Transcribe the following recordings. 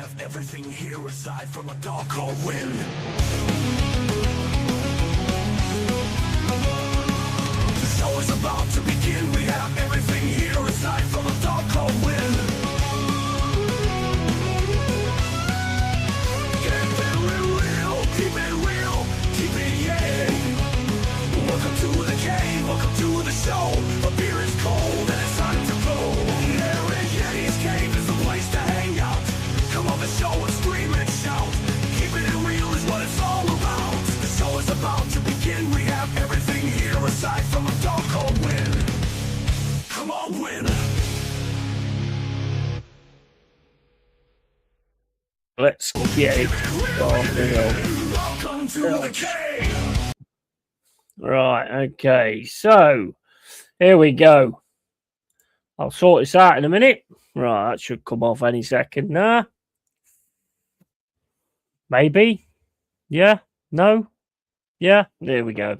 have everything here aside from a dark cold wind. The show is about to begin. We have everything here aside from a dark cold wind. Keep it real, keep it real, keep it yeah. Welcome to the cave, welcome to the show. The beer is cold and it's time to blow. LongHairedYeti'sCave is the place to hang out. Come on the show and scream and shout. Keeping it real is what it's all about. The show is about to begin. We have everything here aside from a dark cold wind. Come on, win. Let's get it started. Welcome to the cave. Right, okay, so here we go. I'll sort this out in a minute. Right, that should come off any second now. Maybe. Yeah. No. Yeah. There we go.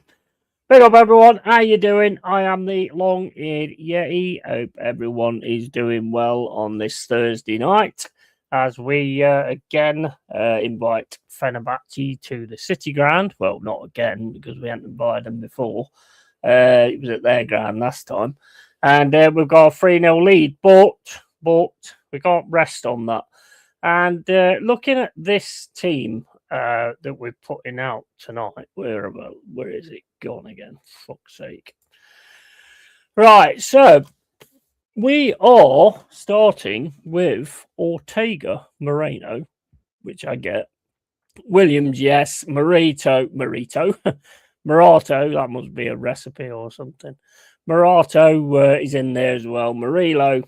Big up, everyone. How you doing? I am the Long-Eared Yeti. Hope everyone is doing well on this Thursday night as we again invite Fenerbahce to the City Ground. Well, not again because we hadn't invited them before. It was at their ground last time. And we've got a 3-0 lead, but we can't rest on that. And looking at this team that we're putting out tonight, where is it gone again? Fuck's sake. Right, so we are starting with Ortega Moreno, which I get. Williams, yes. Morato, that must be a recipe or something. Morato is in there as well. Murillo,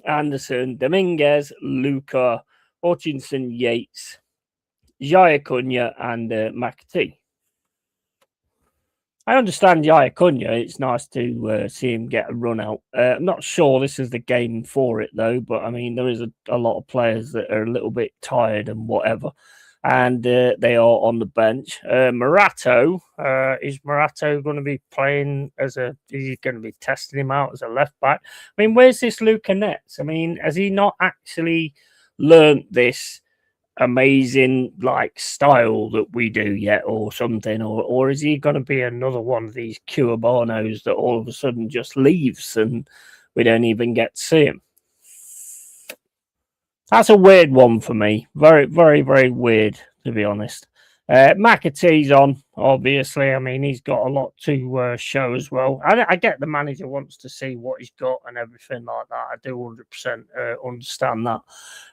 Anderson, Dominguez, Luca, Hutchinson, Yates, Jaya Cunha, and McAtee. I understand Jaya Cunha. It's nice to see him get a run out. I'm not sure this is the game for it, though. But, I mean, there is a lot of players that are a little bit tired and whatever. And they are on the bench. Morato, is Morato going to be playing is he going to be testing him out as a left back? I mean, where's this Luca Netz? I mean, has he not actually learnt this amazing style that we do yet or something? Or is he going to be another one of these Cubanos that all of a sudden just leaves and we don't even get to see him? That's a weird one for me. Very, very, very weird, to be honest. McAtee's on, obviously. I mean, he's got a lot to show as well. I get the manager wants to see what he's got and everything like that. I do 100% understand that.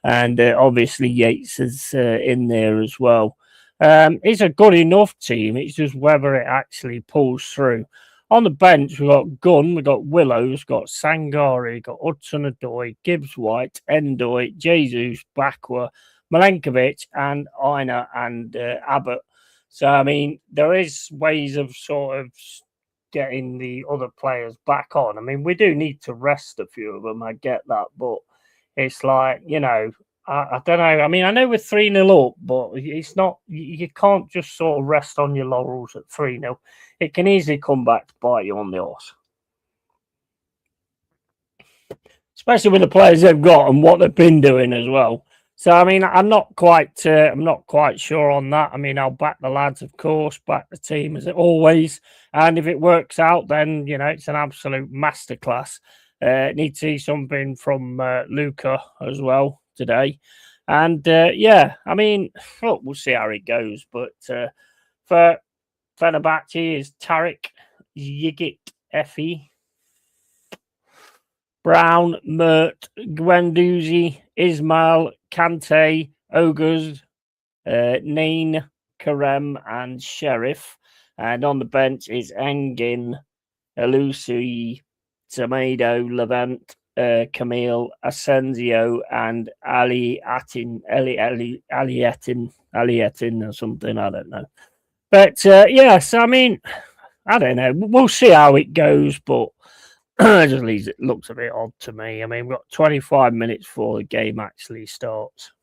And obviously, Yates is in there as well. It's a good enough team. It's just whether it actually pulls through. On the bench, we've got Gunn, we've got Willows, got Sangari, we've got Hudson-Odoi, Gibbs-White, Endoy, Jesus, Bakwa, Milenkovic, and Aina and Abbott. So, I mean, there is ways of sort of getting the other players back on. I mean, we do need to rest a few of them, I get that, but it's like, you know, I don't know. I mean, I know we're 3-0 up, but it's not. You can't just sort of rest on your laurels at 3-0. It can easily come back to bite you on the arse, especially with the players they've got and what they've been doing as well. So, I mean, I'm not quite sure on that. I mean, I'll back the lads, of course, back the team as always, and if it works out, then you know it's an absolute masterclass. Need to see something from Luca as well today. And yeah, I mean, we'll see how it goes. But for Fenerbahce is Tarek, Yigit, Effie, Brown, Mert, Guendouzi, Ismail, Kante, Oguz, Nain, Karem, and Sheriff. And on the bench is Engin, Alusi, Tomato, Levant, Camille, Asensio, and Alietin or something. I don't know. But yes, I mean, I don't know. We'll see how it goes, but it just looks a bit odd to me. I mean, we've got 25 minutes before the game actually starts.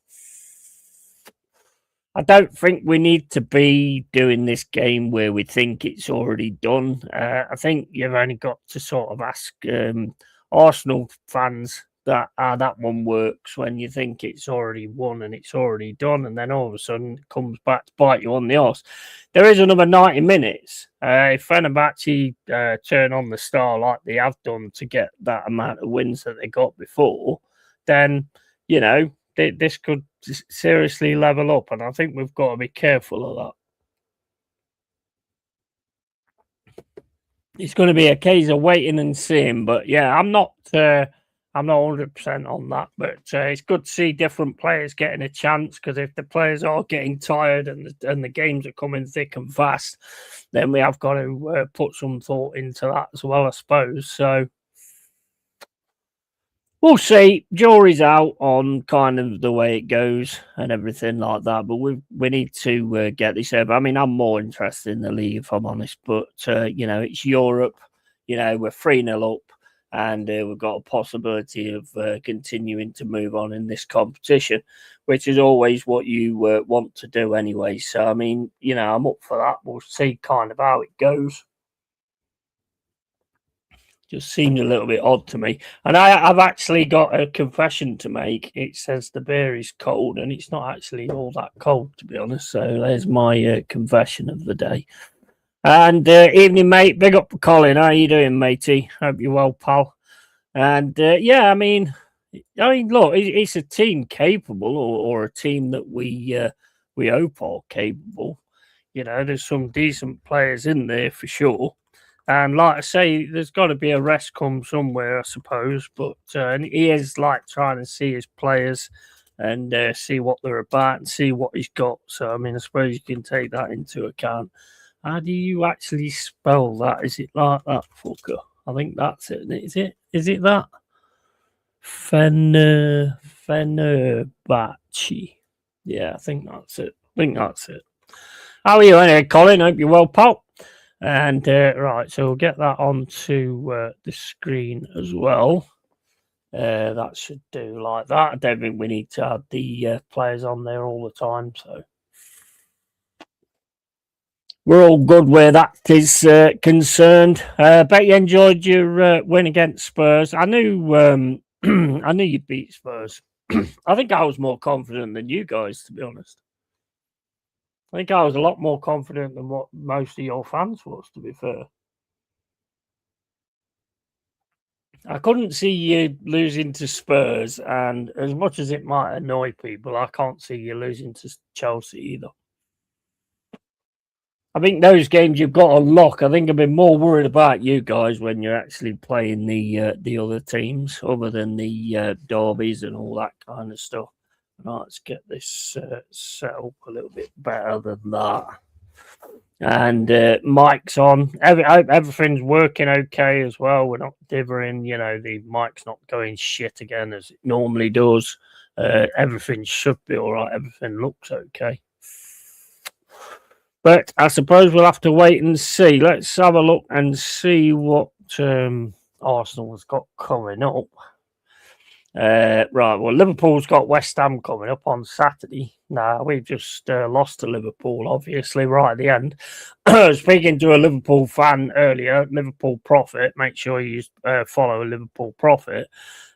I don't think we need to be doing this game where we think it's already done. I think you've only got to sort of ask Arsenal fans that how that one works when you think it's already won and it's already done, and then all of a sudden it comes back to bite you on the arse. There is another 90 minutes. If Fenerbahce turn on the star like they have done to get that amount of wins that they got before, then, you know, this could seriously level up, and I think we've got to be careful of that. It's going to be a case of waiting and seeing, but yeah, I'm not 100% on that, but it's good to see different players getting a chance, because if the players are getting tired and the games are coming thick and fast, then we have got to put some thought into that as well, I suppose. So we'll see. Jury's out on kind of the way it goes and everything like that, but we need to get this over. I mean, I'm more interested in the league, if I'm honest, but you know, it's Europe. You know, we're 3-0 up, and we've got a possibility of continuing to move on in this competition, which is always what you want to do anyway. So, I mean, you know, I'm up for that. We'll see kind of how it goes. Just seems a little bit odd to me. And I've actually got a confession to make. It says the beer is cold, and it's not actually all that cold, to be honest. So there's my confession of the day. And evening, mate. Big up for Colin. How you doing, matey? Hope you're well, pal. And yeah, I mean, look, it's a team capable, or a team that we hope are capable. You know, there's some decent players in there for sure. And like I say, there's got to be a rest come somewhere, I suppose. But he is like trying to see his players and see what they're about and see what he's got. So, I mean, I suppose you can take that into account. How do you actually spell that? Is it like that, fucker? I think that's it. Is it? Is it that? Fenerbahce. Yeah, I think that's it. How are you anyway, Colin? Hope you're well, pal. And right, so we'll get that onto the screen as well. That should do like that. I don't think we need to have the players on there all the time, so we're all good where that is concerned. Bet you enjoyed your win against Spurs. I knew I knew you'd beat Spurs. I think I was more confident than you guys, to be honest. I think I was a lot more confident than what most of your fans was, to be fair. I couldn't see you losing to Spurs, and as much as it might annoy people, I can't see you losing to Chelsea either. I think those games you've got a lock. I think I've been more worried about you guys when you're actually playing the other teams, other than the derbies and all that kind of stuff. Right, let's get this set up a little bit better than that. And mic's on. Everything's working okay as well. We're not divering. You know, the mic's not going shit again as it normally does. Everything should be all right. Everything looks okay. But I suppose we'll have to wait and see. Let's have a look and see what Arsenal has got coming up. Right, well, Liverpool's got West Ham coming up on Saturday. Now, we've just lost to Liverpool, obviously, right at the end. Speaking to a Liverpool fan earlier, Liverpool Prophet, make sure you follow Liverpool Prophet.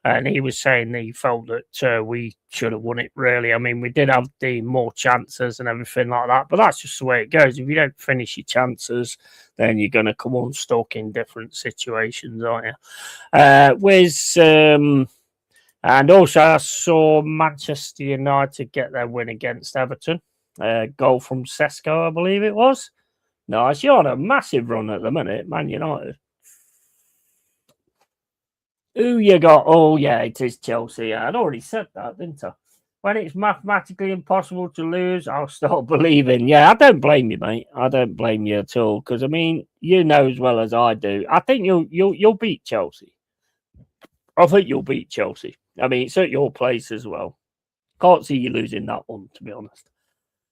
And he was saying that he felt that we should have won it, really. I mean, we did have the more chances and everything like that, but that's just the way it goes. If you don't finish your chances, then you're going to come unstuck in different situations, aren't you? And also, I saw Manchester United get their win against Everton. Goal from Sesko, I believe it was. Nice. You're on a massive run at the minute, Man United. Who you got? Oh, yeah, it is Chelsea. I'd already said that, didn't I? When it's mathematically impossible to lose, I'll start believing. Yeah, I don't blame you, mate. I don't blame you at all. Because, I mean, you know as well as I do. I think you'll beat Chelsea. I think you'll beat Chelsea. I mean, it's at your place as well. Can't see you losing that one, to be honest.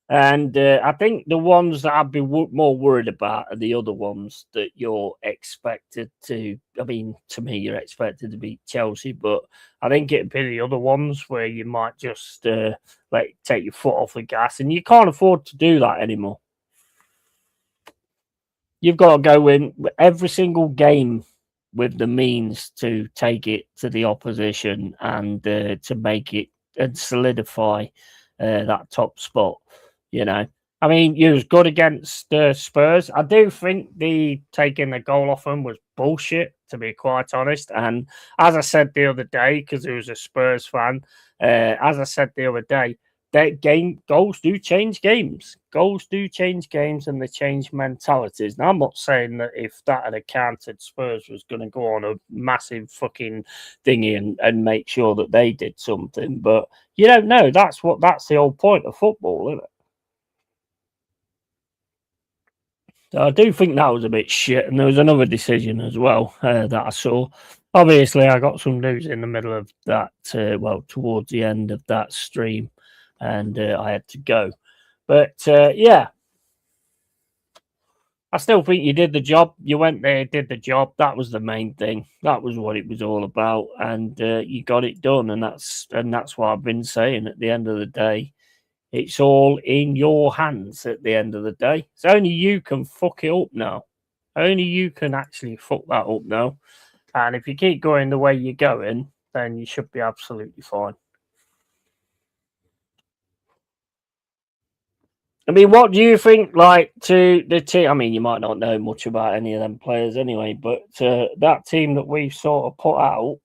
And I think the ones that I'd be more worried about are the other ones that you're expected to. I mean, to me, you're expected to beat Chelsea, but I think it'd be the other ones where you might just take your foot off the gas, and you can't afford to do that anymore. You've got to go in every single game. with the means to take it to the opposition and to make it and solidify that top spot. You know, I mean, you was good against Spurs. I do think the taking the goal off them was bullshit, to be quite honest. And as I said the other day, because it was a Spurs fan, as I said the other day, that game goals do change games. Goals do change games, and they change mentalities. Now, I'm not saying that if that had accounted, Spurs was going to go on a massive fucking thingy and make sure that they did something, but you don't know. That's the whole point of football, isn't it? So I do think that was a bit shit, and there was another decision as well that I saw. Obviously, I got some news in the middle of that. Well, towards the end of that stream, and I had to go. But yeah, I still think you did the job. You went there, did the job. That was the main thing. That was what it was all about, and you got it done. And that's what I've been saying. At the end of the day, it's all in your hands. At the end of the day, it's only you can fuck it up now. Only you can actually fuck that up now. And if you keep going the way you're going, then you should be absolutely fine. I mean, what do you think, like, to the team? I mean, you might not know much about any of them players anyway, but that team that we've sort of put out,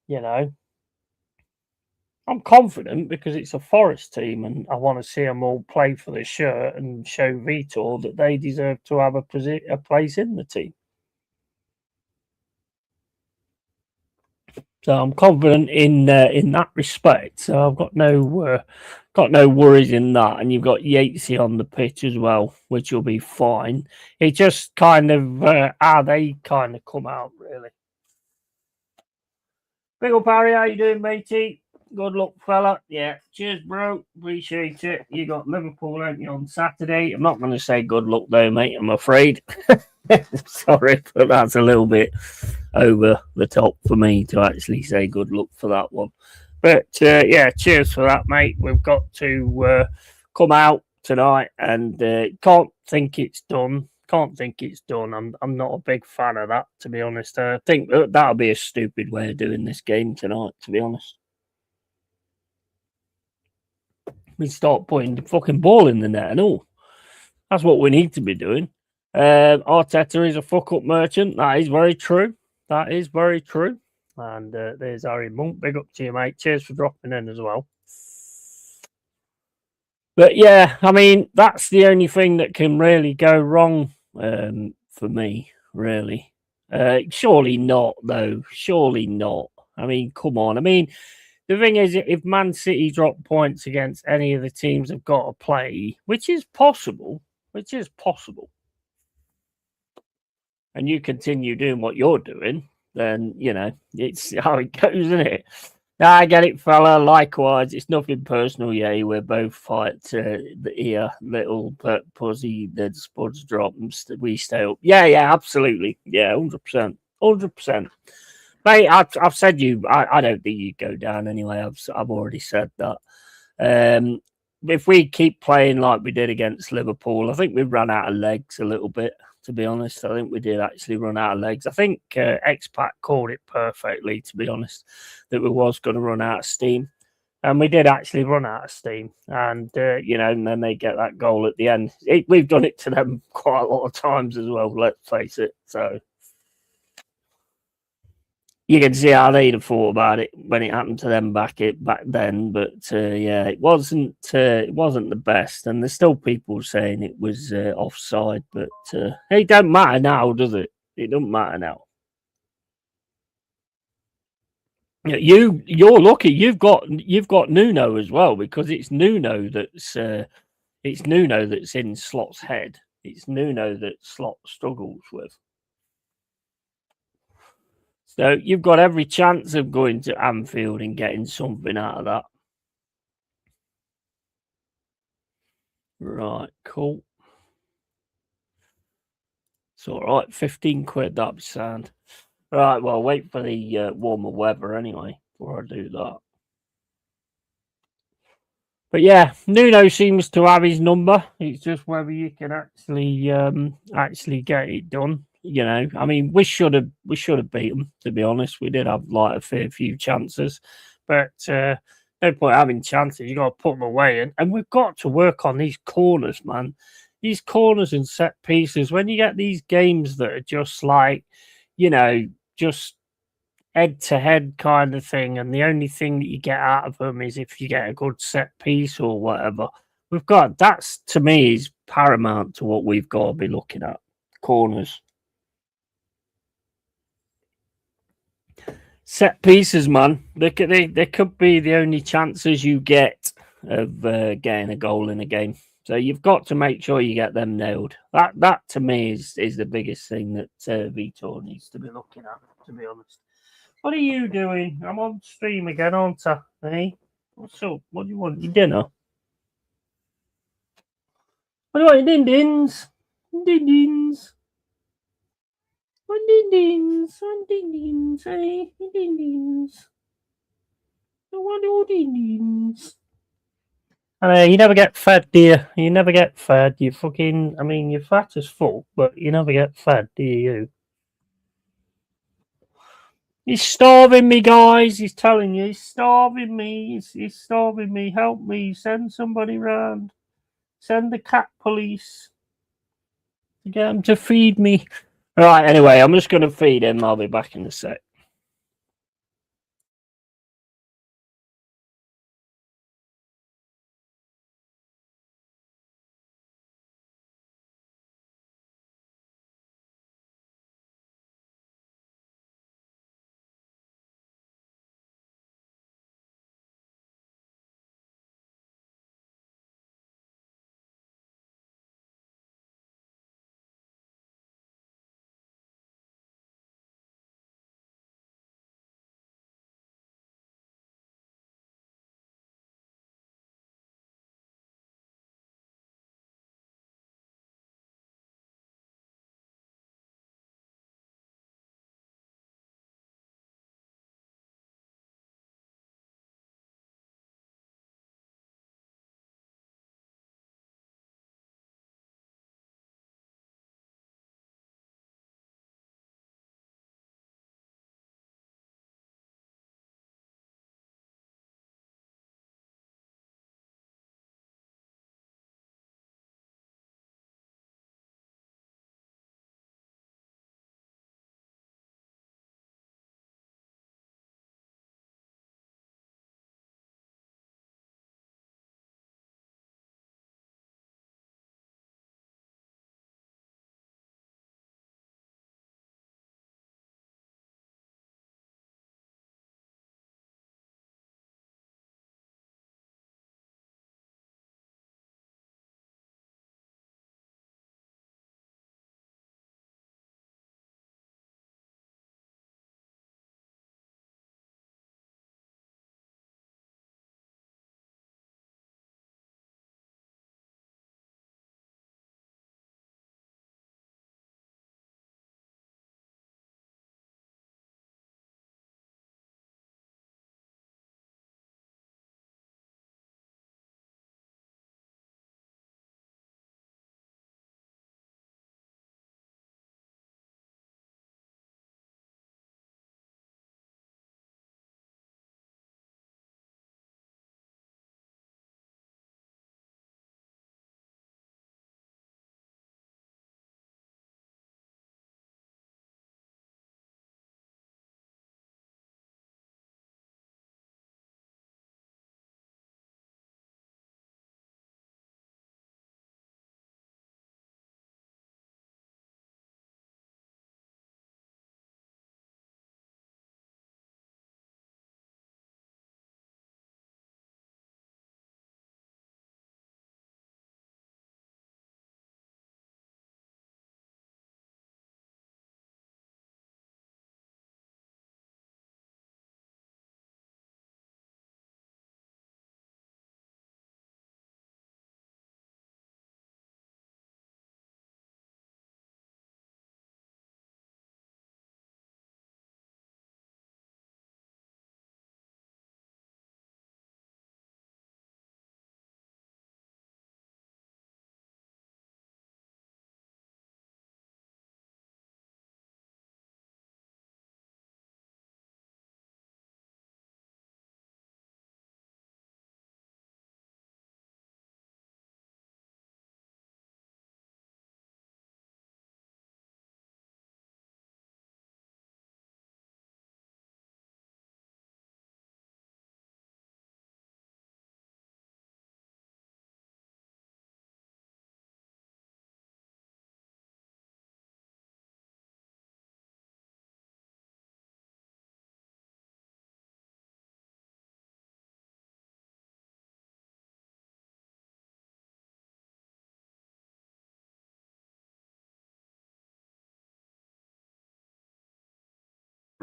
you know, I'm confident because it's a Forest team and I want to see them all play for the shirt and show Vitor that they deserve to have a place in the team. So I'm confident in that respect. So I've got no worries in that. And you've got Yatesy on the pitch as well, which will be fine. It just kind of how they kind of come out really. Big up Harry, how you doing, matey? Good luck, fella. Yeah, cheers, bro. Appreciate it. You got Liverpool, ain't you, on Saturday? I'm not going to say good luck though, mate. I'm afraid. Sorry, but that's a little bit over the top for me to actually say good luck for that one. But yeah, cheers for that, mate. We've got to come out tonight, and can't think it's done. I'm not a big fan of that, to be honest. I think that'll be a stupid way of doing this game tonight, to be honest. We start putting the fucking ball in the net and all. That's what we need to be doing. Arteta is a fuck up merchant. That is very true. And there's Harry Monk. Big up to you, mate. Cheers for dropping in as well. But yeah, I mean, that's the only thing that can really go wrong for me, really. Surely not, though. Surely not. I mean, come on. I mean, the thing is, if Man City drop points against any of the teams they've got to play, which is possible, and you continue doing what you're doing, then, you know, it's how it goes, isn't it? Nah, I get it, fella. Likewise, it's nothing personal. Yeah, we're both fight here, little pussy. Then Spuds drop and we stay up. Yeah, absolutely. Yeah, 100%. Mate, I've said I don't think you go down anyway. I've already said that. If we keep playing like we did against Liverpool, I think we've run out of legs a little bit. To be honest, I think we did actually run out of legs. I think Expat called it perfectly, to be honest, that we was going to run out of steam. And we did actually run out of steam. And, you know, and then they get that goal at the end. We've done it to them quite a lot of times as well, let's face it. So you can see how they'd have thought about it when it happened to them back then. But yeah, it wasn't the best, and there's still people saying it was offside. But it don't matter now, does it? It doesn't matter now. You're lucky. You've got Nuno as well, because it's Nuno that's in Slot's head. It's Nuno that Slot struggles with. So you've got every chance of going to Anfield and getting something out of that. Right, cool. It's all right. 15 quid, that'd be sound. Right, well, wait for the warmer weather anyway before I do that. But yeah, Nuno seems to have his number. It's just whether you can actually get it done. You know, I mean, we should have beat them. To be honest, we did have like a fair few chances, but no point having chances. You got to put them away, and we've got to work on these corners, man. These corners and set pieces. When you get these games that are just like, you know, just head to head kind of thing, and the only thing that you get out of them is if you get a good set piece or whatever. We've got that's to me is paramount to what we've got to be looking at. Corners. Set pieces, man. They could be the only chances you get of getting a goal in a game. So you've got to make sure you get them nailed. That to me is the biggest thing that Vitor needs to be looking at. To be honest, what are you doing? I'm on stream again, aren't I? Hey, what's up? What do you want? Your dinner? What do you want? Your din dins? Din dins? What din dins? What din dins? Hey, din dins? What do din dins? You never get fed, do you? You never get fed. You fucking, I mean, you're fat as fuck, but you never get fed, do you? He's starving me, guys. He's telling you, he's starving me. He's starving me. Help me. Send somebody round. Send the cat police to get him to feed me. Right, anyway, I'm just going to feed him. I'll be back in a sec.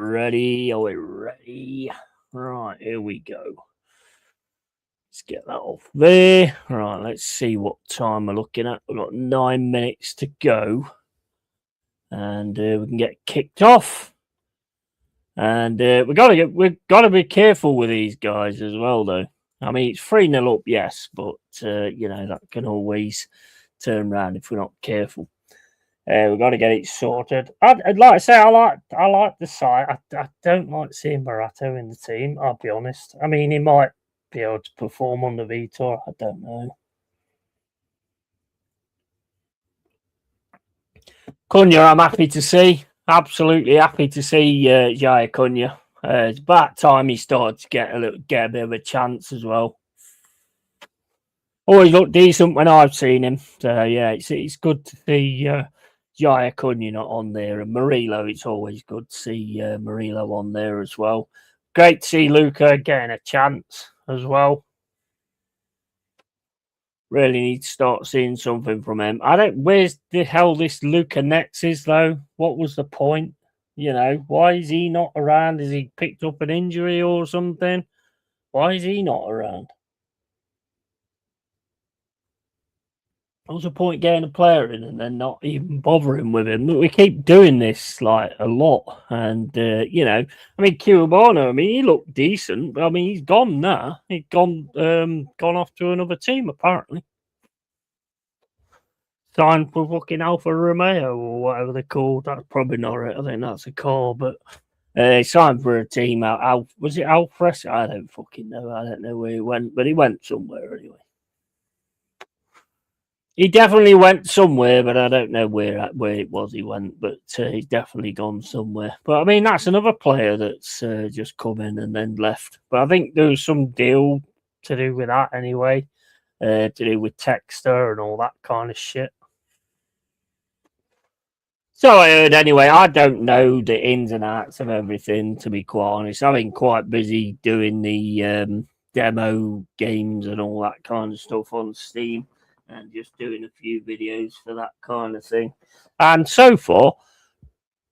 ready? Are we ready? Right, here we go. Let's get that off there. Right, let's see what time we're looking at. We've got 9 minutes to go. And we can get kicked off. And we've got to be careful with these guys as well, though. I mean, it's 3-0 up, yes, but you know, that can always turn around if we're not careful. We've got to get it sorted. I'd like to say I like the side. I don't like seeing Barato in the team. I'll be honest. I mean, he might be able to perform on the Vitor. I don't know. Cunha, I'm happy to see. Absolutely happy to see Jaya Cunha. It's about time he started to get a bit of a chance as well. Always looked decent when I've seen him. So yeah, it's good to see Jaya Cunha not on there, and Murillo. It's always good to see Murillo on there as well. Great to see Luca getting a chance as well. Really need to start seeing something from him. Where's the hell this Luca Nets is though? What was the point? You know, why is he not around? Has he picked up an injury or something? Why is he not around? What's the point getting a player in and then not even bothering with him? We keep doing this like a lot, and you know, I mean, Kiwabano. I mean, he looked decent, but I mean, he's gone now. He's gone off to another team apparently. Signed for fucking Alfa Romeo or whatever they're called. That's probably not it. I think that's a car, but he signed for a team out. Was it Alfres? I don't fucking know. I don't know where he went, but he went somewhere anyway. He definitely went somewhere, but I don't know where it was he went. But he's definitely gone somewhere. But I mean, that's another player that's just come in and then left. But I think there was some deal to do with that anyway, to do with Texter and all that kind of shit. So I heard anyway. I don't know the ins and outs of everything, to be quite honest. I've been quite busy doing the demo games and all that kind of stuff on Steam, and just doing a few videos for that kind of thing. And so far,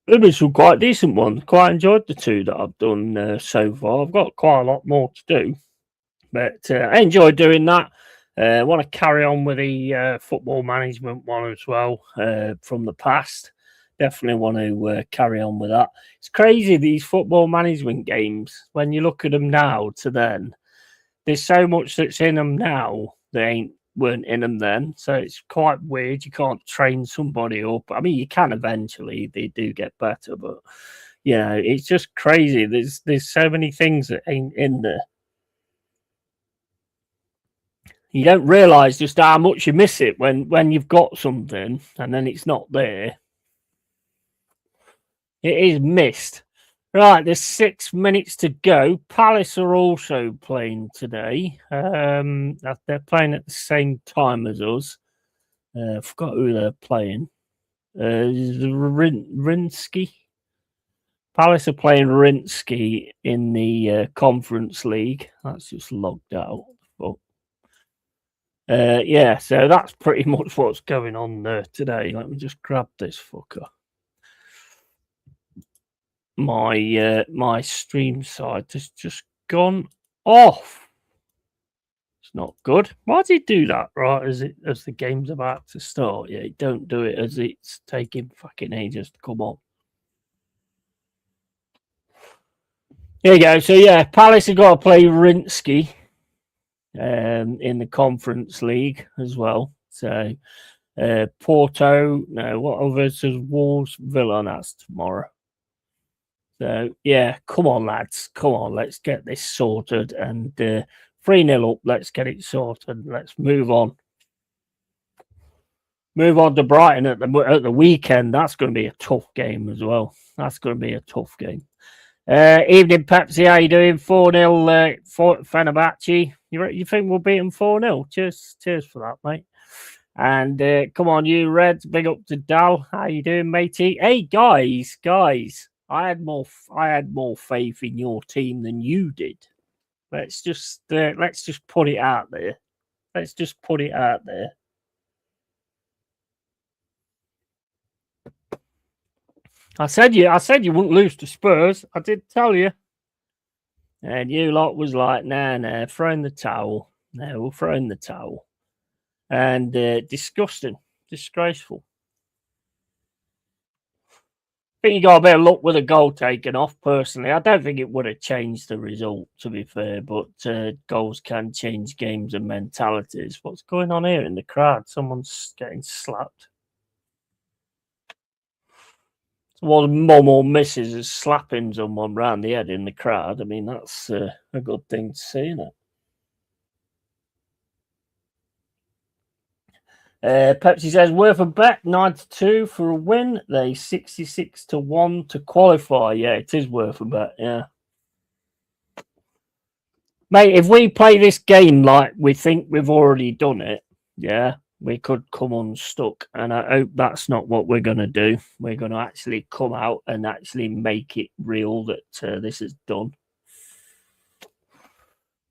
there've been some quite decent ones. Quite enjoyed the two that I've done so far. I've got quite a lot more to do, but I enjoy doing that. I want to carry on with the football management one as well from the past. Definitely want to carry on with that. It's crazy, these football management games. When you look at them now to then, there's so much that's in them now that weren't in them then. So it's quite weird. You can't train somebody up. I mean, you can eventually. They do get better, but you know, it's just crazy. There's so many things that ain't in there. You don't realise just how much you miss it when you've got something and then it's not there. It is missed. Right, there's 6 minutes to go. Palace are also playing today. They're playing at the same time as us. I forgot who they're playing. Rinsky. Palace are playing Rinsky in the Conference League. That's just logged out. But yeah, so that's pretty much what's going on there today. Let me just grab this fucker. My stream side has just gone off. It's not good. Why does it do that right as the game's about to start? Yeah, don't do it as it's taking fucking ages to come on. Here you go. So yeah, Palace have got to play Rinsky in the Conference League as well. So Porto, no, what others is Wolves, Villa, that's tomorrow. So, yeah, come on, lads. Come on, let's get this sorted. And 3-0 up, let's get it sorted. Let's move on. Move on to Brighton at the weekend. That's going to be a tough game as well. That's going to be a tough game. Evening, Pepsi. How you doing? 4-0 for Fenerbahce. You think we'll beat them 4-0? Cheers for that, mate. And come on, you Reds. Big up to Dal. How you doing, matey? Hey, guys. I had more faith in your team than you did. Let's just put it out there. Let's just put it out there. I said you wouldn't lose to Spurs. I did tell you. And you lot was like, nah, throw in the towel. No, we'll throw in the towel. And disgusting, disgraceful. I think you got a bit of luck with a goal taken off, personally. I don't think it would have changed the result, to be fair, but goals can change games and mentalities. What's going on here in the crowd? Someone's getting slapped. Well, mum or missus is slapping someone round the head in the crowd. I mean, that's a good thing to see, isn't it? Pepsi says worth a bet 92 for a win. They 66 to 1 to qualify. Yeah, it is worth a bet. Yeah, mate. If we play this game like we think we've already done it, yeah, we could come unstuck. And I hope that's not what we're going to do. We're going to actually come out and actually make it real that this is done.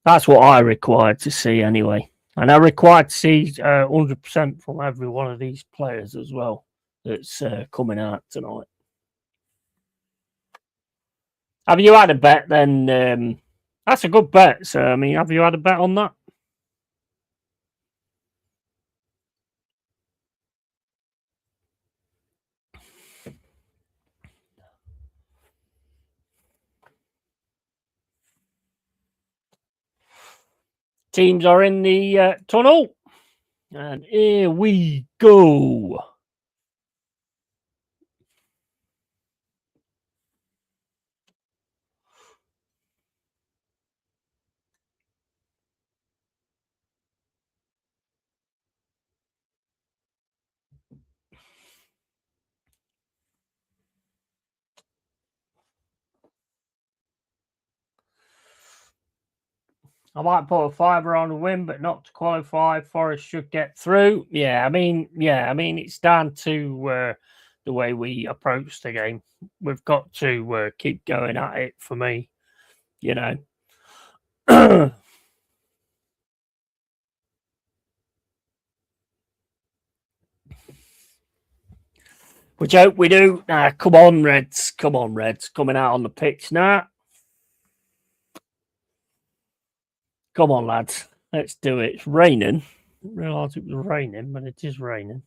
That's what I require to see anyway. And I require to see 100% from every one of these players as well that's coming out tonight. Have you had a bet then? That's a good bet. So, I mean, have you had a bet on that? Teams are in the tunnel. And here we go. I might put a fiver on a win, but not to qualify. Forest should get through. Yeah, I mean, it's down to the way we approach the game. We've got to keep going at it for me, you know. Which I hope we do. Come on, Reds. Come on, Reds. Coming out on the pitch now. Come on, lads. Let's do it. It's raining. Didn't realise it was raining, but it is raining.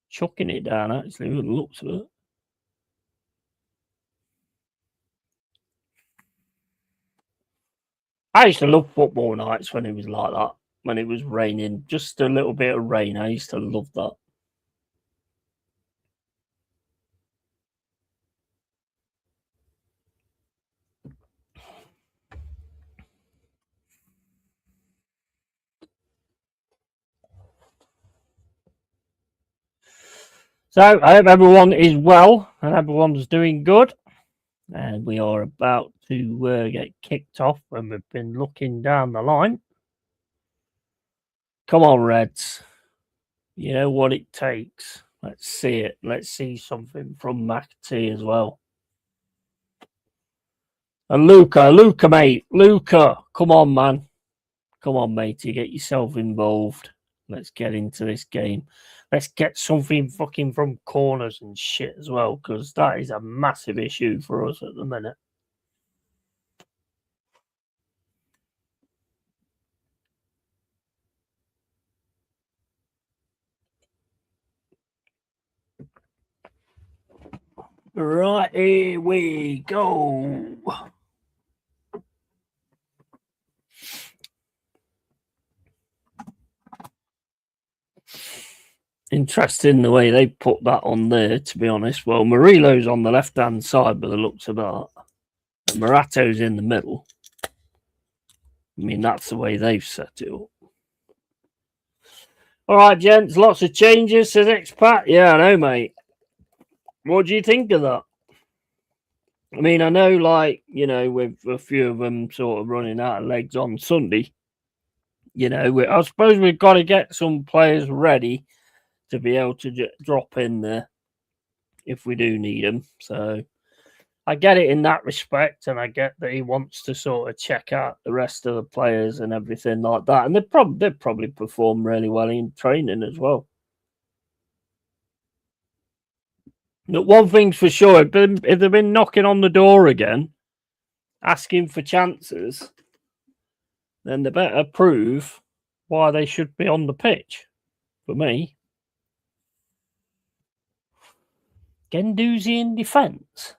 Chucking it down, actually, with the looks of it. I used to love football nights when it was like that. When it was raining. Just a little bit of rain. I used to love that. So I hope everyone is well and everyone's doing good. And we are about to get kicked off when we've been looking down the line. Come on, Reds. You know what it takes. Let's see it. Let's see something from McAtee as well. And Luca, mate. Luca, come on, man. Come on, matey. Get yourself involved. Let's get into this game. Let's get something fucking from corners and shit as well, because that is a massive issue for us at the minute. Right, here we go. Interesting the way they put that on there, to be honest. Well, Murillo's on the left-hand side by the looks of that. And Morato's in the middle. I mean, that's the way they've set it up. All right, gents, lots of changes, says Expat. Yeah, I know, mate. What do you think of that? I mean, I know, like, you know, with a few of them sort of running out of legs on Sunday, you know, I suppose we've got to get some players ready to be able to drop in there if we do need them. So I get it in that respect, and I get that he wants to sort of check out the rest of the players and everything like that. And they probably perform really well in training as well. But one thing's for sure, if they've been knocking on the door again, asking for chances, then they better prove why they should be on the pitch. For me, Gendouzi in defence.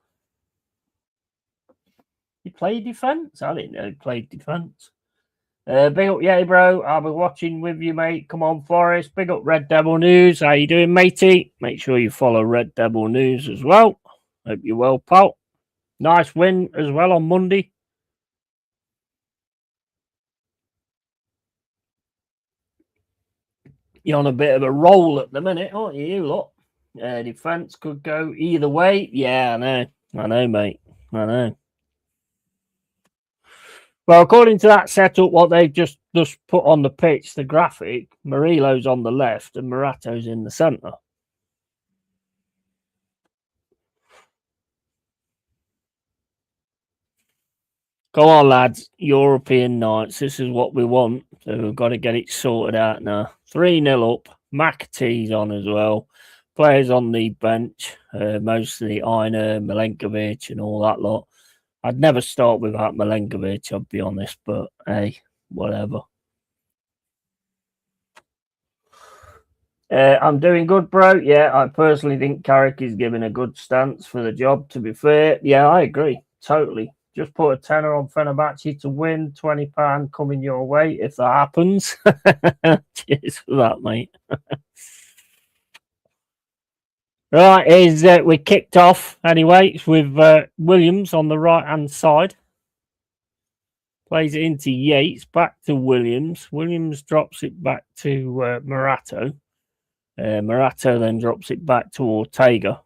He played defence? I didn't know he played defence. Big up, yeah, bro. I'll be watching with you, mate. Come on, Forest. Big up, Red Devil News. How you doing, matey? Make sure you follow Red Devil News as well. Hope you're well, pal. Nice win as well on Monday. You're on a bit of a roll at the minute, aren't you, you lot? Defence could go either way. Yeah, I know, mate. I know. Well, according to that setup, what they've just put on the pitch, the graphic, Murilo's on the left and Morato's in the centre. Come on, lads. European nights. This is what we want. So we've got to get it sorted out now. 3-0 up. McAtee's on as well. Players on the bench. Mostly Aina, Milenkovic and all that lot. I'd never start without Milenkovic, I'll be honest. But, hey, whatever. I'm doing good, bro. Yeah, I personally think Carrick is giving a good stance for the job, to be fair. Yeah, I agree. Totally. Just put a tenner on Fenerbahce to win. £20 coming your way if that happens. Cheers for that, mate. Right, we kicked off anyway. It's with Williams on the right-hand side. Plays it into Yates, back to Williams. Williams drops it back to Morato. Morato then drops it back to Ortega.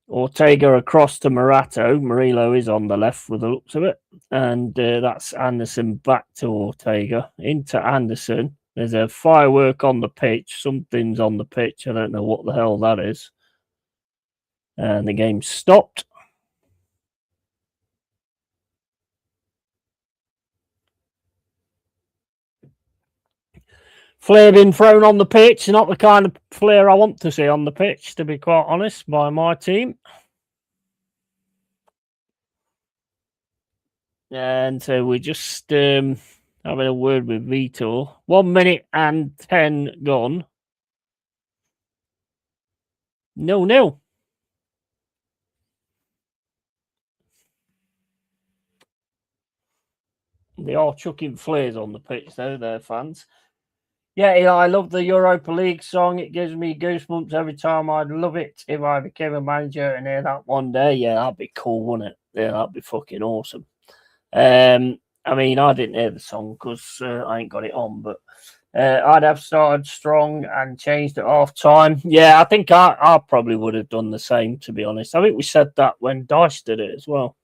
Ortega across to Morato. Murillo is on the left with the looks of it. And that's Anderson back to Ortega. Into Anderson. There's a firework on the pitch. Something's on the pitch. I don't know what the hell that is. And the game stopped. Flair been thrown on the pitch. Not the kind of Flair I want to see on the pitch, to be quite honest, by my team. And so we're just having a word with Vitor. 1 minute and 10 gone. 0-0. They are chucking flares on the pitch, though, their fans. Yeah, I love the Europa League song. It gives me goosebumps every time. I'd love it if I became a manager and hear that one day. Yeah, that'd be cool, wouldn't it? Yeah, that'd be fucking awesome. I mean, I didn't hear the song because I ain't got it on, but I'd have started strong and changed at half time. Yeah, I think I probably would have done the same, to be honest. I think we said that when Dice did it as well.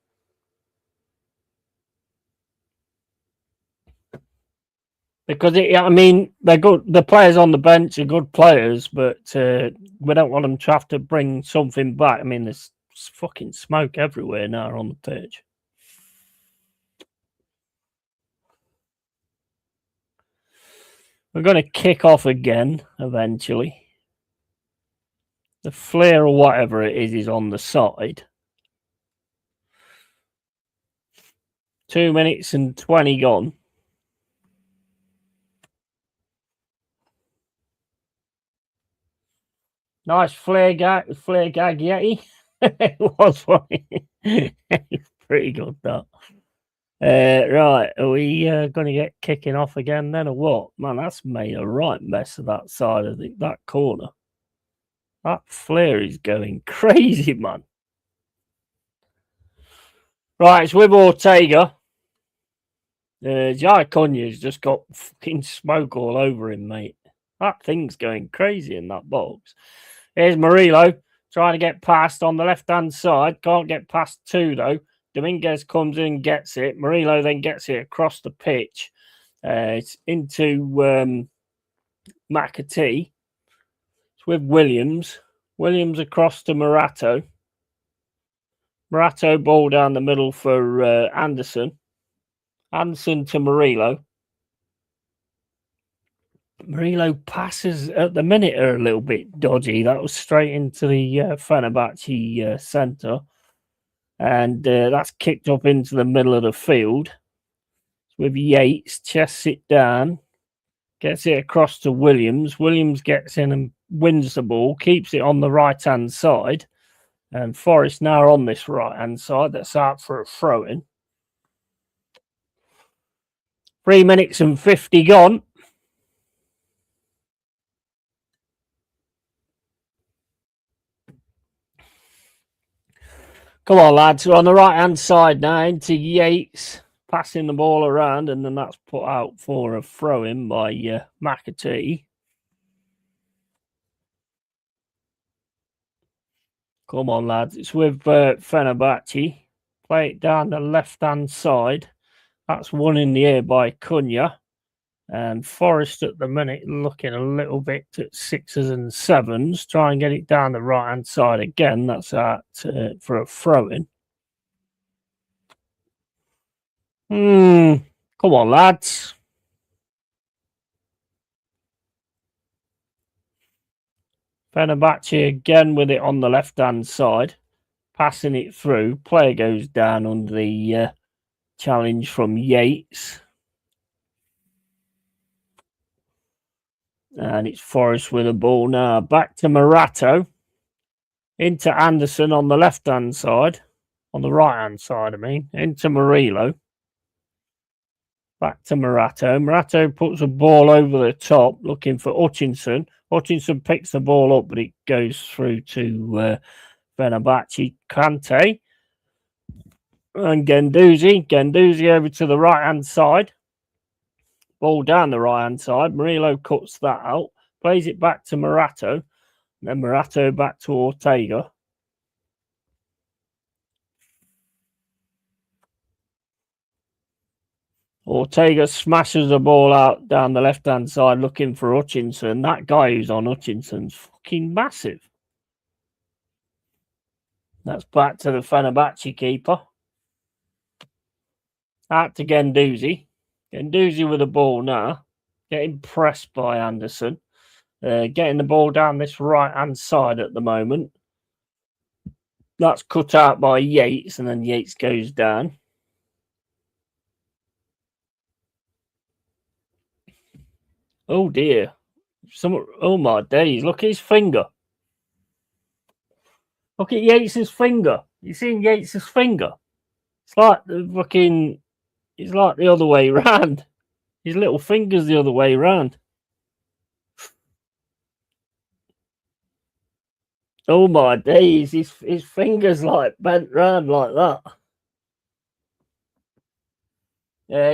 Because, I mean, they're good. The players on the bench are good players, but we don't want them to have to bring something back. I mean, there's fucking smoke everywhere now on the pitch. We're going to kick off again eventually. The flare or whatever it is on the side. 2 minutes and 20 gone. Nice flare gag Yeti. It was funny. It's pretty good, that. Right, are we going to get kicking off again then, or what? Man, that's made a right mess of that side of that corner. That flare is going crazy, man. Right, it's with Ortega. Jai Cunha's just got fucking smoke all over him, mate. That thing's going crazy in that box. Here's Murillo trying to get past on the left-hand side. Can't get past two, though. Dominguez comes in and gets it. Murillo then gets it across the pitch. It's into McAtee. It's with Williams. Williams across to Morato. Morato ball down the middle for Anderson. Anderson to Murillo. Murillo passes at the minute are a little bit dodgy. That was straight into the Fenerbahce centre. And that's kicked up into the middle of the field. With Yates, chests it down, gets it across to Williams. Williams gets in and wins the ball, keeps it on the right-hand side. And Forest now on this right-hand side. That's out for a throw-in. 3 minutes and 50 gone. Come on, lads. We're on the right-hand side now into Yates, passing the ball around, and then that's put out for a throw-in by McAtee. Come on, lads. It's with Fenerbahce. Play it down the left-hand side. That's one in the air by Cunha. And Forest at the minute looking a little bit at 6s and 7s. Try and get it down the right-hand side again. That's out for a throw-in. Come on, lads. Fenerbahce again with it on the left-hand side. Passing it through. Player goes down under the challenge from Yates. And it's Forest with the ball now. Back to Morato. Into Anderson on the left-hand side. On the right-hand side, I mean. Into Murillo. Back to Morato. Morato puts a ball over the top, looking for Hutchinson. Hutchinson picks the ball up, but it goes through to Fenerbahce. Kante. And Guendouzi. Guendouzi over to the right-hand side. Ball down the right-hand side. Murillo cuts that out. Plays it back to Morato. Then Morato back to Ortega. Ortega smashes the ball out down the left-hand side looking for Hutchinson. That guy who's on Hutchinson's fucking massive. That's back to the Fenerbahce keeper. Out to Guendouzi. Guendouzi with the ball now. Getting pressed by Anderson. Getting the ball down this right-hand side at the moment. That's cut out by Yates, and then Yates goes down. Oh, dear. Oh, my days. Look at his finger. Look at Yates's finger. You seen Yates's finger? It's like the fucking... It's like the other way round. His little finger's the other way round. Oh my days, his finger's like bent round like that.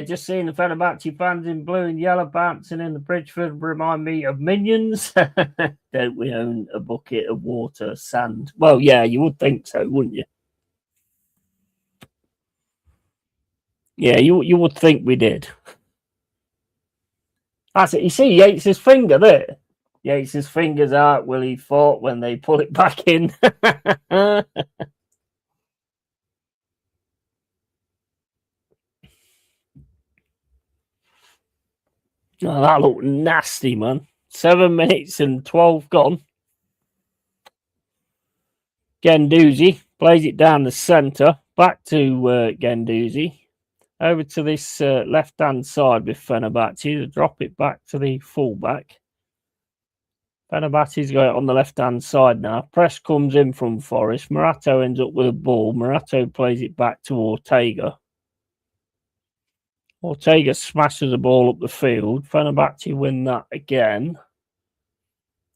Just seeing the Fenerbahce fans in blue and yellow bouncing in the Bridgeford remind me of Minions. Don't we own a bucket of water, sand? Well, yeah, you would think so, wouldn't you? Yeah, you would think we did. That's it. You see Yates' finger there? Yates' finger's out. Willie fought when they put it back in. Oh, that looked nasty, man. 7 minutes and 12 gone. Guendouzi plays it down the centre. Back to Guendouzi. Over to this left-hand side with Fenerbahce to drop it back to the fullback. Fenerbahce's got it on the left-hand side now. Press comes in from Forest. Morato ends up with a ball. Morato plays it back to Ortega. Ortega smashes the ball up the field. Fenerbahce win that again.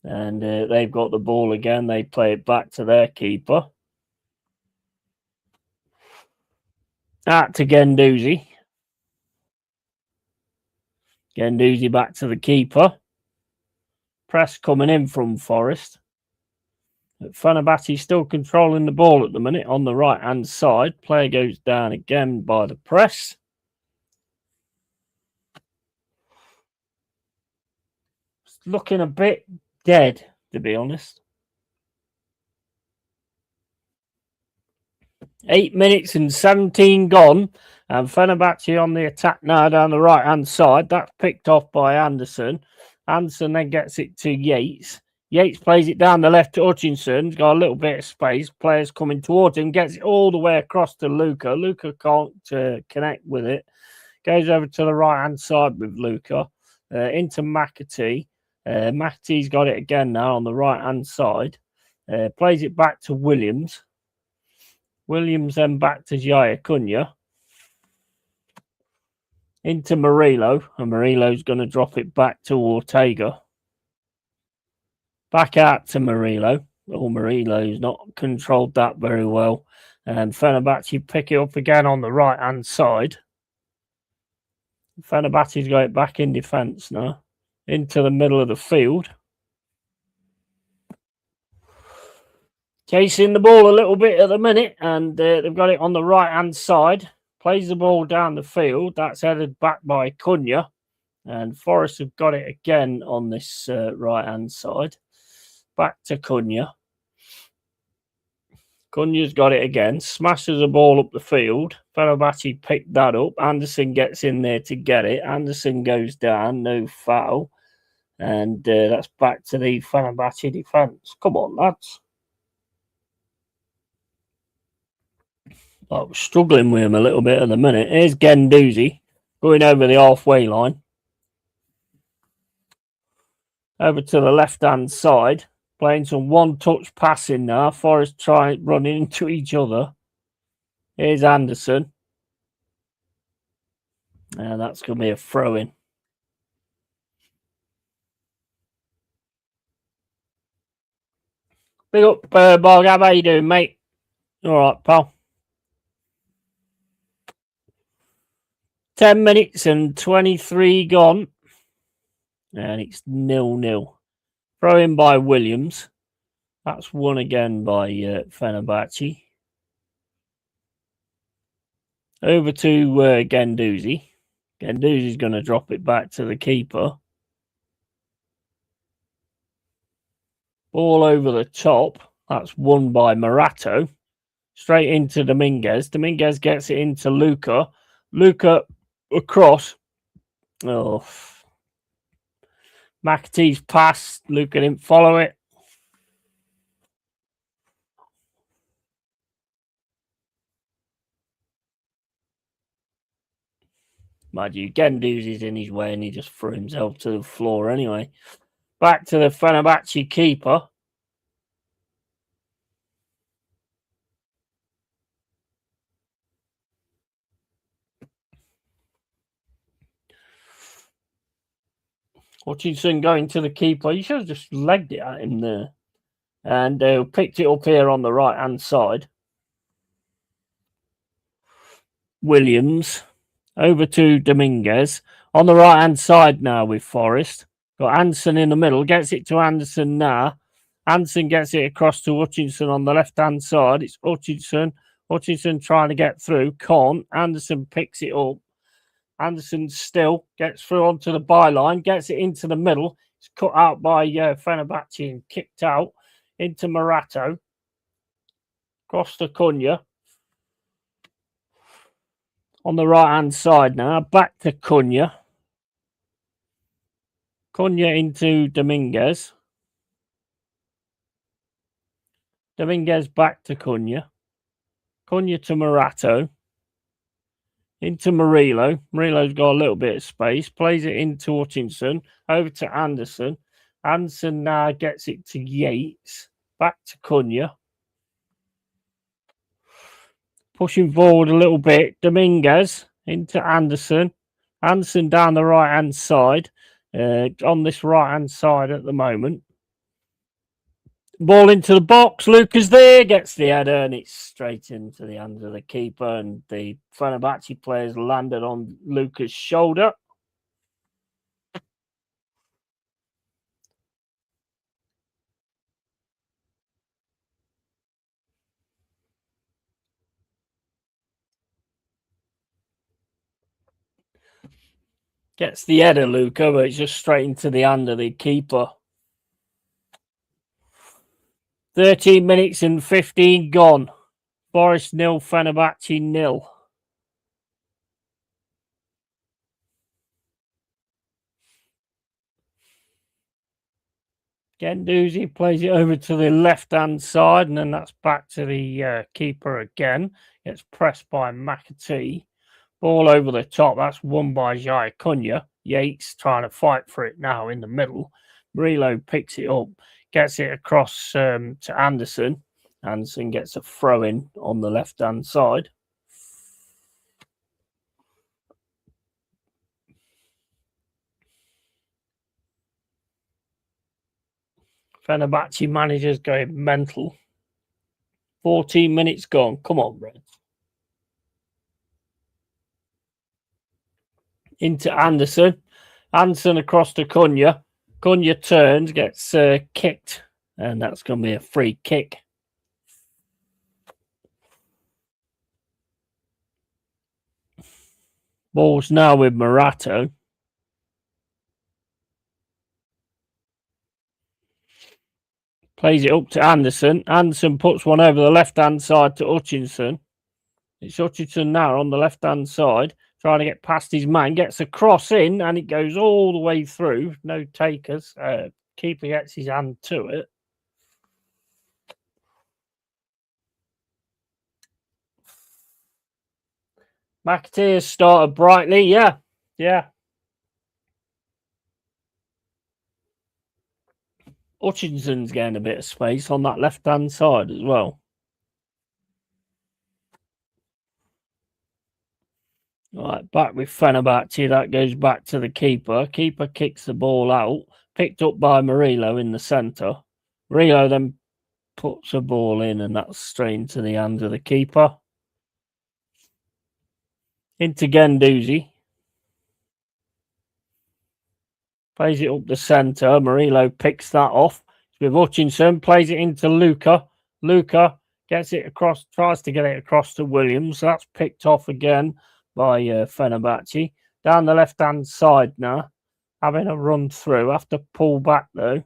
And they've got the ball again. They play it back to their keeper. Out to Guendouzi. Guendouzi back to the keeper. Press coming in from Forest. Fenerbahce still controlling the ball at the minute on the right-hand side. Player goes down again by the press. It's looking a bit dead, to be honest. 8 minutes and 17 gone. And Fenerbahce on the attack now down the right-hand side. That's picked off by Anderson. Anderson then gets it to Yates. Yates plays it down the left to Hutchinson. He's got a little bit of space. Players coming towards him. Gets it all the way across to Luca. Luca can't connect with it. Goes over to the right-hand side with Luca. Into McAtee. McAtee's got it again now on the right-hand side. Plays it back to Williams. Williams then back to Jaya Cunha. Into Murillo. And Murillo's going to drop it back to Ortega. Back out to Murillo. Oh, Murillo's not controlled that very well. And Fenerbahce pick it up again on the right-hand side. Fenerbahce's got it back in defence now. Into the middle of the field. Chasing the ball a little bit at the minute. And they've got it on the right-hand side. Plays the ball down the field. That's headed back by Cunha. And Forest have got it again on this right-hand side. Back to Cunha. Cunha's got it again. Smashes the ball up the field. Fenerbahce picked that up. Anderson gets in there to get it. Anderson goes down. No foul. And that's back to the Fenerbahce defence. Come on, lads. I was struggling with him a little bit at the minute. Here's Guendouzi going over the halfway line. Over to the left-hand side. Playing some one-touch passing now. Forest running into each other. Here's Anderson. And that's going to be a throw-in. Big up, Bog. How you doing, mate? All right, pal. 10 minutes and 23 gone. And it's 0-0. Throw in by Williams. That's won again by Fenerbahce. Over to Guendouzi. Guendouzi's going to drop it back to the keeper. Ball over the top. That's won by Morato. Straight into Dominguez. Dominguez gets it into Luca. Luca across. Oh. McAtee's pass. Luca didn't follow it. Mind you, Guendouzi's in his way and he just threw himself to the floor anyway. Back to the Fenerbahce keeper. Hutchinson going to the keeper. You should have just legged it at him there. And picked it up here on the right-hand side. Williams. Over to Dominguez. On the right-hand side now with Forest. Got Anderson in the middle. Gets it to Anderson now. Anderson gets it across to Hutchinson on the left-hand side. It's Hutchinson. Hutchinson trying to get through. Can't. Anderson picks it up. Anderson still gets through onto the byline. Gets it into the middle. It's cut out by Fenerbahce and kicked out into Morato. Across to Cunha. On the right-hand side now. Back to Cunha. Cunha into Dominguez. Dominguez back to Cunha. Cunha to Morato. Into Murillo. Murillo's got a little bit of space. Plays it into Hutchinson. Over to Anderson. Anderson now gets it to Yates. Back to Cunha. Pushing forward a little bit. Dominguez into Anderson. Anderson down the right-hand side. On this right-hand side at the moment. Ball into the box. Luca's there. Gets the header and it's straight into the hands of the keeper. And the Fenerbahce players landed on Luca's shoulder. Gets the header, Luca, but it's just straight into the hand of the keeper. 13 minutes and 15 gone. Forest 0, Fenerbahce 0. Gendouzi plays it over to the left-hand side, and then that's back to the keeper again. Gets pressed by McAtee. Ball over the top. That's won by Jaya Cunha. Yates trying to fight for it now in the middle. Murillo picks it up, gets it across to Anderson. Anderson gets a throw-in on the left-hand side. Fenerbahce managers going mental. 14 minutes gone. Come on, Reds. Into Anderson. Anderson across to Cunha. Cunha turns, gets kicked, and that's going to be a free kick. Ball's now with Morato. Plays it up to Anderson. Anderson puts one over the left-hand side to Hutchinson. It's Hutchinson now on the left-hand side, trying to get past his man. Gets a cross in, and it goes all the way through. No takers. Keeper gets his hand to it. McAtee has started brightly. Yeah. Hutchinson's getting a bit of space on that left-hand side as well. All right, back with Fenerbahce. That goes back to the keeper. Keeper kicks the ball out. Picked up by Murillo in the centre. Murillo then puts a ball in, and that's straight into the hands of the keeper. Into Gendouzi. Plays it up the centre. Murillo picks that off. With Hutchinson, plays it into Luca. Luca gets it across, tries to get it across to Williams. That's picked off again by Fenerbahce. Down the left-hand side now. Having a run through. Have to pull back though.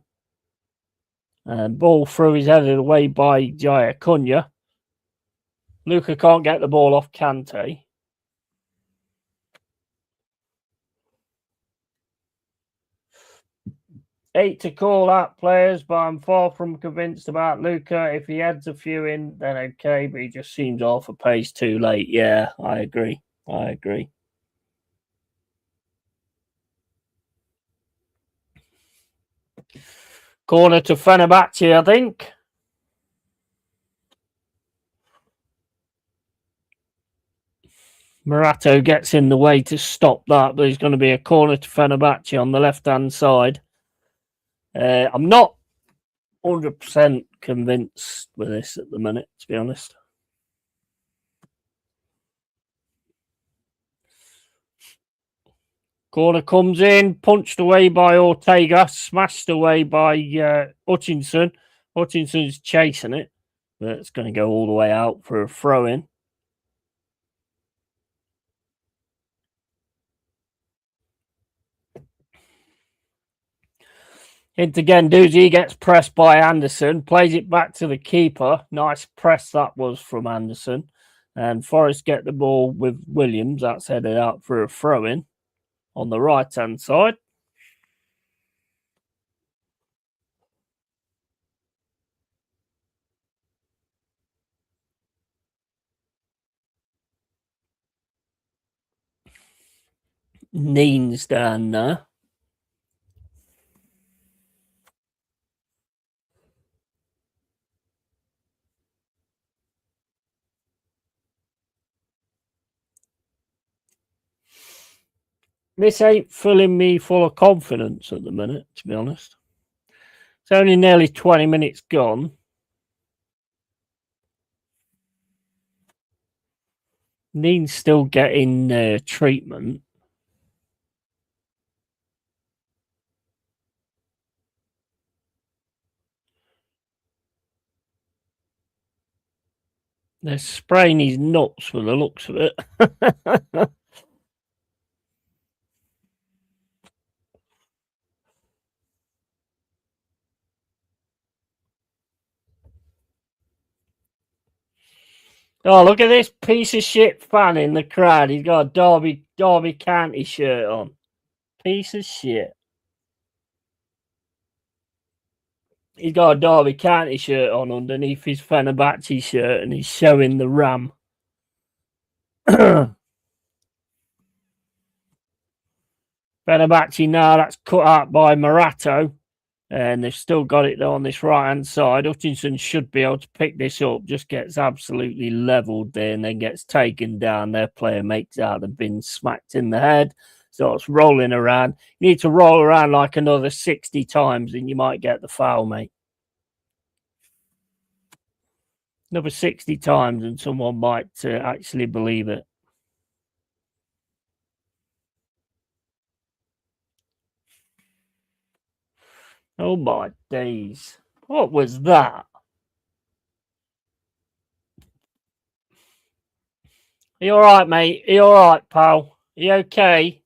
And ball through is headed away by Jaya Cunha. Luca can't get the ball off Kante. Eight to call out players, but I'm far from convinced about Luca. If he heads a few in, then okay, but he just seems off a pace too late. Yeah, I agree. Corner to Fenerbahce, I think. Morato gets in the way to stop that, but there's going to be a corner to Fenerbahce on the left-hand side. I'm not 100% convinced with this at the minute, to be honest. Corner comes in, punched away by Ortega, smashed away by Hutchinson. Hutchinson's chasing it, but it's going to go all the way out for a throw-in. Into Gendouzi, gets pressed by Anderson, plays it back to the keeper. Nice press that was from Anderson. And Forest get the ball with Williams. That's headed out for a throw-in on the right-hand side. Neen's down there. This ain't filling me full of confidence at the minute, to be honest. It's only nearly 20 minutes gone. Neen's still getting treatment. They're spraying his nuts for the looks of it. Oh, look at this piece of shit fan in the crowd. He's got a Derby County shirt on. Piece of shit. He's got a Derby County shirt on underneath his Fenerbahce shirt, and he's showing the ram. Fenerbahce now, that's cut out by Morato, and they've still got it on this right hand side. Hutchinson should be able to pick this up, just gets absolutely levelled there and then gets taken down. Their player makes out they've been smacked in the head, so it's rolling around. You need to roll around like another 60 times and you might get the foul, mate. Another 60 times and someone might actually believe it. Oh my days. What was that? Are you all right, mate? Are you all right, pal? Are you okay?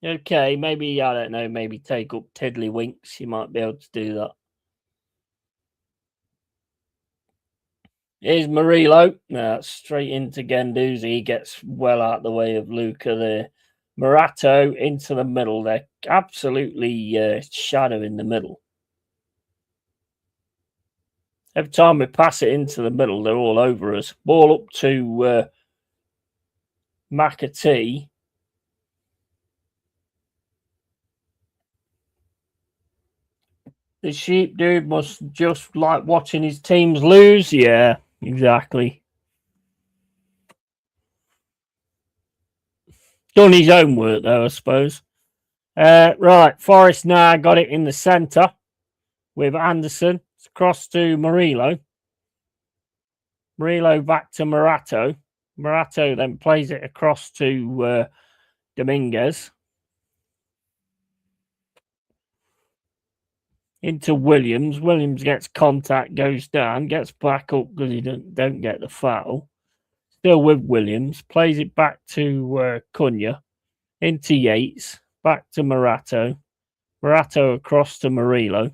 Okay, maybe, I don't know, maybe take up Tiddlywinks. You might be able to do that. Here's Murillo. Now, straight into Guendouzi. He gets well out the way of Luca there. Morato into the middle. They're absolutely shadow in the middle. Every time we pass it into the middle, they're all over us. Ball up to McAtee. The sheep dude must just like watching his teams lose. Yeah, exactly. Done his own work, though, I suppose. Right, Forrest now got it in the centre with Anderson. It's across to Murillo. Murillo back to Morato. Morato then plays it across to Dominguez. Into Williams. Williams gets contact, goes down, gets back up because he don't get the foul. Still with Williams. Plays it back to Cunha. Into Yates. Back to Morato. Morato across to Murillo.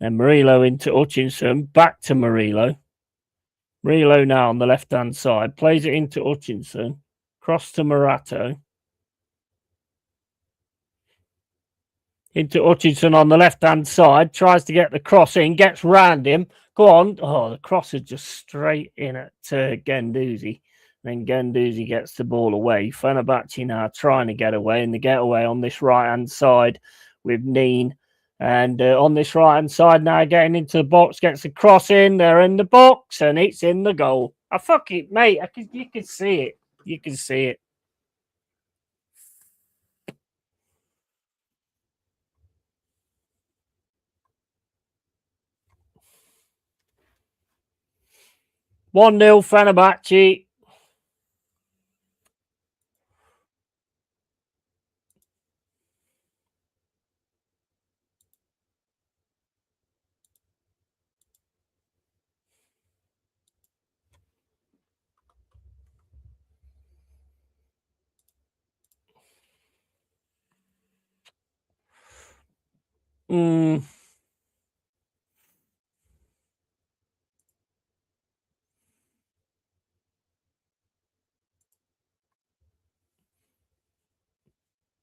And Murillo into Hutchinson. Back to Murillo. Murillo now on the left-hand side. Plays it into Hutchinson. Cross to Morato. Into Hutchinson on the left-hand side. Tries to get the cross in. Gets round him. Go on. Oh, the cross is just straight in at Guendouzi. Then Guendouzi gets the ball away. Fenerbahce now trying to get away. And they get away on this right-hand side with Neen. And on this right-hand side now, getting into the box, gets the cross in. They're in the box, and it's in the goal. I fuck it, mate. You can see it. You can see it. One 0 Fenerbahce.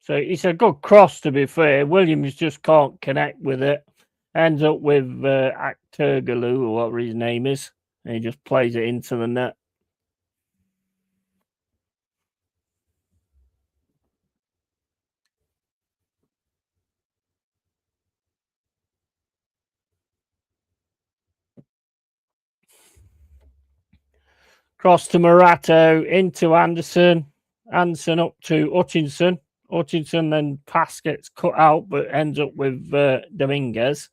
So it's a good cross, to be fair. Williams just can't connect with it. Ends up with Akturgalu, or whatever his name is. And he just plays it into the net. Cross to Morato, into Anderson. Anderson up to Hutchinson. Hutchinson then pass gets cut out, but ends up with Dominguez.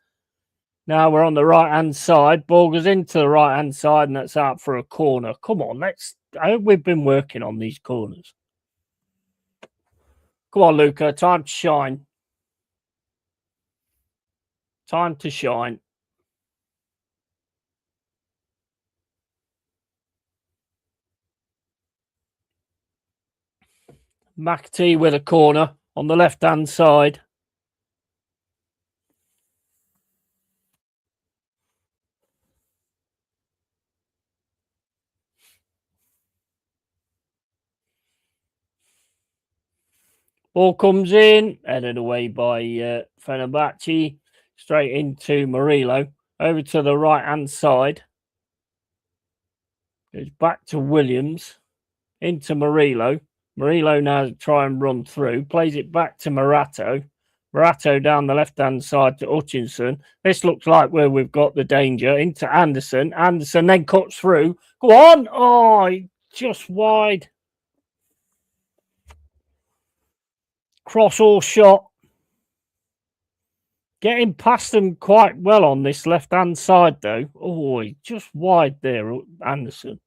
Now we're on the right-hand side. Ball goes into the right-hand side, and that's out for a corner. Come on, I hope we've been working on these corners. Come on, Luca. Time to shine. Time to shine. McAtee with a corner on the left-hand side. Ball comes in, headed away by Fenerbahce, straight into Murillo. Over to the right-hand side. Goes back to Williams, into Murillo. Murillo now try and run through, plays it back to Morato. Morato down the left-hand side to Hutchinson. This looks like where we've got the danger. Into Anderson. Anderson then cuts through. Go on! Oh, just wide. Cross or shot. Getting past them quite well on this left-hand side, though. Oh, just wide there, Anderson.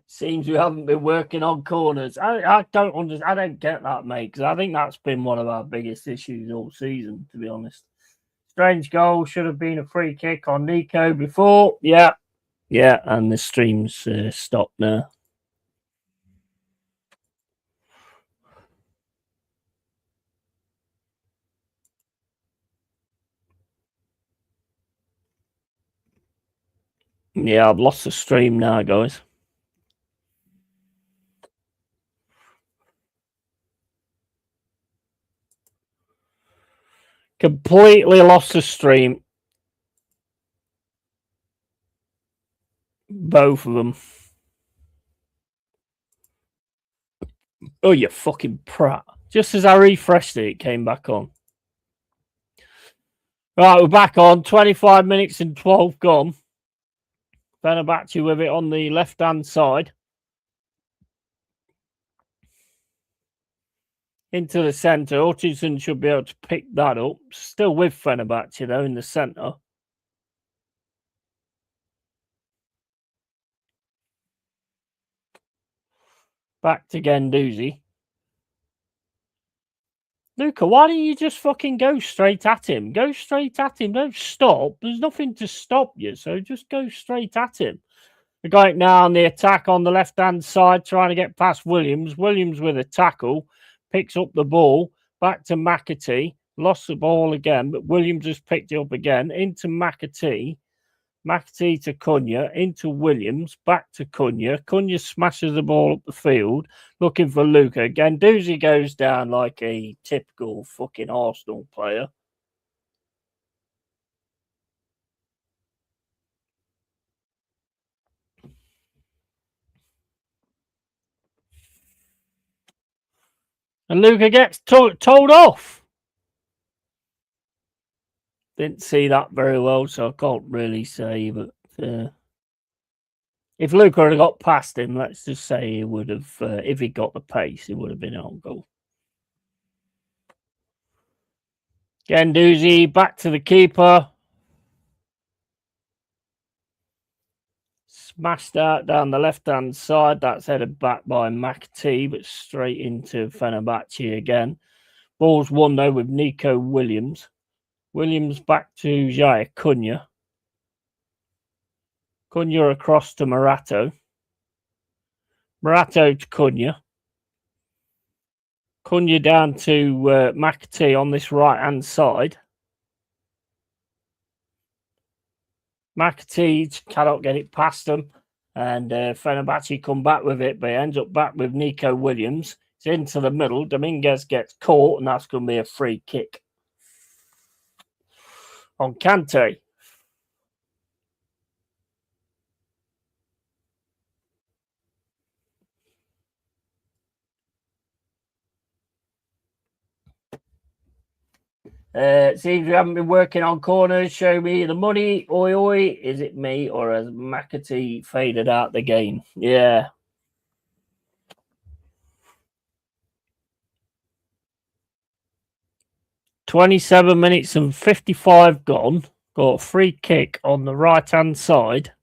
Seems we haven't been working on corners. I don't understand. I don't get that, mate, because I think that's been one of our biggest issues all season, to be honest. Strange goal. Should have been a free kick on Nico before. Yeah. And the stream's stopped now. Yeah, I've lost the stream now, guys. Completely lost the stream. Both of them. Oh, you fucking prat. Just as I refreshed it, it came back on. Right, we're back on. 25 minutes and 12 gone. Fenerbahce with it on the left-hand side. Into the centre. Hutchinson should be able to pick that up. Still with Fenerbahce, though, in the centre. Back to Guendouzi. Luca, why don't you just fucking go straight at him? Go straight at him. Don't stop. There's nothing to stop you, so just go straight at him. We're going now on the attack on the left-hand side, trying to get past Williams. Williams with a tackle. Picks up the ball. Back to McAtee. Lost the ball again, but Williams has picked it up again. Into McAtee. McAtee to Cunha, into Williams, back to Cunha. Cunha smashes the ball up the field, looking for Luca. Guendouzi goes down like a typical fucking Arsenal player. And Luca gets told off. Didn't see that very well, so I can't really say, but if Luca had got past him, let's just say he would have, if he got the pace, it would have been on goal. Guendouzi back to the keeper. Smashed out down the left-hand side. That's headed back by McAtee, but straight into Fenerbahce again. Ball's won, though, with Nico Williams. Williams back to Jaya Cunha. Cunha across to Morato. Morato to Cunha. Cunha down to McAtee on this right-hand side. McAtee cannot get it past them. And Fenerbahce come back with it, but he ends up back with Nico Williams. It's into the middle. Dominguez gets caught, and that's going to be a free kick on Kante. Seems we haven't been working on corners. Show me the money. Oi, oi. Is it me or has McAtee faded out the game? Yeah. "27 minutes and 55 gone. Got a free kick on the right-hand side.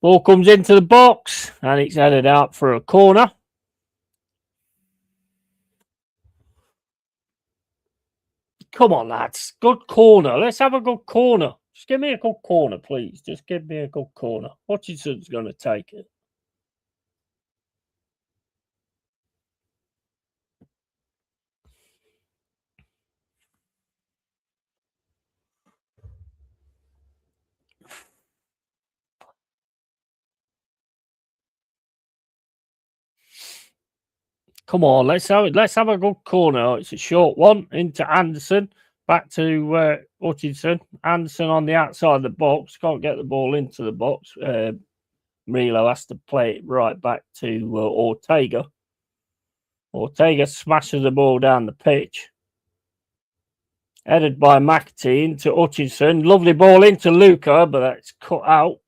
Ball comes into the box and it's headed out for a corner. Come on, lads. Good corner. Let's have a good corner. Just give me a good corner, please. Just give me a good corner. Hutchinson's going to take it. Come on, let's have a good corner. Oh, it's a short one into Anderson. Back to Hutchinson. Anderson on the outside of the box. Can't get the ball into the box. Murillo has to play it right back to Ortega. Ortega smashes the ball down the pitch. Headed by McAtee into Hutchinson. Lovely ball into Luca, but that's cut out.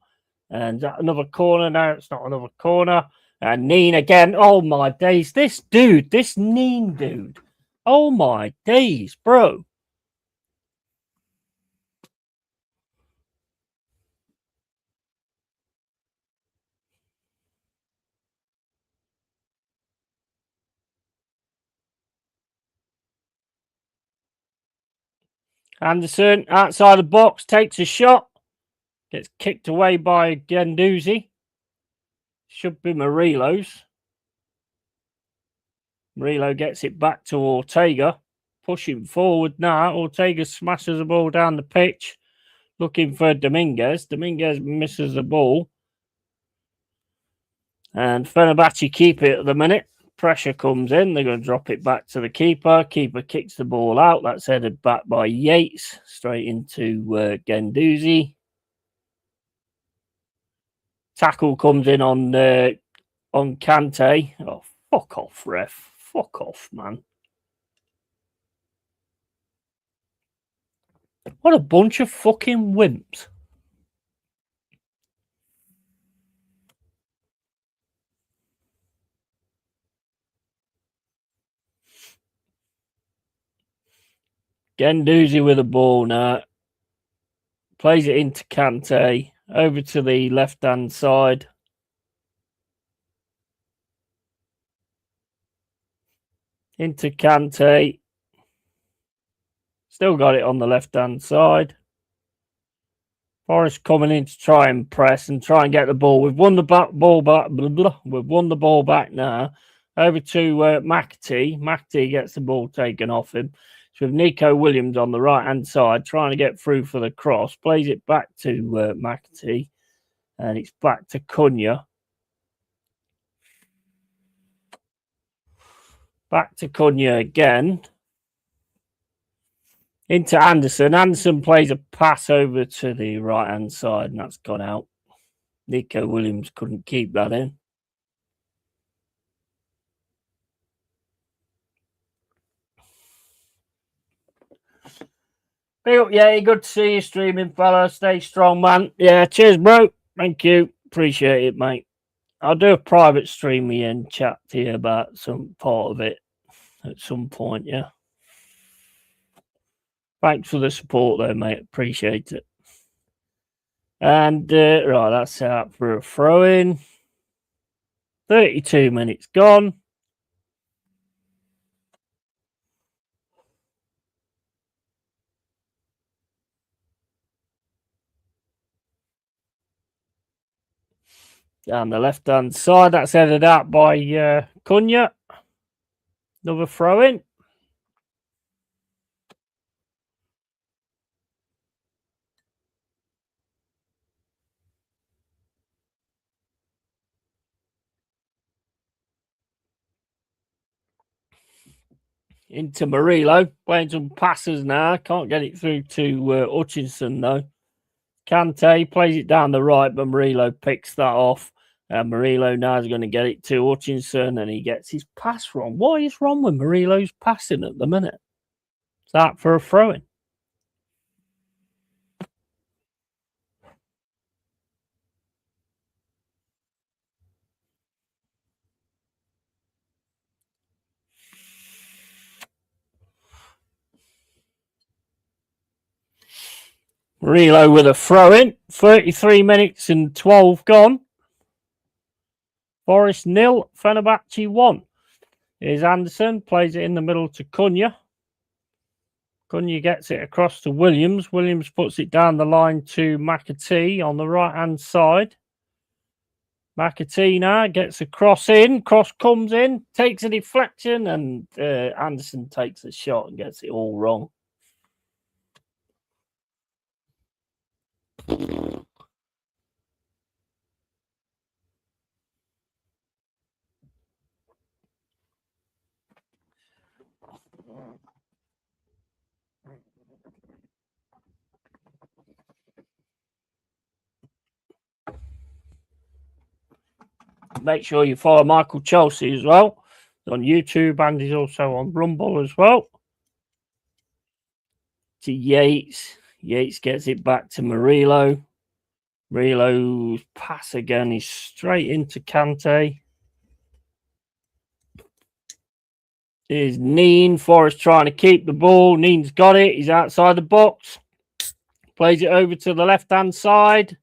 And another corner. Now it's not another corner. And Neen again. Oh my days. This dude, this Neen dude. Oh my days, bro. Anderson outside the box takes a shot. Gets kicked away by Gendouzi. Should be Murillo's. Murillo gets it back to Ortega. Pushing forward now. Ortega smashes the ball down the pitch. Looking for Dominguez. Dominguez misses the ball. And Fenerbahce keep it at the minute. Pressure comes in. They're going to drop it back to the keeper. Keeper kicks the ball out. That's headed back by Yates. Straight into Gendouzi. Tackle comes in on Kante. Oh, fuck off, ref. Fuck off, man. What a bunch of fucking wimps. Gendouzi with the ball now. Plays it into Kante. Over to the left-hand side. Into Kante. Still got it on the left-hand side. Forest coming in to try and press and try and get the ball. We've won the ball back. Blah, blah. We've won the ball back now. Over to McAtee. McAtee gets the ball taken off him. So with Nico Williams on the right-hand side, trying to get through for the cross. Plays it back to McAtee. And it's back to Cunha. Back to Cunha again. Into Anderson. Anderson plays a pass over to the right-hand side, and that's gone out. Nico Williams couldn't keep that in. Yeah, good to see you streaming, fella. Stay strong, man. Yeah, cheers, bro. Thank you. Appreciate it, mate. I'll do a private stream with you and chat to you about some part of it at some point, yeah. Thanks for the support, though, mate. Appreciate it. And, right, that's out for a throw-in. 32 minutes gone. Down the left-hand side, that's headed out by Cunha. Another throw-in. Into Murillo. Playing some passes now. Can't get it through to Hutchinson, though. Kante plays it down the right, but Murillo picks that off. Murillo now is going to get it to Hutchinson, and he gets his pass wrong. What is wrong with Murillo's passing at the minute? Is that for a throw-in? Murillo with a throw-in. 33 minutes and 12 gone. Forest 0, Fenerbahce 1. Here's Anderson, plays it in the middle to Cunha. Cunha gets it across to Williams. Williams puts it down the line to McAtee on the right-hand side. McAtee now gets a cross in. Cross comes in, takes a deflection, and Anderson takes a shot and gets it all wrong. Make sure you follow Michael Chelsea as well. He's on YouTube and he's also on Rumble as well. To Yates. Yates gets it back to Murillo. Murillo's pass again is straight into Kante. Is Neen. Forrest trying to keep the ball. Neen's got it. He's outside the box. Plays it over to the left-hand side.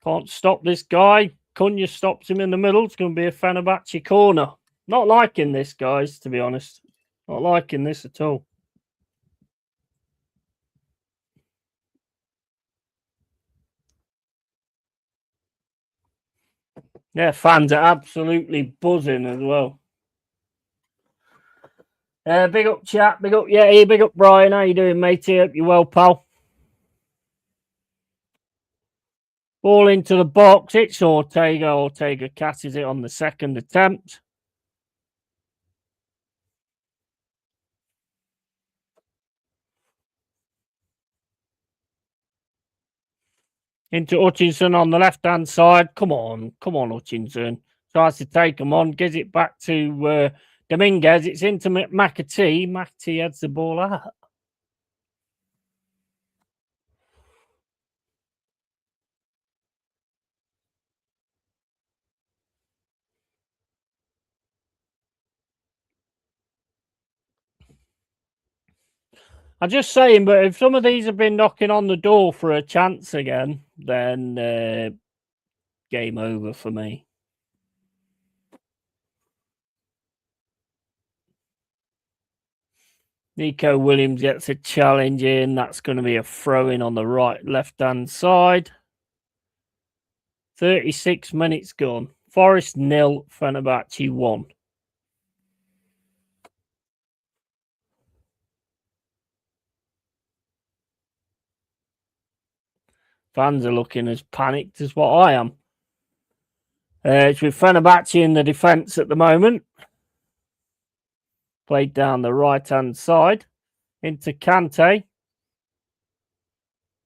Can't stop this guy. Cunha stops him in the middle. It's going to be a Fenerbahce corner. Not liking this, guys, to be honest. Not liking this at all. Yeah, fans are absolutely buzzing as well. Big up chat, big up Yeti, big up Brian. How you doing, matey? Hope you're well, pal. Ball into the box. It's Ortega. Ortega catches it on the second attempt. Into Hutchinson on the left-hand side. Come on, Hutchinson. Tries to take him on. Gives it back to Dominguez. It's into McAtee. McAtee heads the ball out. I'm just saying, but if some of these have been knocking on the door for a chance again, then game over for me. Nico Williams gets a challenge in. That's going to be a throw-in on the left-hand side. 36 minutes gone. Forest 0, Fenerbahce 1. Fans are looking as panicked as what I am. It's with Fenerbahce in the defence at the moment. Played down the right-hand side. Into Kante.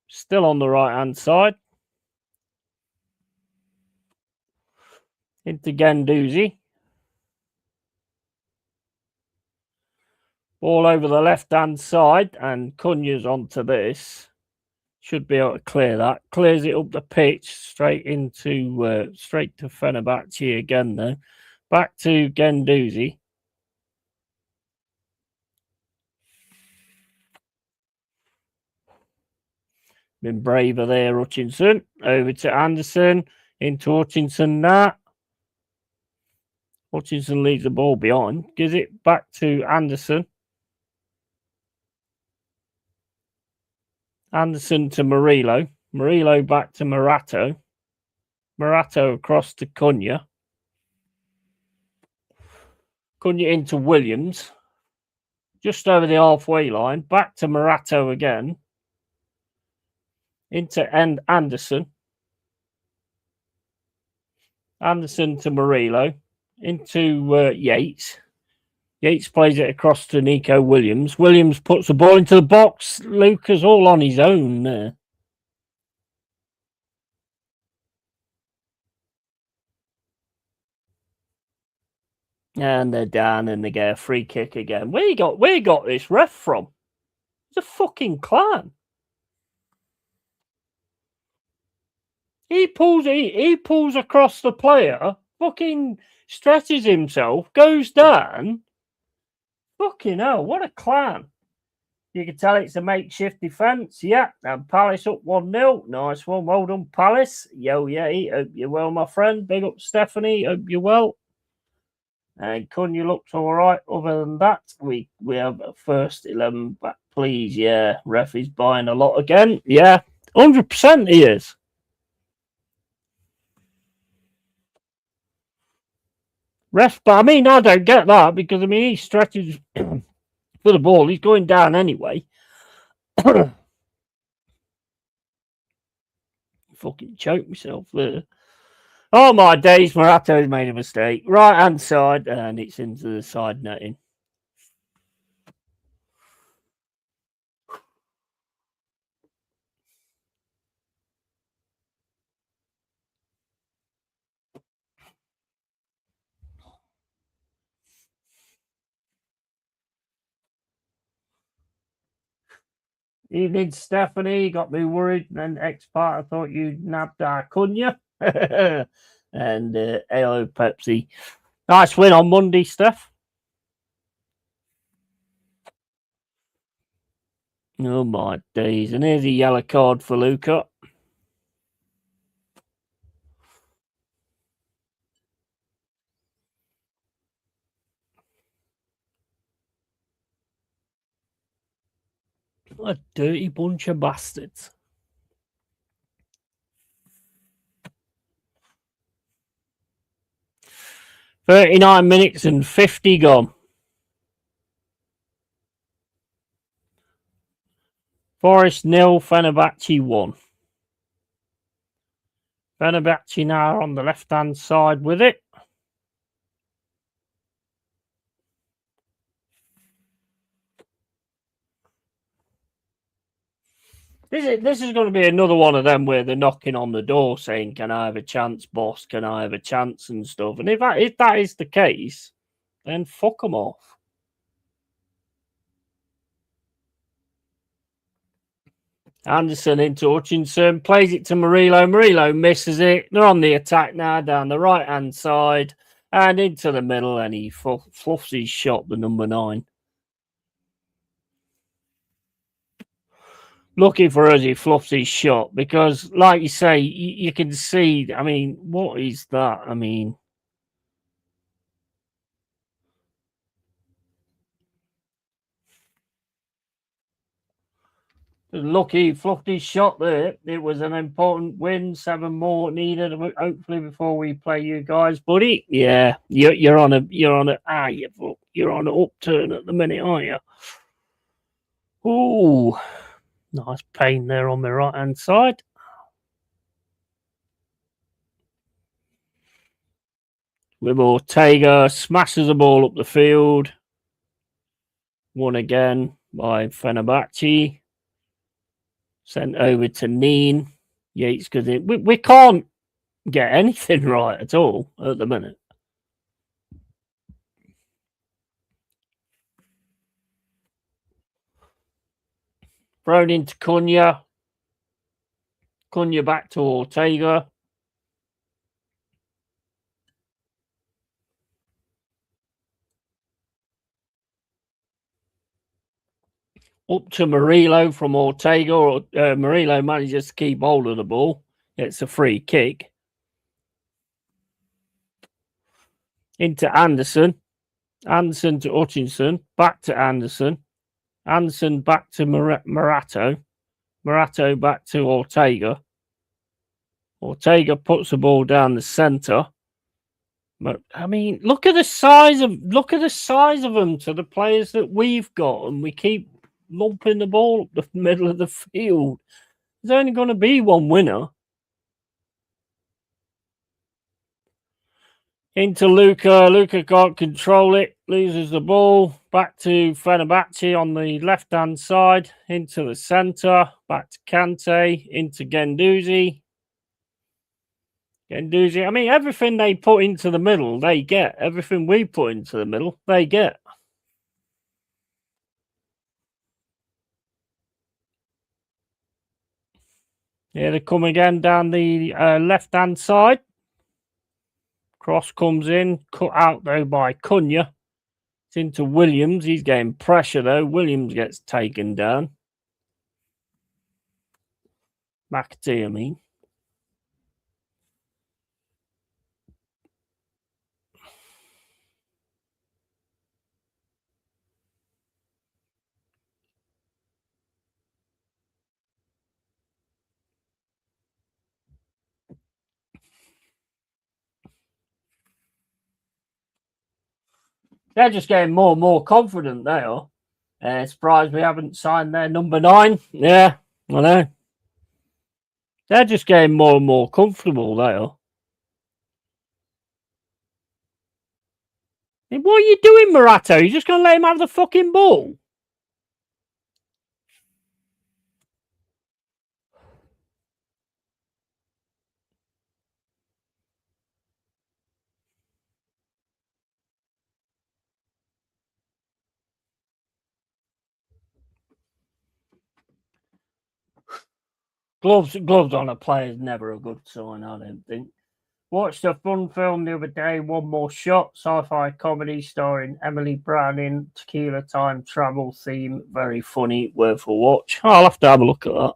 Still on the right-hand side. Into Guendouzi. Ball over the left-hand side. And Cunha's onto this. Should be able to clear that. Clears it up the pitch. Straight to Fenerbahce again, though. Back to Guendouzi. Been braver there, Hutchinson. Over to Anderson. Into Hutchinson now. Hutchinson leaves the ball behind. Gives it back to Anderson. Anderson to Murillo. Murillo back to Morato. Morato across to Cunha. Cunha into Williams. Just over the halfway line. Back to Morato again. Into Anderson. Anderson to Murillo. Into Yates. Yates plays it across to Nico Williams. Williams puts the ball into the box. Lucas all on his own there. And they're down and they get a free kick again. Where you got this ref from? It's a fucking clown. He pulls across the player, fucking stretches himself, goes down. Fucking hell, what a clown. You can tell it's a makeshift defence. Yeah, and Palace up 1-0. Nice one. Well done, Palace. Yo, yeah, hope you're well, my friend. Big up, Stephanie. Hope you're well. And Cunha looks all right. Other than that, we have a first 11 back, please. Yeah, ref is buying a lot again. Yeah, 100% he is. Ref, but I mean, I don't get that because I mean, he stretches for the ball. He's going down anyway. Fucking choked myself there. Oh my days, Morato's made a mistake. Right hand side, and it's into the side netting. Evening, Stephanie. Got me worried. And then X part, I thought you nabbed our Cunha. And hello, Pepsi. Nice win on Monday, Steph. Oh my days. And here's a yellow card for Luca. A dirty bunch of bastards. "39 minutes and 50 gone. Forest 0, Fenerbahce 1. Fenerbahce now on the left-hand side with it. This is going to be another one of them where they're knocking on the door saying, "Can I have a chance, boss? Can I have a chance?" and stuff. And if that is the case, then fuck them off. Anderson into Hutchinson, plays it to Murillo. Murillo misses it. They're on the attack now down the right-hand side and into the middle, and he fluffs his shot, the number 9. Lucky for us, he fluffs his shot because, like you say, you can see. I mean, what is that? I mean, lucky he fluffed his shot there. It was an important win. 7 more needed, hopefully, before we play you guys, buddy. Yeah, you're on an upturn at the minute, aren't you? Ooh, nice pain there on the right hand side. With Ortega smashes the ball up the field. Won again by Fenerbahce. Sent over to Neen. Yates, because we can't get anything right at all at the minute. Thrown into Cunha. Cunha back to Ortega. Up to Murillo from Ortega. Murillo manages to keep hold of the ball. It's a free kick. Into Anderson. Anderson to Hutchinson. Back to Anderson. Anderson back to Morato. Morato back to Ortega. Ortega puts the ball down the centre. I mean, look at the size of them to the players that we've got, and we keep lumping the ball up the middle of the field. There's only going to be one winner. Into Luca. Luca can't control it. Loses the ball. Back to Fenerbahce on the left-hand side. Into the centre. Back to Kante. Into Guendouzi. Guendouzi. I mean, everything they put into the middle, they get. Everything we put into the middle, they get. Here they come again down the left-hand side. Cross comes in, cut out though by Cunha. It's into Williams. He's getting pressure though. Williams gets taken down. McAtee, I mean. They're just getting more and more confident, they are. Surprised we haven't signed their number 9. Yeah, I know. They're just getting more and more comfortable, they are. What are you doing, Morato? You're just going to let him have the fucking ball? Gloves on a player is never a good sign, I don't think. Watched a fun film the other day, One More Shot, sci-fi comedy starring Emily Browning, tequila time travel theme, very funny, worth a watch. I'll have to have a look at that.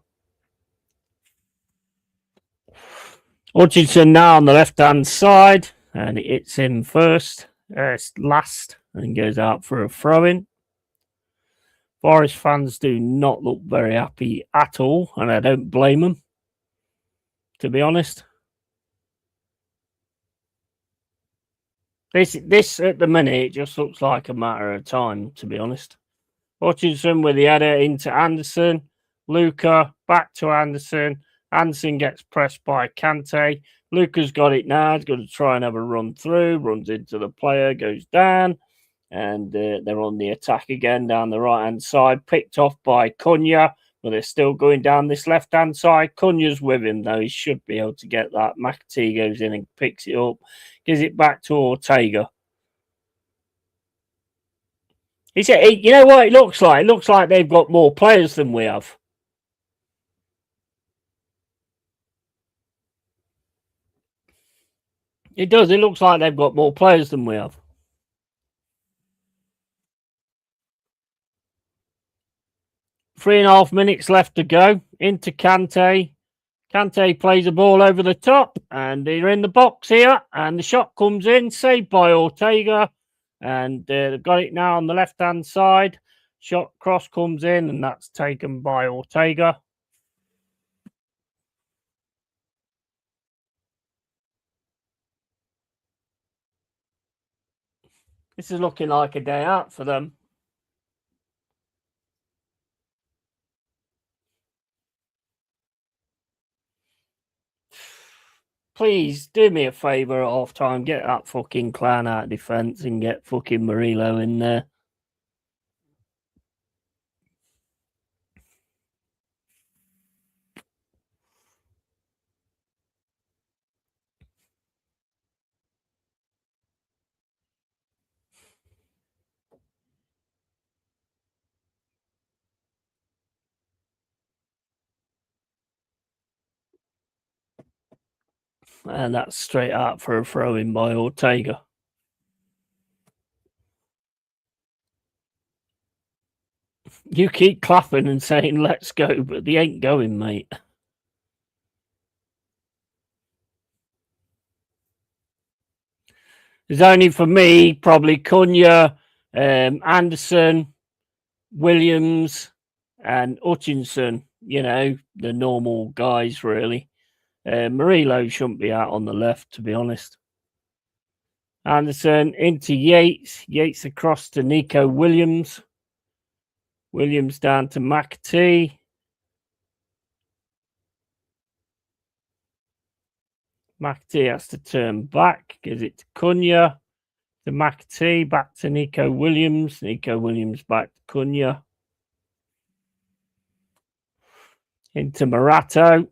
Hutchinson now on the left-hand side, and it hits him first, last, and goes out for a throw-in. Forest fans do not look very happy at all, and I don't blame them, to be honest. This at the minute, it just looks like a matter of time, to be honest. Hutchinson with the header into Anderson. Luca back to Anderson. Anderson gets pressed by Kante. Luca's got it now. He's got to try and have a run through. Runs into the player, goes down. And they're on the attack again down the right-hand side. Picked off by Cunha. But they're still going down this left-hand side. Cunha's with him, though. He should be able to get that. McAtee goes in and picks it up. Gives it back to Ortega. He said, you know what it looks like? It looks like they've got more players than we have. It does. It looks like they've got more players than we have. Three and a half minutes left to go. Into Kante. Kante plays a ball over the top, and they're in the box here. And the shot comes in, saved by Ortega. And they've got it now on the left-hand side. Shot cross comes in, and that's taken by Ortega. This is looking like a day out for them. Please do me a favour at half time. Get that fucking clown out of defence and get fucking Murillo in there. And that's straight out for a throw in by Ortega. You keep clapping and saying, let's go, but they ain't going, mate. There's only for me, probably Cunha, Anderson, Williams, and Hutchinson. You know, the normal guys, really. Murillo shouldn't be out on the left, to be honest. Anderson into Yates. Yates across to Nico Williams. Williams down to McAtee. McAtee has to turn back. Gives it to Cunha. To McAtee. Back to Nico Williams. Nico Williams back to Cunha. Into Morato.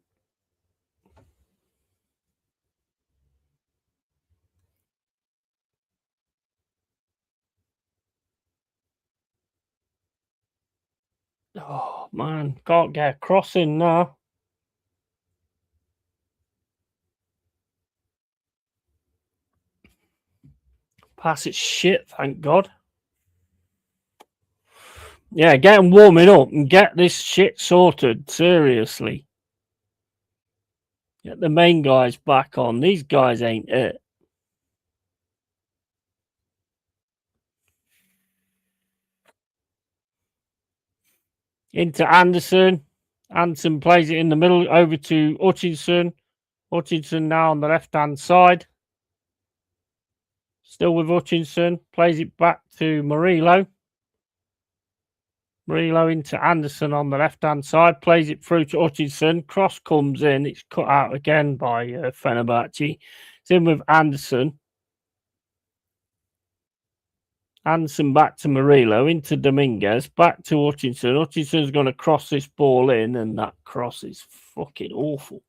Oh, man. Can't get a cross in now. Pass it shit, thank God. Yeah, get them warming up and get this shit sorted. Seriously. Get the main guys back on. These guys ain't it. Into Anderson. Anderson plays it in the middle over to Hutchinson. Hutchinson now on the left-hand side. Still with Hutchinson. Plays it back to Murillo. Murillo into Anderson on the left-hand side. Plays it through to Hutchinson. Cross comes in. It's cut out again by Fenerbahce. It's in with Anderson. Anderson back to Murillo. Into Dominguez. Back to Hutchinson. Hutchinson's going to cross this ball in, and that cross is fucking awful.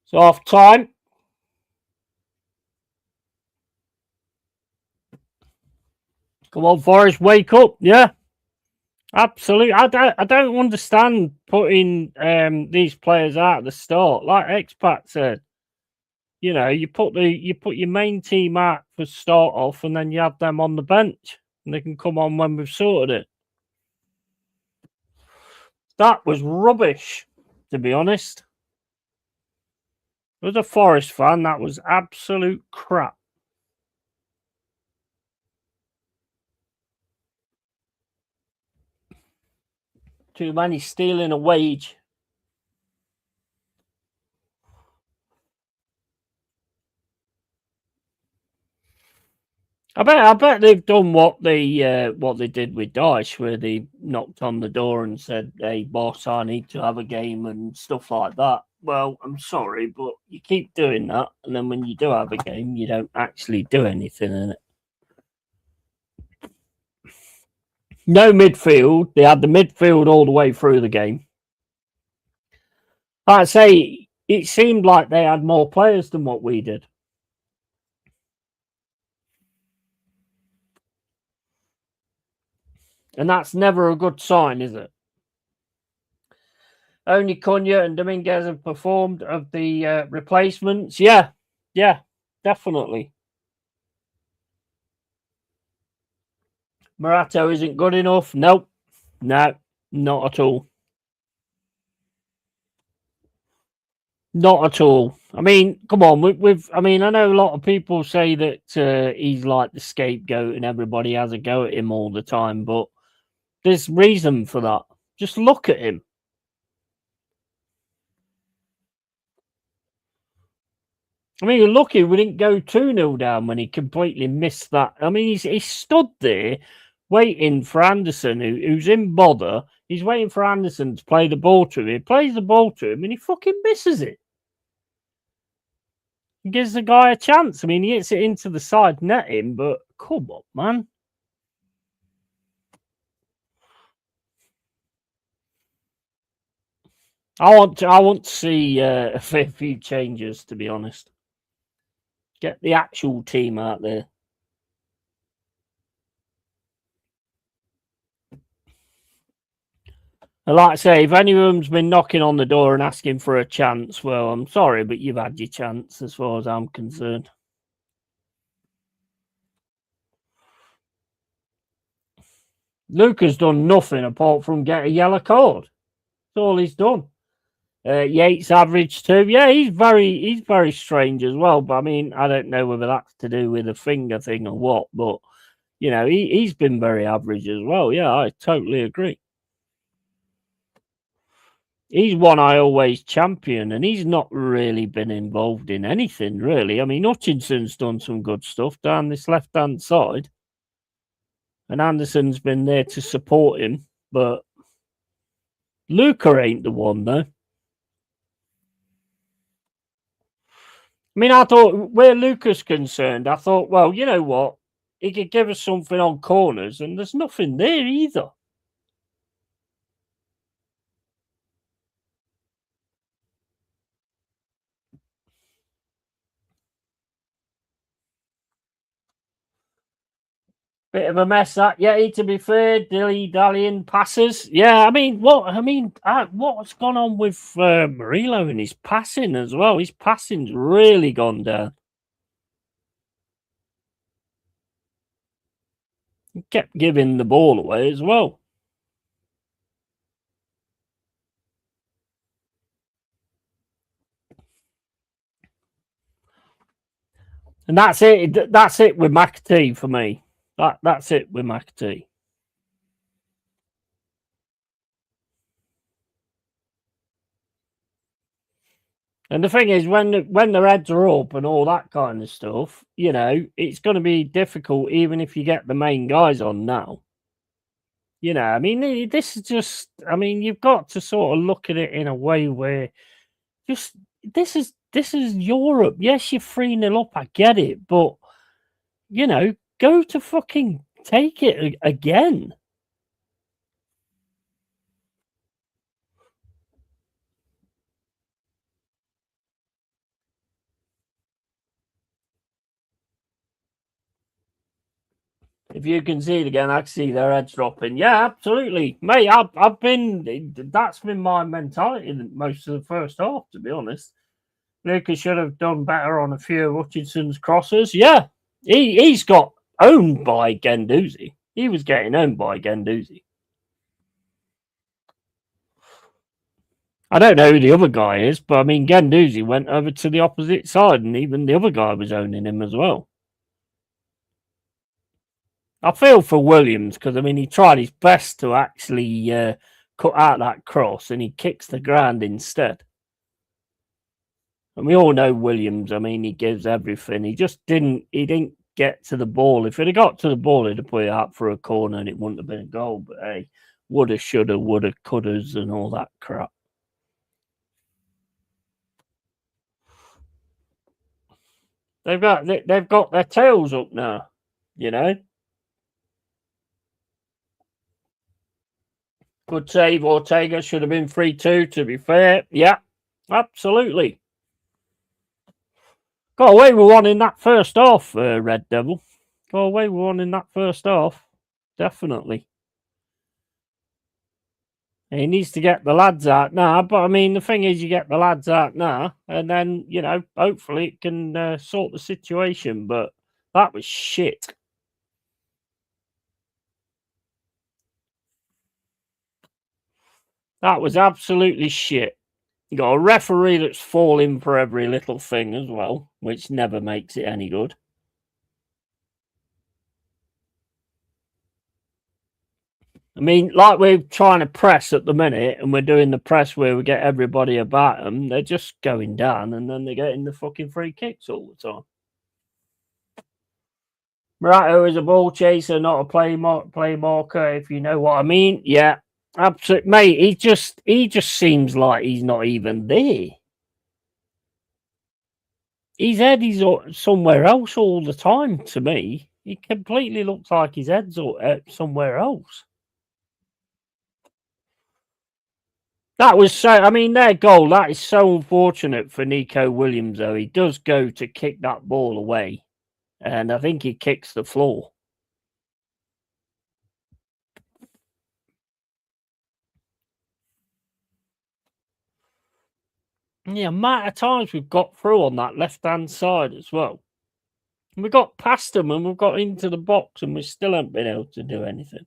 It's half time. Come on, Forest, wake up. Yeah. Absolutely. I don't understand putting these players out at the start. Like Expat said, you know, you put your main team out for start off, and then you have them on the bench, and they can come on when we've sorted it. That was rubbish, to be honest. As a Forest fan, that was absolute crap. Too many stealing a wage. I bet they've done what they did with Dyche, where they knocked on the door and said, "Hey, boss, I need to have a game," and stuff like that. Well, I'm sorry, but you keep doing that, and then when you do have a game, you don't actually do anything in it. No midfield. They had the midfield all the way through the game. Like I say, it seemed like they had more players than what we did. And that's never a good sign, is it? Only Cunha and Dominguez have performed of the replacements. Yeah, definitely. Morato isn't good enough. Nope. No, not at all. Not at all. I mean, come on. I know a lot of people say that he's like the scapegoat and everybody has a go at him all the time, but there's reason for that. Just look at him. I mean, you're lucky we didn't go 2-0 down when he completely missed that. I mean, he stood there waiting for Anderson, who's in bother. He's waiting for Anderson to play the ball to him. He plays the ball to him and he fucking misses it. He gives the guy a chance. I mean, he hits it into the side netting, but come on, man. I want to see a few changes, to be honest. Get the actual team out there. And like I say, if any of them's been knocking on the door and asking for a chance, well, I'm sorry, but you've had your chance as far as I'm concerned. Luca's done nothing apart from get a yellow card. That's all he's done. Yates average too. Yeah, he's very strange as well. But I mean, I don't know whether that's to do with a finger thing or what. But you know, he's been very average as well. Yeah, I totally agree. He's one I always champion, and he's not really been involved in anything really. I mean, Hutchinson's done some good stuff down this left-hand side, and Anderson's been there to support him. But Luca ain't the one though. I mean, I thought where Luca's concerned, I thought, well, you know what? He could give us something on corners, and there's nothing there either. Bit of a mess that, yeah. To be fair, dilly-dallying passes. Yeah, what's gone on with Murillo and his passing as well? His passing's really gone down. He kept giving the ball away as well. And that's it. That's it with McAtee for me. That's it with McAtee. And the thing is, when their heads are up and all that kind of stuff, you know, it's going to be difficult even if you get the main guys on now. You know, I mean, this is just, I mean, you've got to sort of look at it in a way where just this is Europe. Yes, you're 3-0 up, I get it, but you know, go to fucking take it again. If you can see it again, I can see their heads dropping. Yeah, absolutely, mate. I've been, that's been my mentality most of the first half, to be honest. Lucas should have done better on a few of Hutchinson's crosses. Yeah, he's got owned by Guendouzi. He was getting owned by Guendouzi. I don't know who the other guy is, but I mean, Guendouzi went over to the opposite side, and even the other guy was owning him as well. I feel for Williams because I mean he tried his best to actually cut out that cross, and he kicks the ground instead. And we all know Williams. I mean, he gives everything. He just didn't. He didn't get to the ball. If it had got to the ball, he'd have put it up for a corner, and it wouldn't have been a goal. But hey, woulda, shoulda, woulda, couldas, and all that crap. They've got their tails up now. You know. Good save, Ortega. Should have been 3-2, to be fair. Yeah, absolutely. Got away with one in that first half, Red Devil. Got away with one in that first half. Definitely. He needs to get the lads out now. But, I mean, the thing is, you get the lads out now, and then, you know, hopefully it can sort the situation. But that was shit. That was absolutely shit. You got a referee that's falling for every little thing as well, which never makes it any good. I mean, like we're trying to press at the minute, and we're doing the press where we get everybody about them. They're just going down, and then they're getting the fucking free kicks all the time. Murato is a ball chaser, not a play marker, if you know what I mean. Yeah, absolutely, mate. He just seems like he's not even there. His head is somewhere else all the time. To me, he completely looks like his head's somewhere else. That was so. I mean, their goal. That is so unfortunate for Nico Williams, though. He does go to kick that ball away, and I think he kicks the floor. Yeah, amount of times we've got through on that left-hand side as well. And we got past them, and we've got into the box, and we still haven't been able to do anything.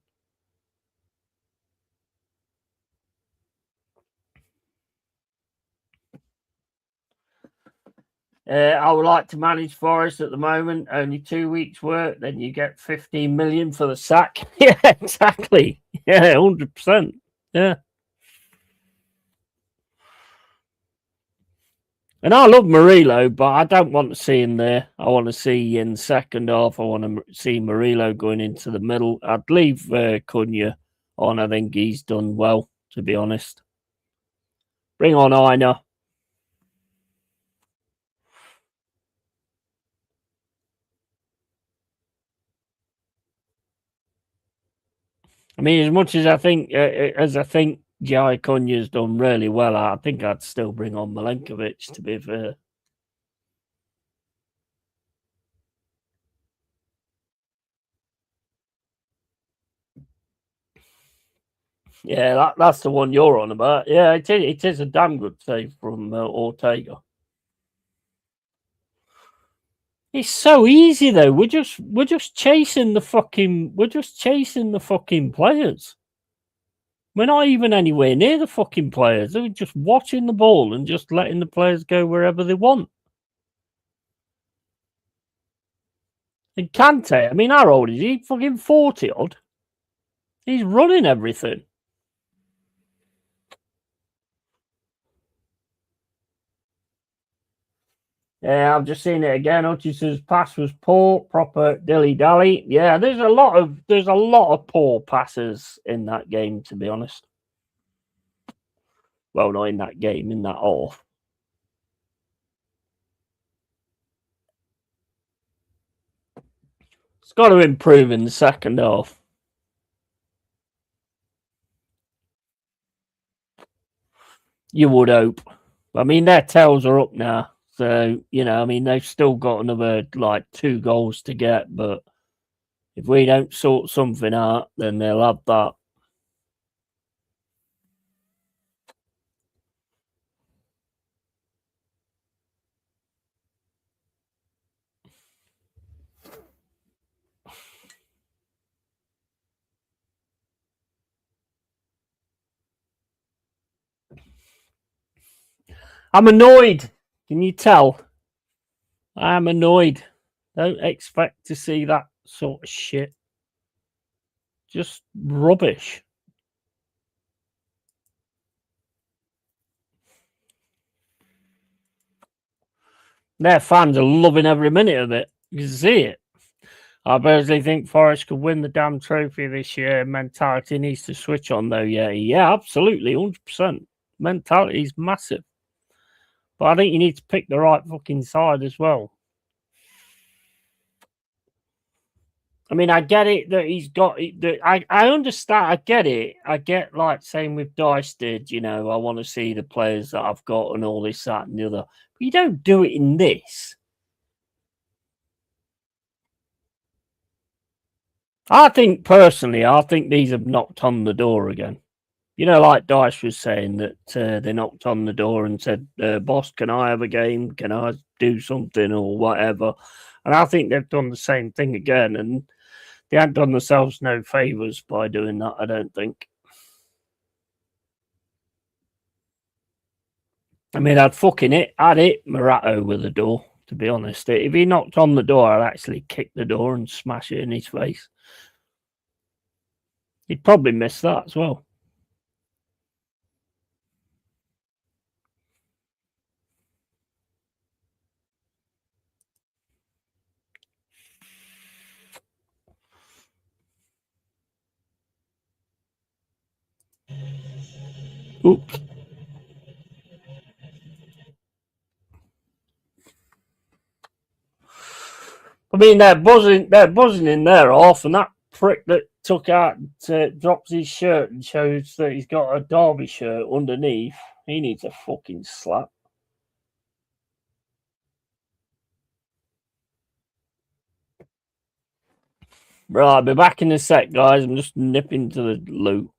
I would like to manage Forest at the moment. Only 2 weeks' work, then you get 15 million for the sack. Yeah, exactly. Yeah, 100%. Yeah. And I love Murillo, but I don't want to see him there. I want to see in the second half. I want to see Murillo going into the middle. I'd leave Cunha on. I think he's done well, to be honest. Bring on Aina. I mean, as much as I think, Jai Cunha's done really well, I think I'd still bring on Milenkovic, to be fair. Yeah, that's the one you're on about. Yeah, it is a damn good save from Ortega. It's so easy though. We're just chasing the fucking players. We're not even anywhere near the fucking players. They're just watching the ball and just letting the players go wherever they want. And Kante, I mean, how old is he? Fucking 40 odd. He's running everything. Yeah, I've just seen it again. Hutchinson's pass was poor, proper dilly dally. Yeah, there's a lot of poor passes in that game, to be honest. Well, not in that game, in that half. It's got to improve in the second half. You would hope. I mean, their tails are up now. So, I mean, they've still got another, 2 goals to get. But if we don't sort something out, then they'll have that. I'm annoyed. Can you tell? I'm annoyed. Don't expect to see that sort of shit. Just rubbish. Their fans are loving every minute of it. You can see it. I personally think Forest could win the damn trophy this year. Mentality needs to switch on, though. Yeah, absolutely, 100%. Mentality is massive. But I think you need to pick the right fucking side as well. I mean, I get it that he's got. I understand. I get it. I get like saying with Dice did. I want to see the players that I've got and all this, that, and the other. But you don't do it in this. I think these have knocked on the door again. Like Dice was saying that they knocked on the door and said, "Boss, can I have a game? Can I do something or whatever?" And I think they've done the same thing again, and they haven't done themselves no favors by doing that. I don't think. I mean, I'd hit Murato with the door. To be honest, if he knocked on the door, I'd actually kick the door and smash it in his face. He'd probably miss that as well. Oops. I mean, they're buzzing in there off, and that prick that took out drops his shirt and shows that he's got a Derby shirt underneath. He needs a fucking slap. Right, I'll be back in a sec, guys. I'm just nipping to the loot.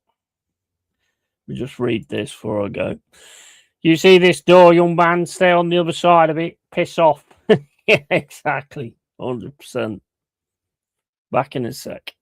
We just read this before I go. You see this door, young man? Stay on the other side of it. Piss off. Yeah, exactly. 100%. Back in a sec.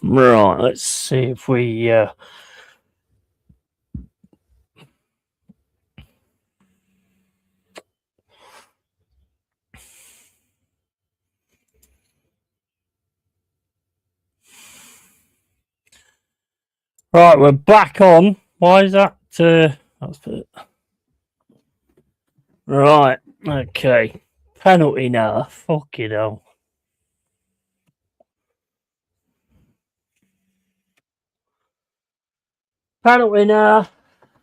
Right, let's see if we. Right, we're back on. Why is that? That's it. Right, okay. Penalty now. Fucking hell. Penalty now.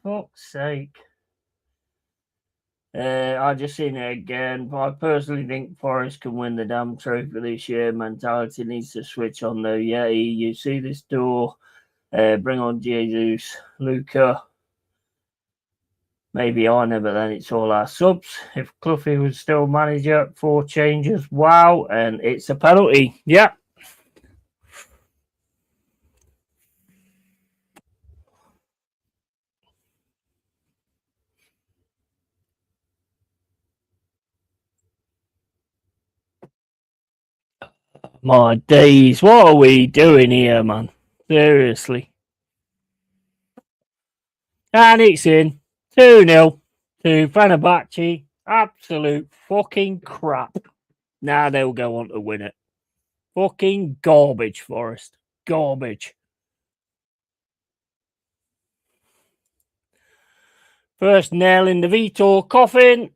Fuck's sake. I just seen it again. I personally think Forest can win the damn trophy this year. Mentality needs to switch on though. Yeah, you see this door. Bring on Jesus, Luca. Maybe Arne, but then it's all our subs. If Cloughie was still manager, 4 changes. Wow, and it's a penalty. Yeah. My days, what are we doing here, man? Seriously. And it's in 2-0 to Fenerbahce. Absolute fucking crap. Now they'll go on to win it. Fucking garbage, Forest. Garbage. First nail in the Vitor coffin.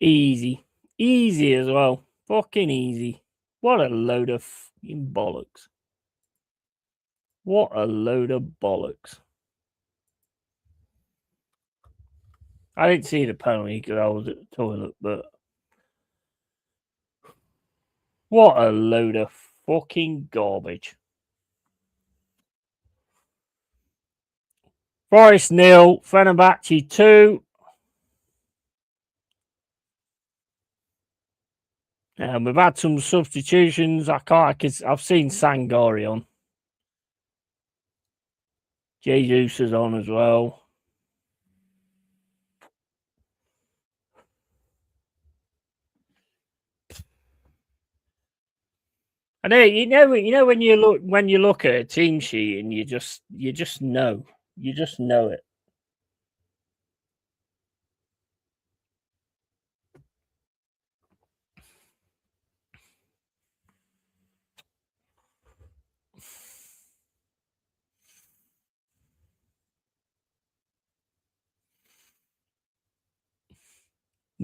Easy. Easy as well. Fucking easy. What a load of fucking bollocks. What a load of bollocks. I didn't see the penalty because I was at the toilet, but what a load of fucking garbage. Forest 0, Fenerbahce 2. We've had some substitutions. I've seen Sangari on. Jesus is on as well. I know you know when you look at a team sheet and you just know it.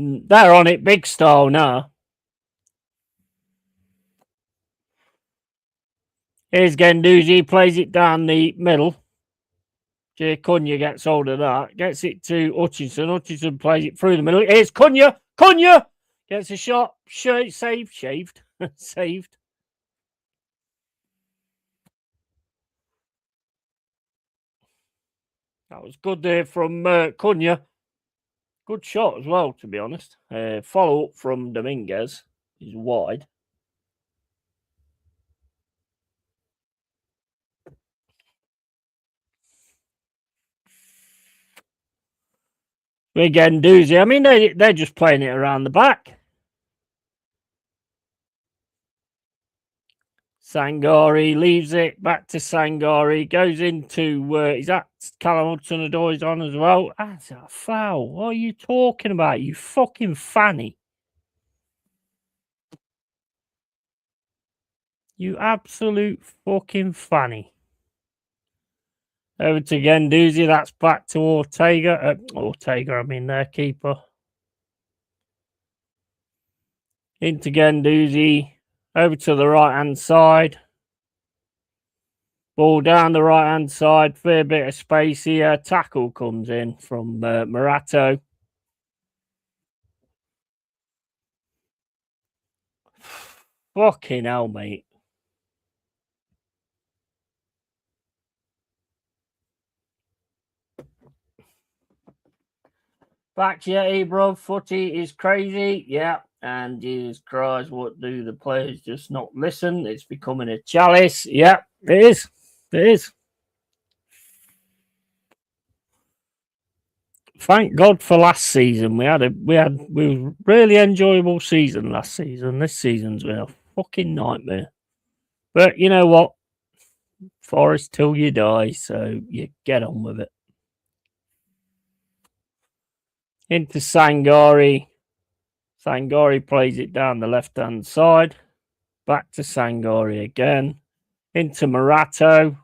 They're on it big style now. Here's Gendouzi, plays it down the middle. Jay Cunha gets hold of that, gets it to Hutchinson. Hutchinson plays it through the middle. Here's Cunha. Cunha gets a shot. Saved. Saved. That was good there from Cunha. Good shot as well, to be honest. Follow up from Dominguez is wide. Again, Doozy. I mean, they're just playing it around the back. Sangari leaves it back to Sangari. Goes into is that Callum Hudson-Odoi's on as well? That's a foul. What are you talking about? You fucking fanny. You absolute fucking fanny. Over to Gendouzi. That's back to Ortega. I mean their keeper. Into Gendouzi. Over to the right-hand side. Ball down the right-hand side. Fair bit of space here. Tackle comes in from Morato. Fucking hell, mate. Back Yeti, bro. Footy is crazy. Yeah. And Jesus Christ, what do the players just not listen? It's becoming a chalice. Yeah, it is. It is. thank God for last season. We was a really enjoyable season last season. This season's been a fucking nightmare. But you know what? Forest till you die, so you get on with it. Into Sangari. Sangari plays it down the left-hand side. Back to Sangari again. Into Marato.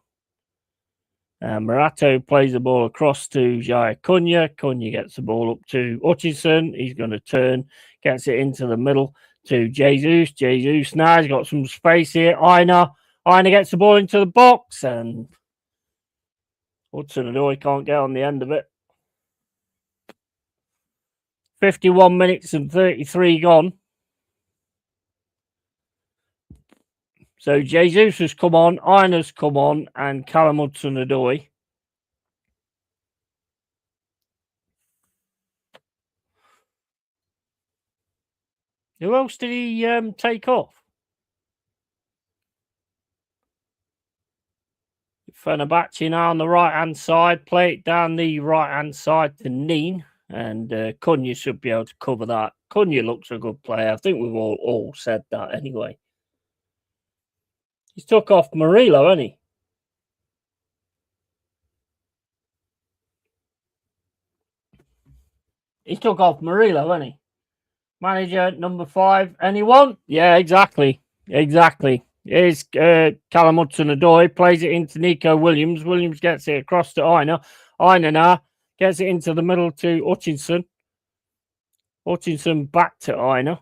Marato plays the ball across to Jaya Cunha. Cunha gets the ball up to Hutchinson. He's going to turn, gets it into the middle to Jesus. Jesus now has got some space here. Aina gets the ball into the box, and Hudson-Odoi can't get on the end of it. 51 minutes and 33 gone. So Jesus has come on, Aina's come on, and Callum Hudson-Odoi. Who else did he take off? Fenerbahce now on the right-hand side. Play it down the right-hand side to Neen. And Cunha should be able to cover that. Cunha looks a good player. I think we've all said that anyway. He's took off Murillo, hasn't he? He took off Murillo, hasn't he? Manager number 5. Anyone? Yeah, exactly. Here's Callum Hudson-Odoi. Plays it into Nico Williams. Williams gets it across to Aina. Aina now gets it into the middle to Hutchinson. Hutchinson back to Aina.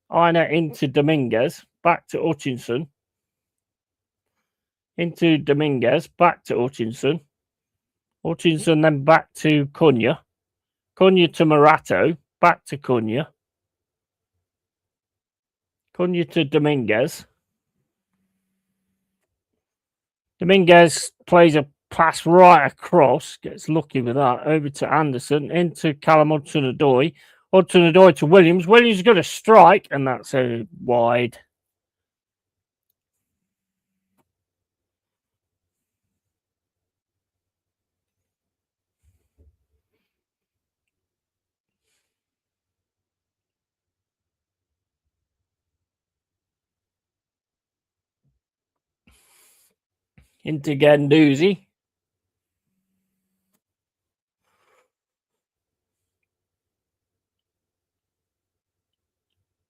Aina into Dominguez. Back to Hutchinson. Into Dominguez. Back to Hutchinson. Hutchinson then back to Cunha. Cunha to Marato. Back to Cunha. Cunha to Dominguez. Dominguez plays a pass right across. Gets lucky with that. Over to Anderson. Into Callum Hudson-Odoi. Hudson-Odoi to Williams. Williams is going to strike, and that's a wide. Into Guendouzi.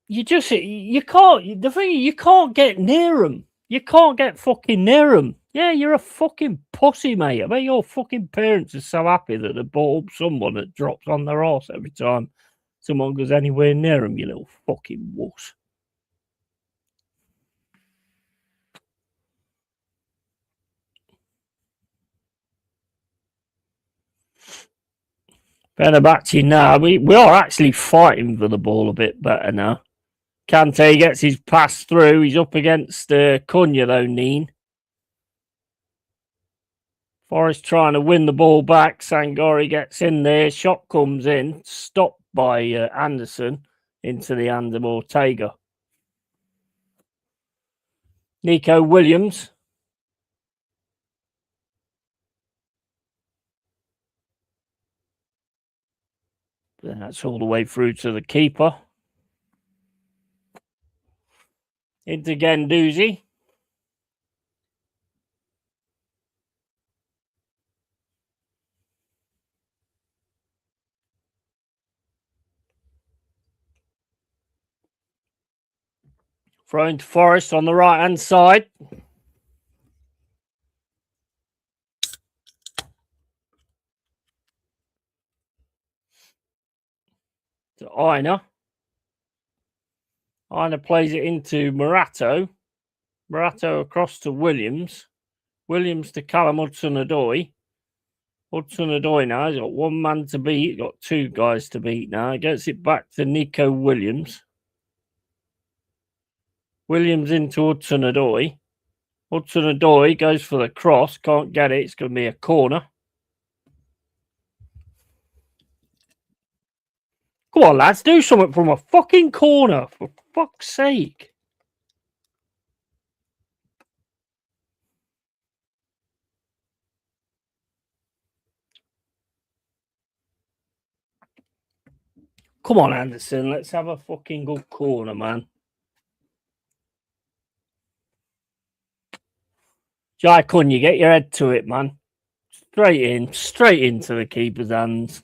You can't. The thing is, you can't get near him. You can't get fucking near him. Yeah, you're a fucking pussy, mate. I bet your fucking parents are so happy that they bought up someone that drops on their arse every time someone goes anywhere near him, you little fucking wuss. Fenerbahce now. We are actually fighting for the ball a bit better now. Kante gets his pass through. He's up against Cunha, though, Neen. Forrest trying to win the ball back. Sangari gets in there. Shot comes in. Stopped by Anderson into the hands of Ortega. Nico Williams. That's all the way through to the keeper. Into Guendouzi. Throwing to Forrest on the right-hand side. To Aina. Aina plays it into Marato. Marato across to Williams. Williams to Callum Hudson-Odoi. Hudson-Odoi now. He's got one man to beat. He's got two guys to beat now. He gets it back to Nico Williams. Williams into Hudson-Odoi. Hudson-Odoi goes for the cross. Can't get it. It's going to be a corner. Come on, lads. Do something from a fucking corner. For fuck's sake. Come on, Anderson. Let's have a fucking good corner, man. Jai Kun, you get your head to it, man. Straight into the keeper's hands.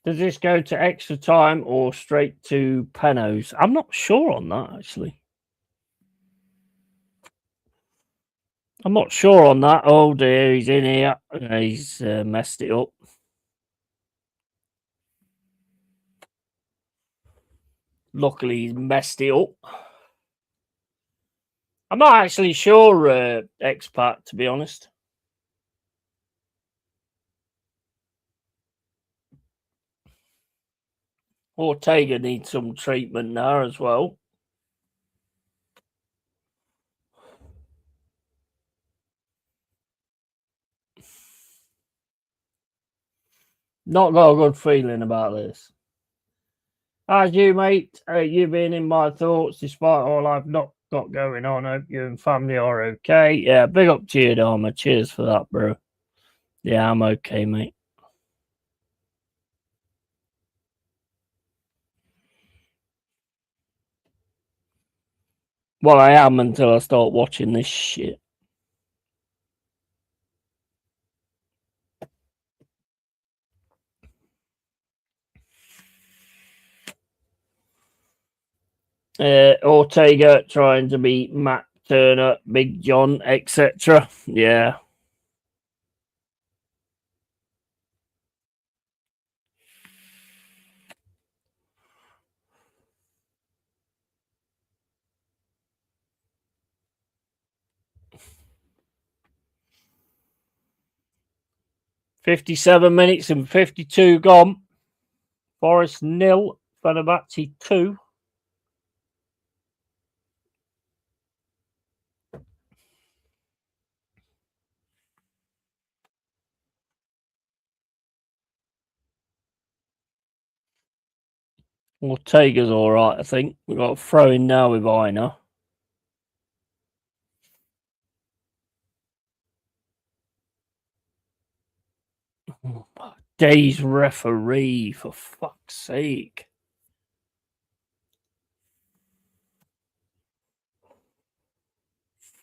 Does this go to extra time or straight to penos? I'm not sure on that, actually. I'm not sure on that. Oh dear, he's in here. He's messed it up. Luckily, he's messed it up. I'm not actually sure, expat, to be honest. Ortega needs some treatment now as well. Not got a good feeling about this. How's you, mate? You've been in my thoughts despite all I've not got going on. Hope you and family are okay. Yeah, big up to you, Dharma. Cheers for that, bro. Yeah, I'm okay, mate. Well, I am until I start watching this shit. Ortega trying to beat Matt Turner, Big John, etc. Yeah. $57 minutes and 52 gone. Forest 0, Fenerbahce 2. Ortega's all right, I think. We've got a throw in now with Aina. Day's referee, for fuck's sake.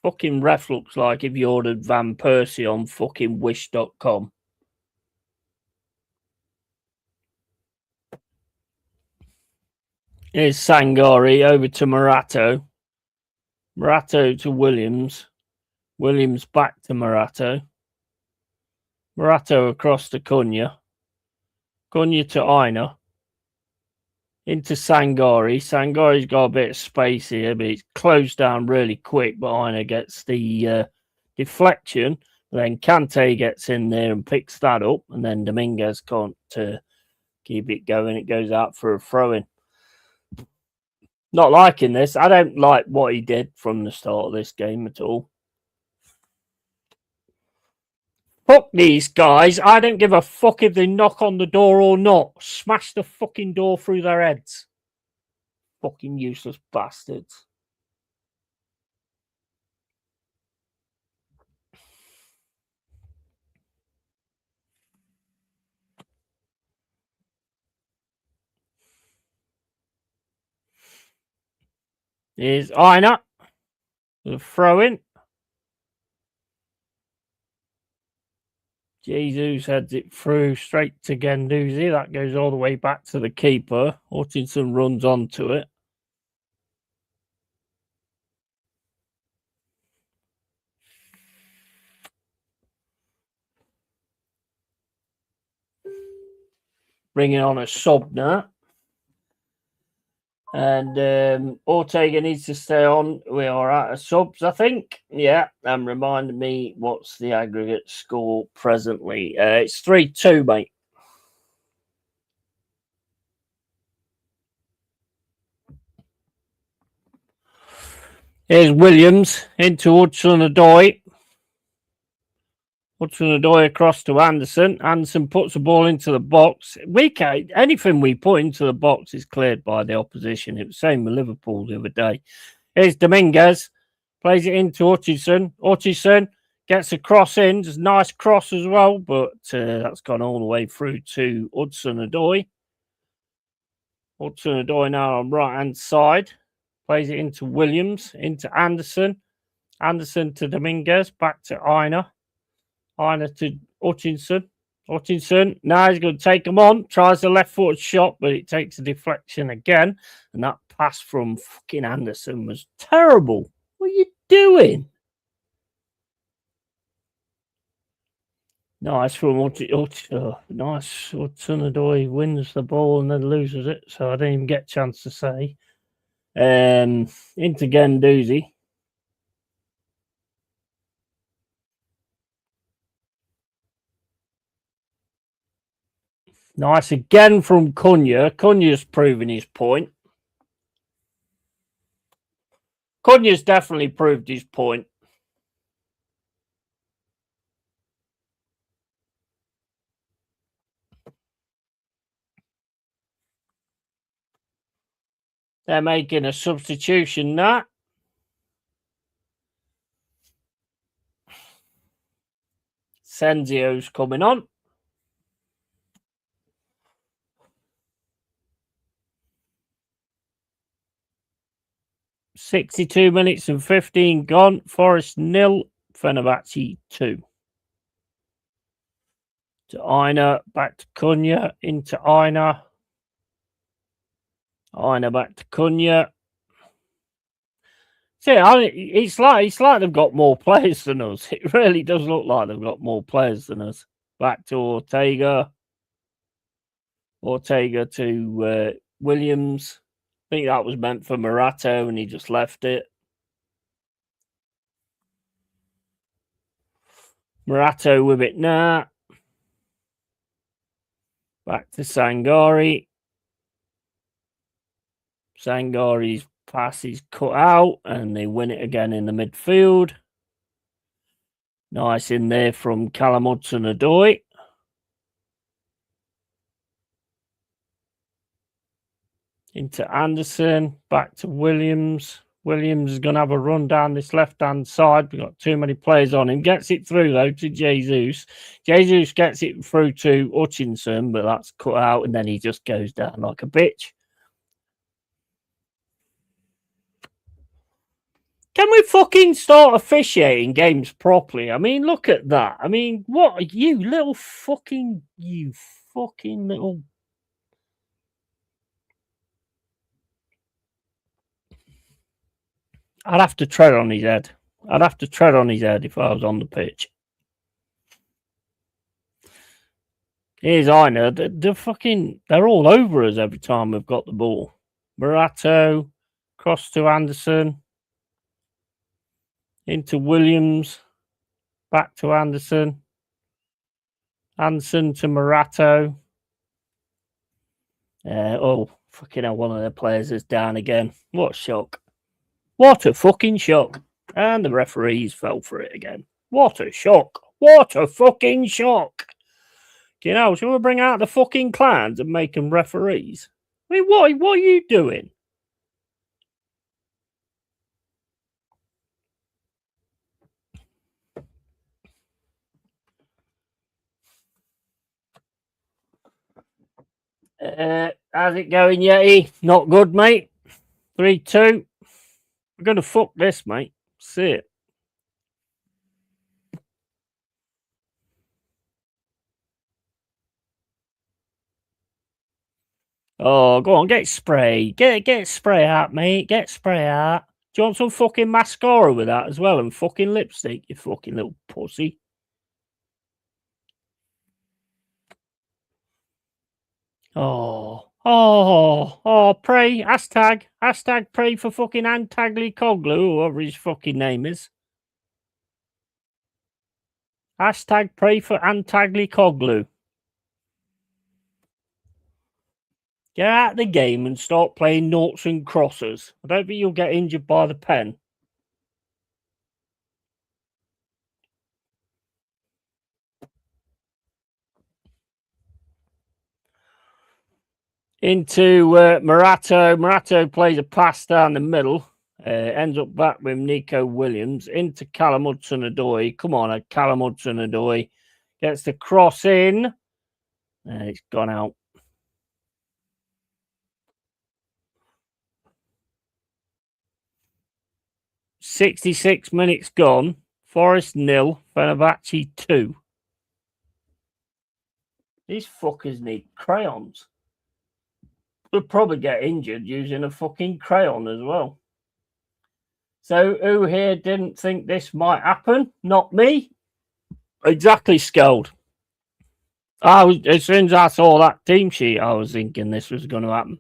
Fucking ref looks like if you ordered Van Persie on fucking wish.com. Here's Sangari over to Morato. Morato to Williams. Williams back to Morato. Morato across to Cunha. Cunha to Aina. Into Sangari. Sangari's got a bit of space here, but it's closed down really quick. But Aina gets the deflection. Then Kante gets in there and picks that up. And then Dominguez can't keep it going. It goes out for a throw-in. Not liking this. I don't like what he did from the start of this game at all. Fuck these guys. I don't give a fuck if they knock on the door or not. Smash the fucking door through their heads. Fucking useless bastards. Here's Aina. The throw in. Jesus heads it through straight to Gendouzi. That goes all the way back to the keeper. Hutchinson runs onto it. Bringing on a sub now. And Ortega needs to stay on. We are out of subs, I think. Yeah, and remind me what's the aggregate score presently. It's 3-2, mate. Here's Williams into Hudson-Odoi. Hudson-Odoi across to Anderson. Anderson puts the ball into the box. Anything we put into the box is cleared by the opposition. It was the same with Liverpool the other day. Here's Dominguez. Plays it into Hutchinson. Hutchinson Gets a cross in, just nice cross as well, but that's gone all the way through to Hudson-Odoi. Hudson-Odoi now on right-hand side. Plays it into Williams, into Anderson. Anderson to Dominguez, back to Aina. Aina to Hutchinson. Hutchinson, now he's going to take him on. Tries the left-footed shot, but it takes a deflection again. And that pass from fucking Anderson was terrible. What are you doing? Nice from nice. Hudson-Odoi wins the ball and then loses it, so I didn't even get a chance to say. Into Guendouzi. Nice again from Cunha. Cunha's proving his point. Cunha's definitely proved his point. They're making a substitution now. Senzio's coming on. .62 minutes and 15 gone. Forest 0, Fenerbahce 2. To Aina, back to Cunha, into Aina. Aina back to Cunha. See, it's like they've got more players than us. It really does look like they've got more players than us. Back to Ortega. Ortega to Williams. I think that was meant for Morato and he just left it. Morato with it now. Back to Sangari. Sangari's pass is cut out and they win it again in the midfield. Nice in there from Callum Hudson-Odoi. Into Anderson, back to Williams. Williams is going to have a run down this left-hand side. We've got too many players on him. Gets it through, though, to Jesus. Jesus gets it through to Hutchinson, but that's cut out, and then he just goes down like a bitch. Can we fucking start officiating games properly? I mean, look at that. I mean, what are you fucking little... I'd have to tread on his head. I'd have to tread on his head if I was on the pitch. Here's Aina. They're all over us every time we've got the ball. Morato, cross to Anderson. Into Williams. Back to Anderson. Anderson to Morato. Fucking hell, one of their players is down again. What a shock. What a fucking shock. And the referees fell for it again. What a shock. What a fucking shock. You know, should we bring out the fucking clans and make them referees? I mean, what are you doing? How's it going, Yeti? Not good, mate. 3-2. We're going to fuck this, mate. See it. Oh, go on, get spray. Get spray out, mate. Get spray out. Do you want some fucking mascara with that as well and fucking lipstick, you fucking little pussy? Pray. Hashtag pray for fucking Antagli Koglu, or whatever his fucking name is. Hashtag pray for Antagli Koglu. Get out of the game and start playing noughts and crosses. I don't think you'll get injured by the pen. Into Morato. Morato plays a pass down the middle. Ends up back with Nico Williams into Callum Hudson-Odoi. Come on, Callum Hudson-Odoi gets the cross in. It's gone out. 66 minutes gone. Forest 0, Fenerbahce 2. These fuckers need crayons. They'll probably get injured using a fucking crayon as well. So who here didn't think this might happen? Not me. Exactly, Skeld. As soon as I saw that team sheet, I was thinking this was going to happen.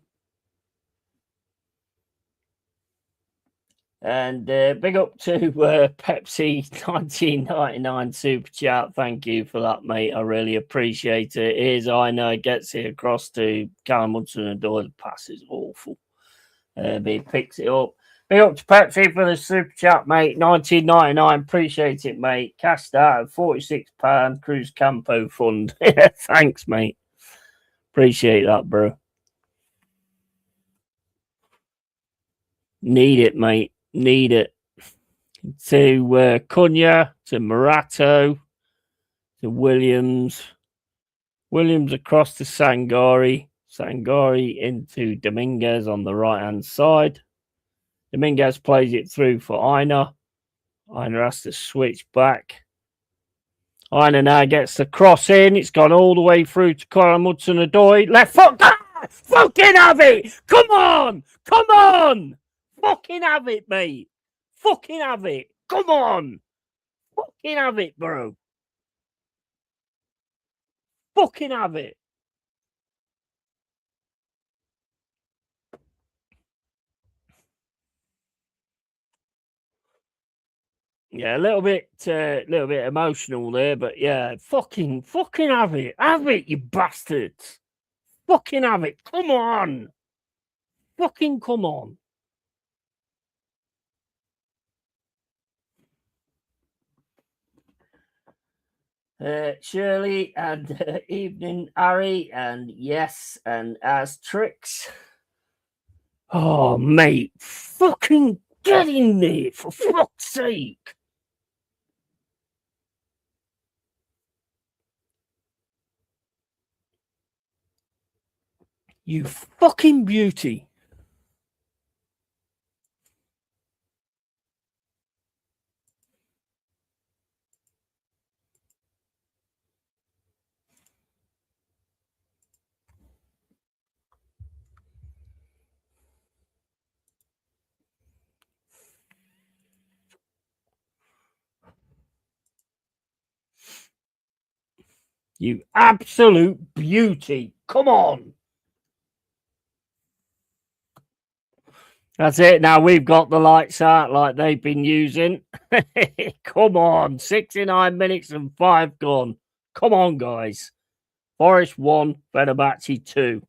And big up to Pepsi 1999 Super Chat. Thank you for that, mate. I really appreciate it. Here's I know gets it across to Callum Hudson-Odoi. The pass is awful. But he picks it up. Big up to Pepsi for the Super Chat, mate. 1999. Appreciate it, mate. Cashed out at £46 Cruz Campo Fund. Thanks, mate. Appreciate that, bro. Need it, mate. Need it. To Cunha, to Morato, to Williams. Williams across to Sangari. Sangari into Dominguez on the right-hand side. Dominguez plays it through for Aina. Aina has to switch back. Aina now gets the cross in. It's gone all the way through to Callum Hudson-Odoi. Left foot. Ah! Fucking have it! Come on! Come on! Fucking have it, mate! Fucking have it! Come on! Fucking have it, bro! Fucking have it! Yeah, a little bit emotional there, but yeah, fucking have it, you bastards! Fucking have it! Come on! Fucking come on! Shirley and evening, Harry, and yes, and as tricks. Oh, mate, fucking get in there for fuck's sake! You fucking beauty. You absolute beauty. Come on. That's it. Now we've got the lights out like they've been using. Come on. 69 minutes and 5 gone. Come on, guys. Forest 1, Fenerbahce 2.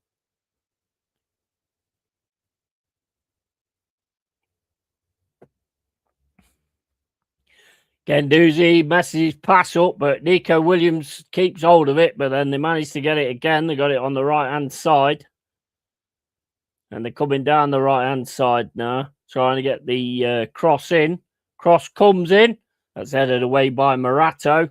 Gendouzi messes his pass up, but Nico Williams keeps hold of it, but then they managed to get it again. They got it on the right-hand side. And they're coming down the right-hand side now, trying to get the cross in. Cross comes in. That's headed away by Morato.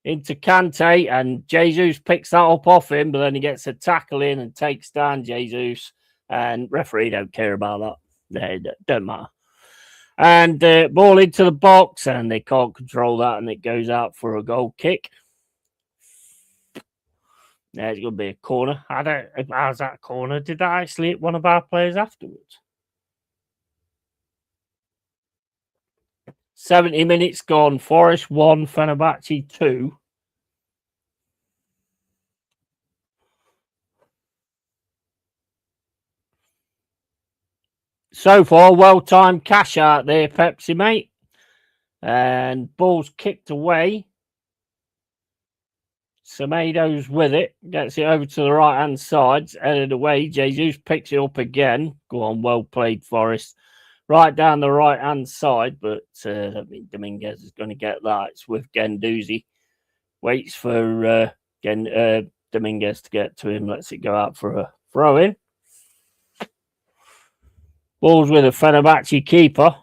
Into Kante, and Jesus picks that up off him, but then he gets a tackle in and takes down Jesus. And referee don't care about that. They don't matter. And ball into the box, and they can't control that, and it goes out for a goal kick. There's going to be a corner. How's that corner? Did that actually hit one of our players afterwards? 70 minutes gone. Forest 1, Fenerbahce 2. So far, well-timed cash out there, Pepsi, mate. And ball's kicked away. Semedo's with it. Gets it over to the right-hand side. Headed away. Jesus picks it up again. Go on, well played, Forest. Right down the right-hand side, but I mean, Dominguez is going to get that. It's with Gendouzi. Waits for Dominguez to get to him. Lets it go out for a throw-in. Ball's with a Fenerbahce keeper.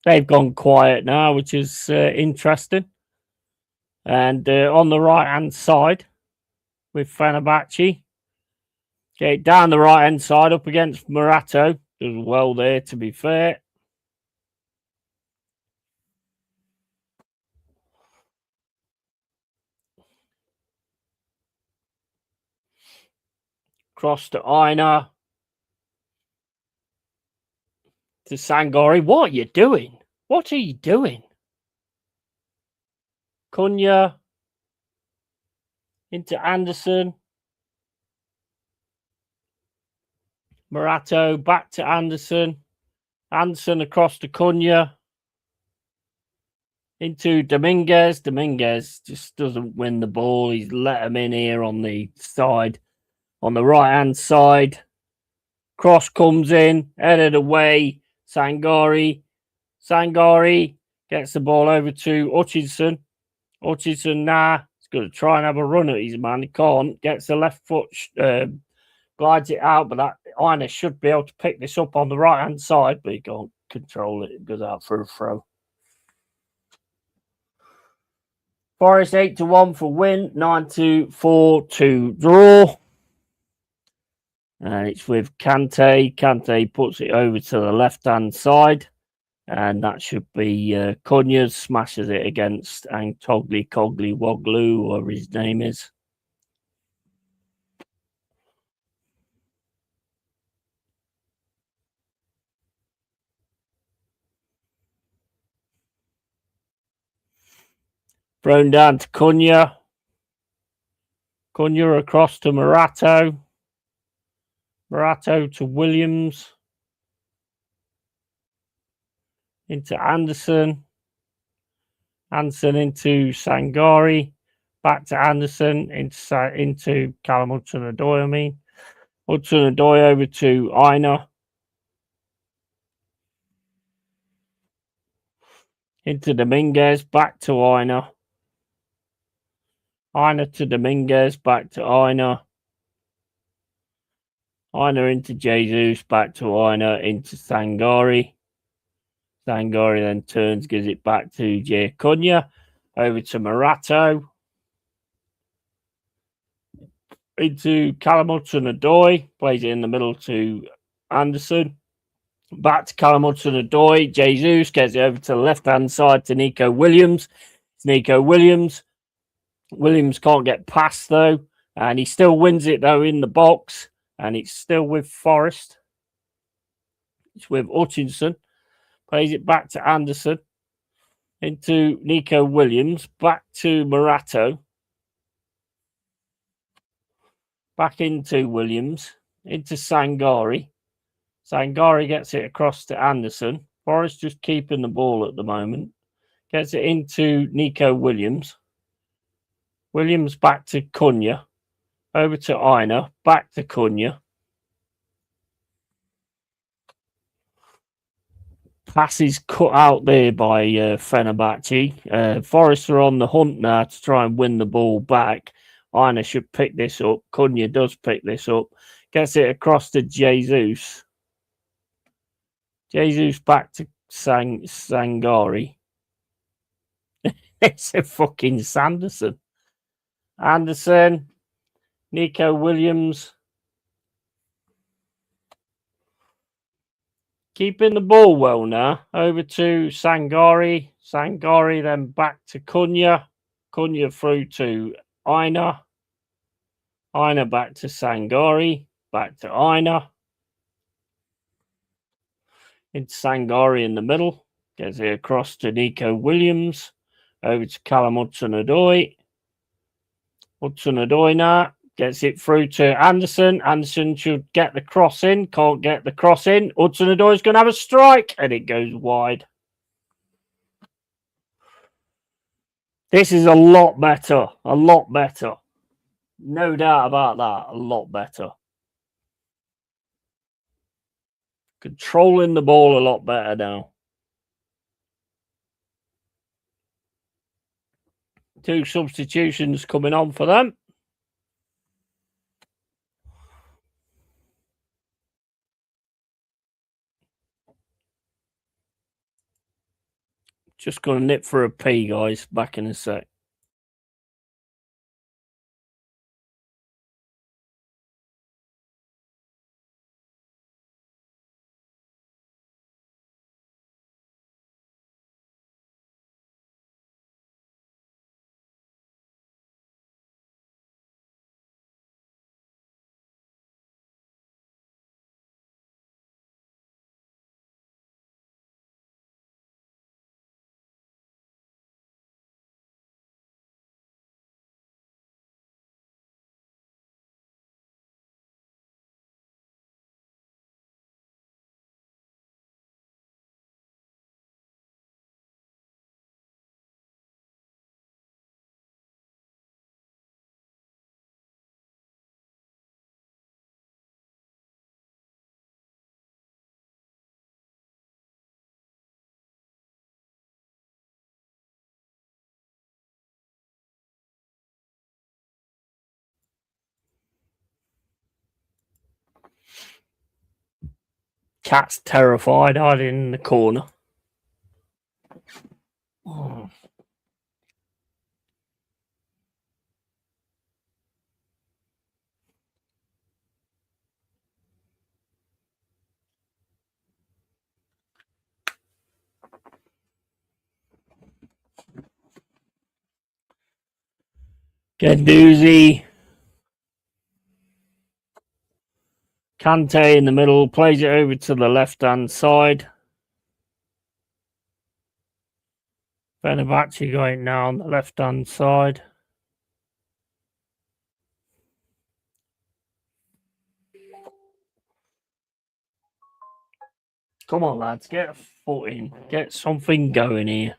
They've gone quiet now, which is interesting. And on the right-hand side with Fenerbahce. Okay, down the right-hand side up against Murato. Does well there, to be fair. Cross to Aina. To Sangori. What are you doing? What are you doing? Cunha. Into Anderson. Murato back to Anderson. Anderson across to Cunha. Into Dominguez. Dominguez just doesn't win the ball. He's let him in here on the side. On the right-hand side. Cross comes in. Headed away. Sangori. Sangori gets the ball over to Hutchinson. Hutchinson now. He's going to try and have a run at his man. He can't. Gets the left foot. Glides it out. But that Aina should be able to pick this up on the right-hand side. But he can't control it. It goes out for a throw. Forest 8-1 for win, 9-4 to draw. And it's with Kante. Kante puts it over to the left-hand side. And that should be Cunha smashes it against Antogli Cogli Woglu, whatever his name is. Thrown down to Cunha. Cunha across to Murato. Murato to Williams. Into Anderson. Anderson into Sangari. Back to Anderson. Into Callum Hudson-Odoi, I mean. Hudson-Odoi over to Aina. Into Dominguez. Back to Aina. Aina to Dominguez. Back to Aina. Aina into Jesus. Back to Aina. Into Sangari. Sangari then turns, gives it back to Jay Cunha. Over to Murato. Into Callum Hudson-Odoi. Plays it in the middle to Anderson. Back to Callum Hudson-Odoi. Jesus gets it over to the left-hand side to Nico Williams. It's Nico Williams. Williams can't get past, though. And he still wins it, though, in the box. And it's still with Forest. It's with Hutchinson. Plays it back to Anderson. Into Nico Williams. Back to Murato. Back into Williams. Into Sangari. Sangari gets it across to Anderson. Forrest just keeping the ball at the moment. Gets it into Nico Williams. Williams back to Cunha. Over to Aina. Back to Cunha. Passes cut out there by Fenerbahce. Forest are on the hunt now to try and win the ball back. Aina should pick this up. Cunha does pick this up. Gets it across to Jesus. Jesus back to Sangari. It's a fucking Sanderson. Anderson. Nico Williams. Keeping the ball well now. Over to Sangari. Sangari then back to Cunha. Cunha through to Aina. Aina back to Sangari. Back to Aina. Into Sangari in the middle. Gets it across to Nico Williams. Over to Callum Hudson-Odoi. Hudson-Odoi now. Gets it through to Anderson. Anderson should get the cross in. Can't get the cross in. Hudson-Odoi is going to have a strike. And it goes wide. This is a lot better. A lot better. No doubt about that. A lot better. Controlling the ball a lot better now. 2 substitutions coming on for them. Just going to nip for a pee, guys. Back in a sec. Cat's terrified, hiding in the corner. Oh. Gendouzi. Kante in the middle, plays it over to the left-hand side. Fenerbahce going now on the left-hand side. Come on, lads, get a foot in. Get something going here.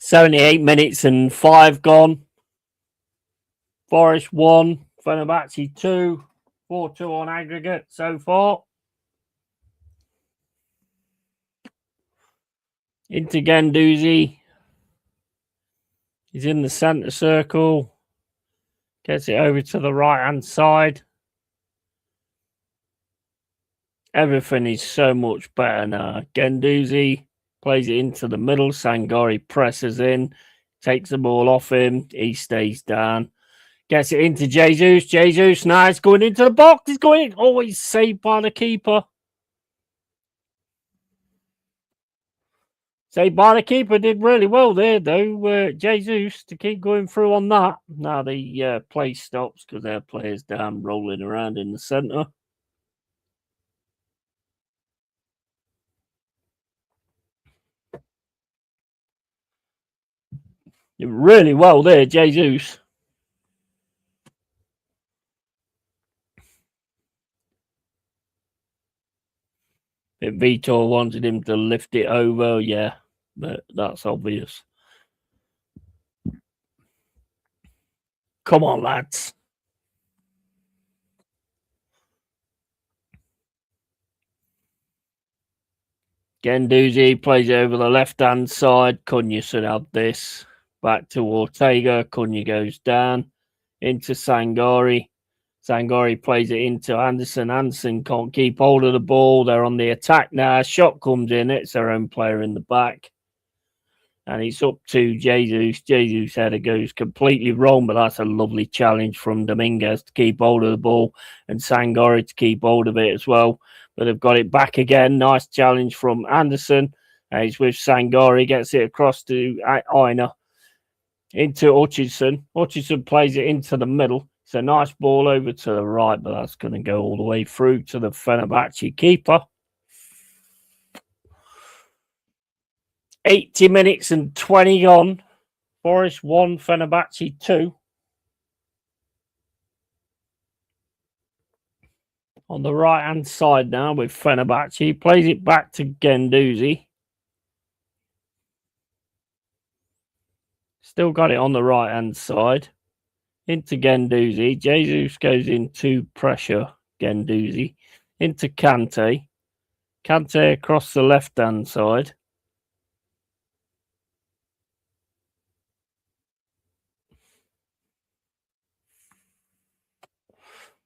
"78 minutes and 5 gone. Forest 1, Fenerbahce 2, 4-2 on aggregate so far. Into Gendouzi. He's in the centre circle. Gets it over to the right-hand side. Everything is so much better now. Gendouzi plays it into the middle. Sangari presses in. Takes the ball off him. He stays down. Gets it into Jesus. Jesus now it's going into the box. He's going in. Oh, he's saved by the keeper. Saved by the keeper. Did really well there, though. Jesus to keep going through on that. Now the play stops because their player's down rolling around in the centre. Did really well there, Jesus. If Vitor wanted him to lift it over, yeah, but that's obvious. Come on, lads. Gendouzi plays it over the left-hand side. Cunha should have this. Back to Ortega. Cunha goes down. Into Sangari. Sangari plays it into Anderson. Anderson can't keep hold of the ball. They're on the attack now. Shot comes in. It's their own player in the back. And it's up to Jesus. Jesus' header goes completely wrong, but that's a lovely challenge from Dominguez to keep hold of the ball and Sangari to keep hold of it as well. But they've got it back again. Nice challenge from Anderson. He's with Sangari. Gets it across to Aina. Into Hutchinson. Hutchinson plays it into the middle. It's a nice ball over to the right, but that's going to go all the way through to the Fenerbahce keeper. 80 minutes and 20 gone. Forest 1, Fenerbahce 2. On the right-hand side now with Fenerbahce. Plays it back to Gendouzi. Still got it on the right-hand side. Into Gendouzi. Jesus goes into pressure.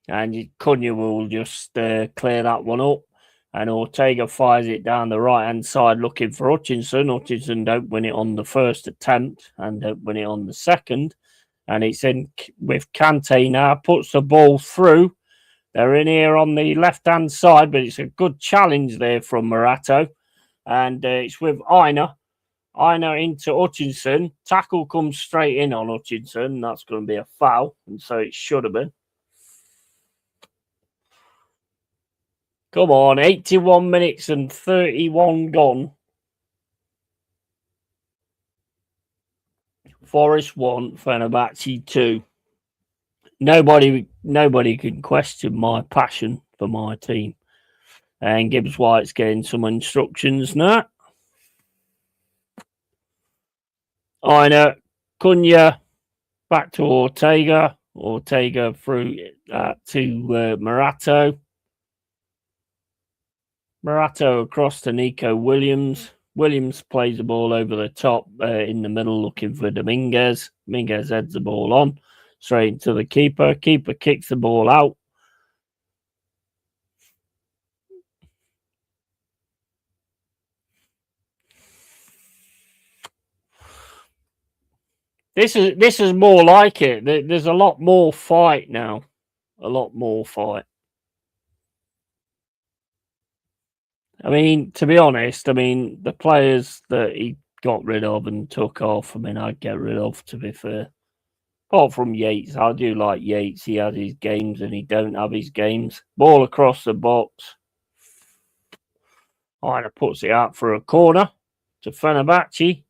And Cunha will just clear that one up. And Ortega fires it down the right-hand side looking for Hutchinson. Hutchinson don't win it on the first attempt and don't win it on the second. And it's in with Kante now, puts the ball through. They're in here on the left-hand side, but it's a good challenge there from Morato. And it's with Aina. Aina into Hutchinson. Tackle comes straight in on Hutchinson. That's going to be a foul, and so it should have been. Come on, 81 minutes and 31 gone. Forest 1, Fenerbahce 2. Nobody can question my passion for my team. And Gibbs White's getting some instructions now. Aina, Cunha, back to Ortega. Ortega through to Morato. Morato across to Nico Williams. Williams plays the ball over the top in the middle looking for Dominguez. Dominguez heads the ball on straight into the keeper. Keeper kicks the ball out. This is more like it. There's a lot more fight now. A lot more fight. I mean, to be honest, the players that he got rid of and took off, I'd get rid of, to be fair. Apart from Yates, I do like Yates. He has his games and he don't have his games. Ball across the box. Aina puts it out for a corner to Fenerbahce.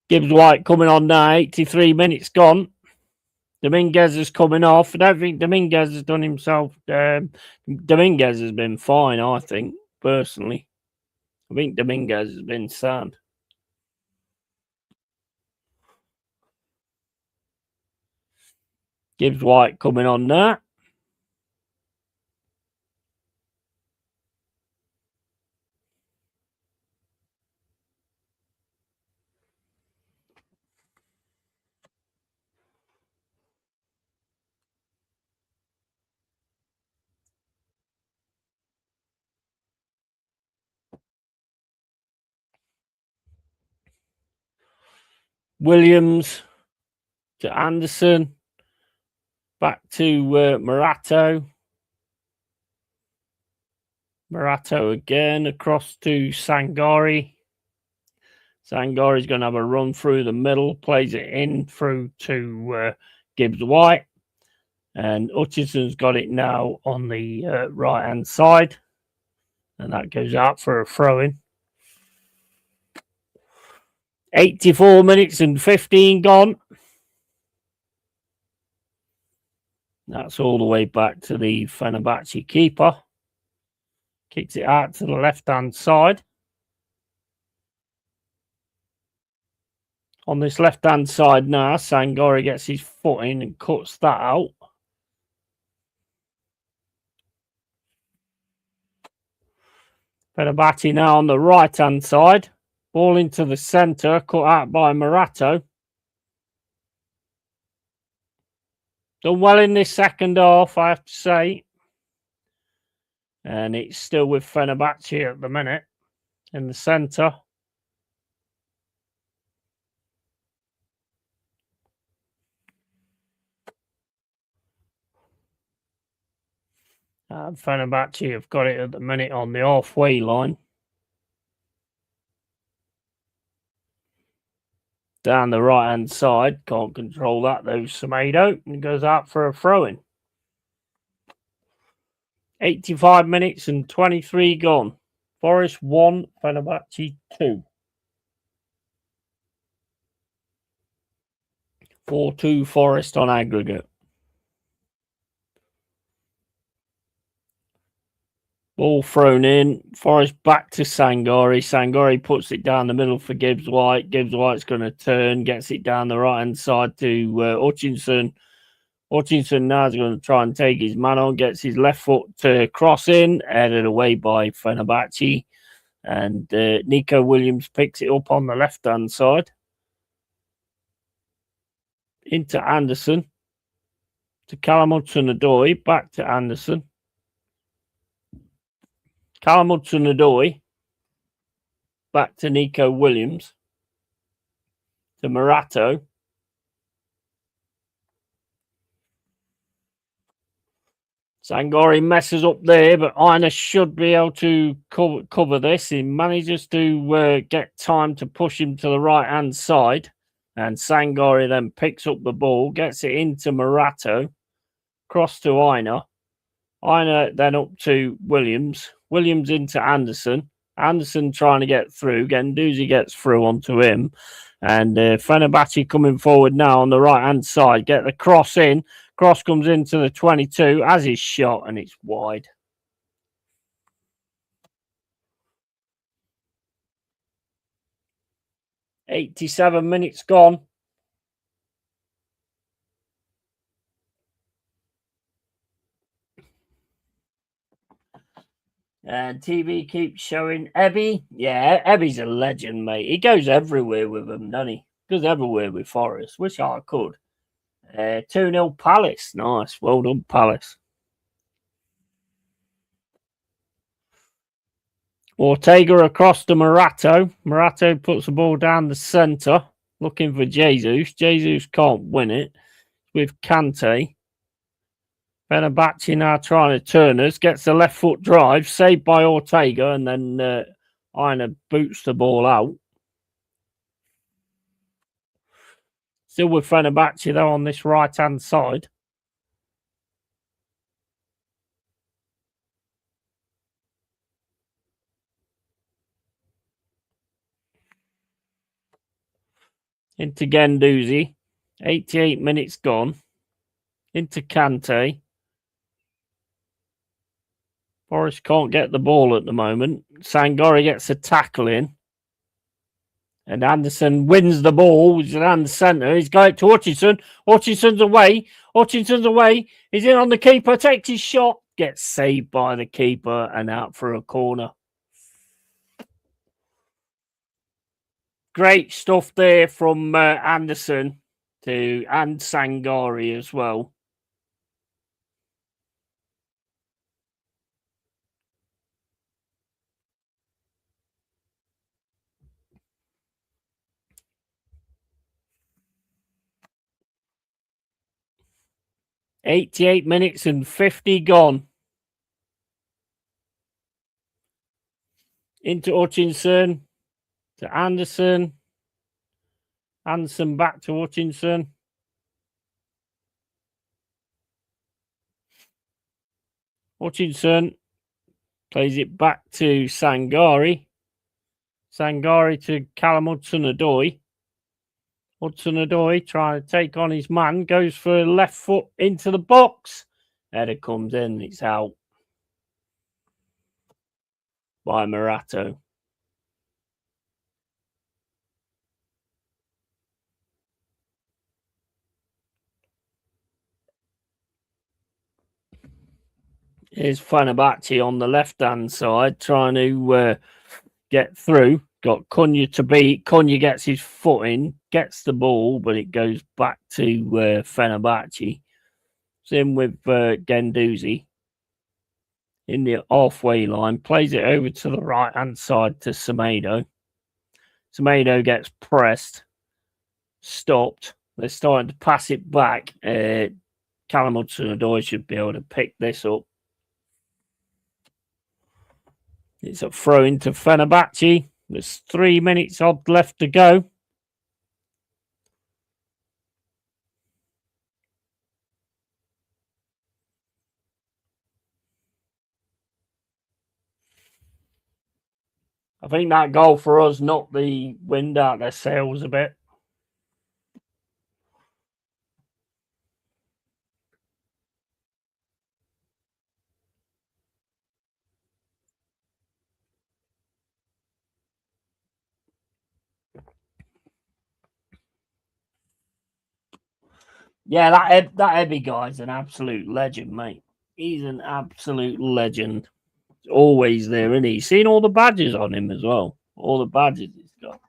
Gibbs White coming on now, 83 minutes gone. Dominguez is coming off. I don't think Dominguez has done himself. Dominguez has been fine, I think, personally. I think Dominguez has been sound. Gibbs White coming on now. Williams to Anderson. Back to Morato. Morato again across to Sangari. Sangari's going to have a run through the middle, plays it in through to Gibbs White. And Hutchinson's got it now on the right-hand side. And that goes out for a throw-in. 84 minutes and 15 gone. That's all the way back to the Fenerbahce keeper. Kicks it out to the left-hand side. On this left-hand side now, Sangari gets his foot in and cuts that out. Fenerbahce now on the right-hand side. Ball into the centre, cut out by Morato. Done well in this second half, I have to say. And it's still with Fenerbahce at the minute in the centre. Fenerbahce have got it at the minute on the halfway line. Down the right-hand side. Can't control that, though, Semedo. And goes out for a throw-in. 85 minutes and 23 gone. Forest 1, Fenerbahce 2. 4-2 Forest on aggregate. Ball thrown in. Forest back to Sangari. Sangari puts it down the middle for Gibbs White. Gibbs White's going to turn, gets it down the right-hand side to Hutchinson. Hutchinson now is going to try and take his man on, gets his left foot to cross in, headed away by Fenerbahce. And Nico Williams picks it up on the left-hand side. Into Anderson. To Callum Hudson-Odoi. Back to Anderson. Callum Hudson-Odoi. Back to Nico Williams. To Morato. Sangori messes up there, but Aina should be able to cover this. He manages to get time to push him to the right-hand side. And Sangori then picks up the ball, gets it into Morato. Cross to Aina. Aina then up to Williams. Williams into Anderson. Anderson trying to get through. Gendouzi gets through onto him. And Fenerbahce coming forward now on the right-hand side. Get the cross in. Cross comes into the 22 as his shot, and it's wide. "87 minutes gone. And TV keeps showing Ebby. Yeah, Ebby's a legend, mate. He goes everywhere with them, doesn't he? Goes everywhere with Forest. Wish I could. 2-0 Palace. Nice. Well done, Palace. Ortega across to Morato. Morato puts the ball down the centre. Looking for Jesus. Jesus can't win it. With Kante. Fenerbahce now trying to turn us. Gets the left foot drive. Saved by Ortega. And then Aina boots the ball out. Still with Fenerbahce, though, on this right-hand side. Into Gendouzi. 88 minutes gone. Into Kante. Forest can't get the ball at the moment. Sangori gets a tackle in. And Anderson wins the ball. He's around the centre. He's got it to Hutchinson. Hutchinson's away. Hutchinson's away. He's in on the keeper. Takes his shot. Gets saved by the keeper and out for a corner. Great stuff there from Anderson and Sangori as well. "88 minutes and 50 gone. Into Hutchinson. To Anderson. Anderson back to Hutchinson. Hutchinson plays it back to Sangori. Sangori to Callum Hudson-Odoi. Hudson-Odoi trying to take on his man. Goes for a left foot into the box. Header comes in. It's out by Morato. Here's Fenerbahce on the left-hand side trying to get through. Got Cunha to beat. Cunha gets his foot in, gets the ball, but it goes back to Fenerbahce. Same with Gendouzi in the halfway line. Plays it over to the right-hand side to Semedo. Semedo gets pressed. Stopped. They're starting to pass it back. Callum Hudson-Odoi should be able to pick this up. It's a throw into Fenerbahce. There's 3 minutes odd left to go. I think that goal for us knocked the wind out their sails a bit. Yeah, that Ebby guy's an absolute legend, mate. He's an absolute legend. always there, isn't he? Seen all the badges on him as well. All the badges he's got.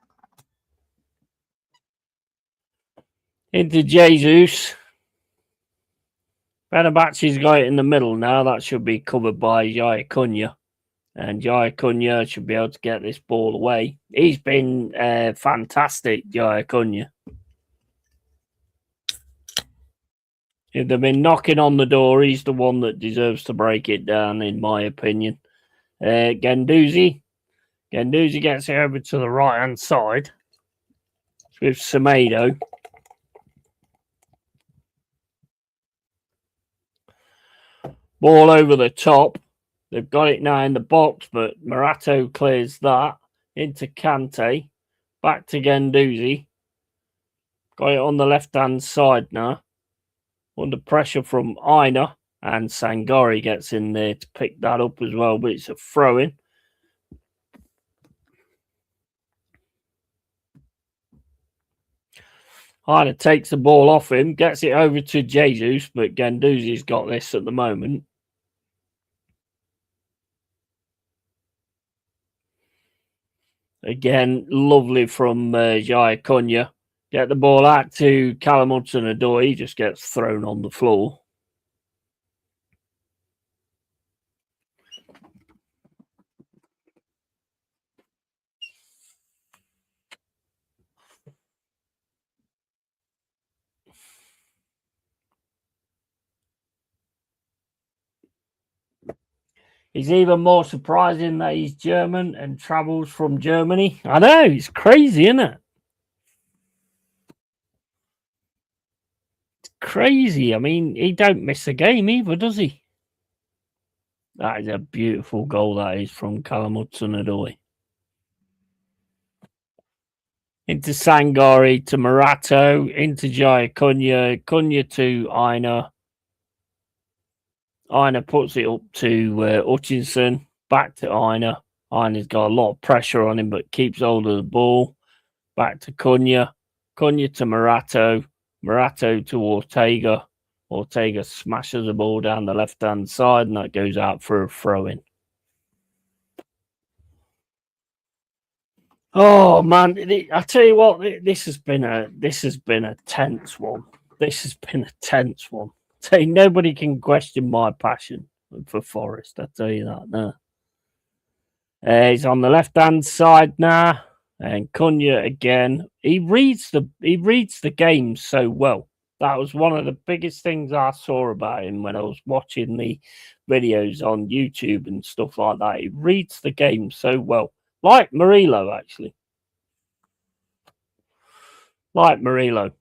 Into Jesus. Fenerbahce's got it in the middle now. That should be covered by Jaya Cunha. And Jaya Cunha should be able to get this ball away. He's been fantastic, Jaya Cunha. If they've been knocking on the door, he's the one that deserves to break it down, in my opinion. Guendouzi. Guendouzi gets it over to the right-hand side with Semedo. Ball over the top. They've got it now in the box, but Morato clears that. Into Kante. Back to Guendouzi. Got it on the left-hand side now. Under pressure from Aina. And Sangari gets in there to pick that up as well, but it's a throw-in. Aina takes the ball off him, gets it over to Jesus, but Guendouzi's got this at the moment. Again, lovely from Jaya Cunha. Get the ball out to Callum Hudson-Odoi. He just gets thrown on the floor. It's even more surprising that he's German and travels from Germany. I know, it's crazy, isn't it? It's crazy. I mean, he don't miss a game either, does he? That is a beautiful goal, that is, from Callum Hudson-Odoi. Into Sangari, to Morato, into Jaya Cunha, Cunha to Aina. Aina puts it up to Hutchinson, back to Aina. Aina's got a lot of pressure on him, but keeps hold of the ball. Back to Cunha. Cunha to Morato. Morato to Ortega. Ortega smashes the ball down the left-hand side, and that goes out for a throw-in. Oh man, I tell you what, this has been a tense one. This has been a tense one. Say nobody can question my passion for Forest. I tell you that now. He's on the left-hand side now, and Cunha again. He reads the game so well. That was one of the biggest things I saw about him when I was watching the videos on YouTube and stuff like that. He reads the game so well. Like Murillo, actually. Like Murillo.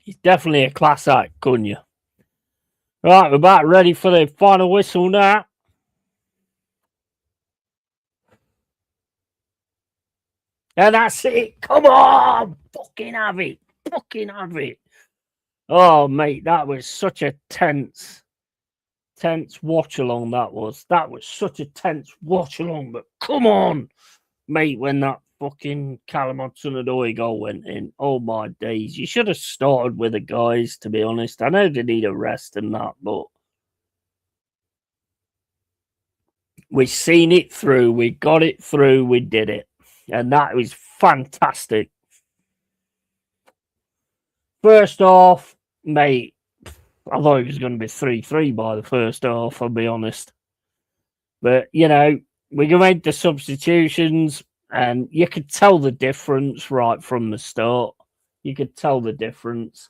He's definitely a class act, Cunha. Right, we're about ready for the final whistle now. And that's it. Come on. Fucking have it. Fucking have it. Oh, mate, that was such a tense watch along. That was such a tense watch along. But come on, mate, when that fucking Callum Hudson-Odoi goal went in. Oh, my days. You should have started with the guys, to be honest. I know they need a rest and that, but we've seen it through. We got it through. We did it. And that was fantastic. First half, mate, I thought it was going to be 3-3 by the first half, I'll be honest. But, you know, we made the substitutions and you could tell the difference right from the start. You could tell the difference.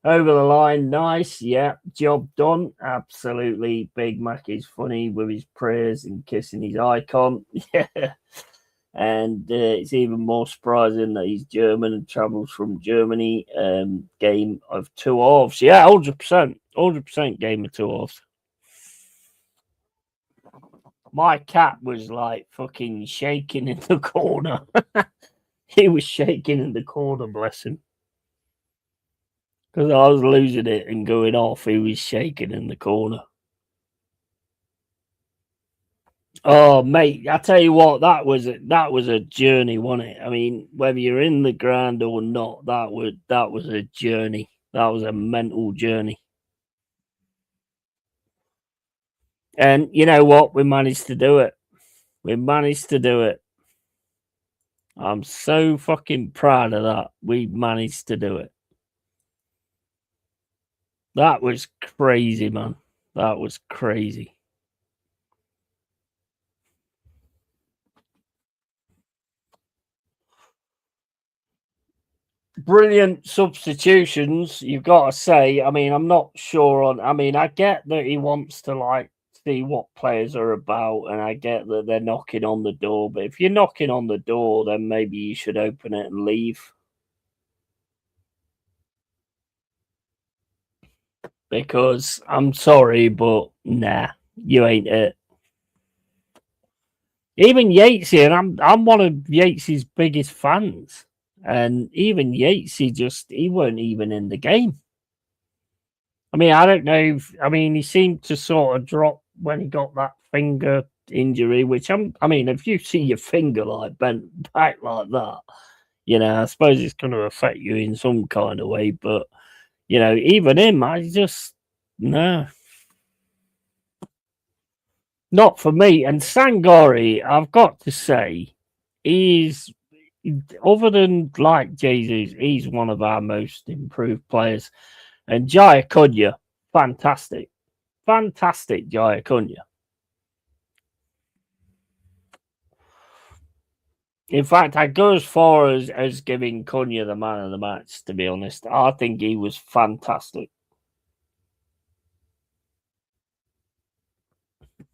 Over the line, nice. Yeah, job done. Absolutely. Big Mac is funny with his prayers and kissing his icon. Yeah. And it's even more surprising that he's German and travels from Germany. Game of two halves. Yeah, 100%. 100% game of two halves. My cat was like fucking shaking in the corner. He was shaking in the corner, bless him. Because I was losing it and going off. He was shaking in the corner. Oh, mate, I tell you what, that was a journey, wasn't it? I mean, whether you're in the ground or not, that was a journey. That was a mental journey. And you know what? We managed to do it. We managed to do it. I'm so fucking proud of that. We managed to do it. That was crazy, man. That was crazy. Brilliant substitutions, you've got to say. I mean, I'm not sure on. I mean, I get that he wants to like see what players are about, and I get that they're knocking on the door. But if you're knocking on the door, then maybe you should open it and leave. Because I'm sorry, but nah, you ain't it. Even Yatesy, and I'm one of Yates's biggest fans, and even Yatesy he weren't even in the game. I mean, I don't know. I mean, he seemed to sort of drop when he got that finger injury, which I mean, if you see your finger like bent back like that, you know, I suppose it's going to affect you in some kind of way. But you know, even him, I just no, not for me. And Sangori, I've got to say, he's other than like Jesus, he's one of our most improved players. And Jaya Kunya, fantastic. Fantastic, Jaya Kunya. In fact, I go as far as giving Cunha the man of the match, to be honest. I think he was fantastic.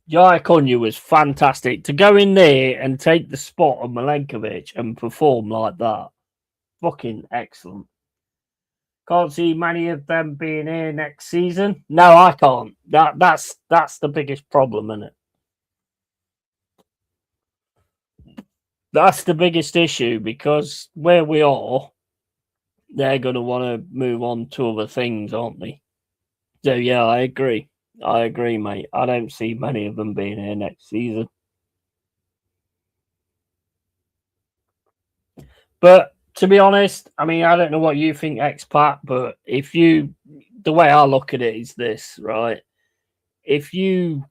Jaya Cunha was fantastic. To go in there and take the spot of Milenkovic and perform like that, fucking excellent. Can't see many of them being here next season. No, I can't. That's the biggest problem, isn't it? That's the biggest issue because where we are, they're going to want to move on to other things, aren't they? So yeah, I agree. I agree, mate. I don't see many of them being here next season. But to be honest, I mean, I don't know what you think, expat, but if you, the way I look at it is this, right? If you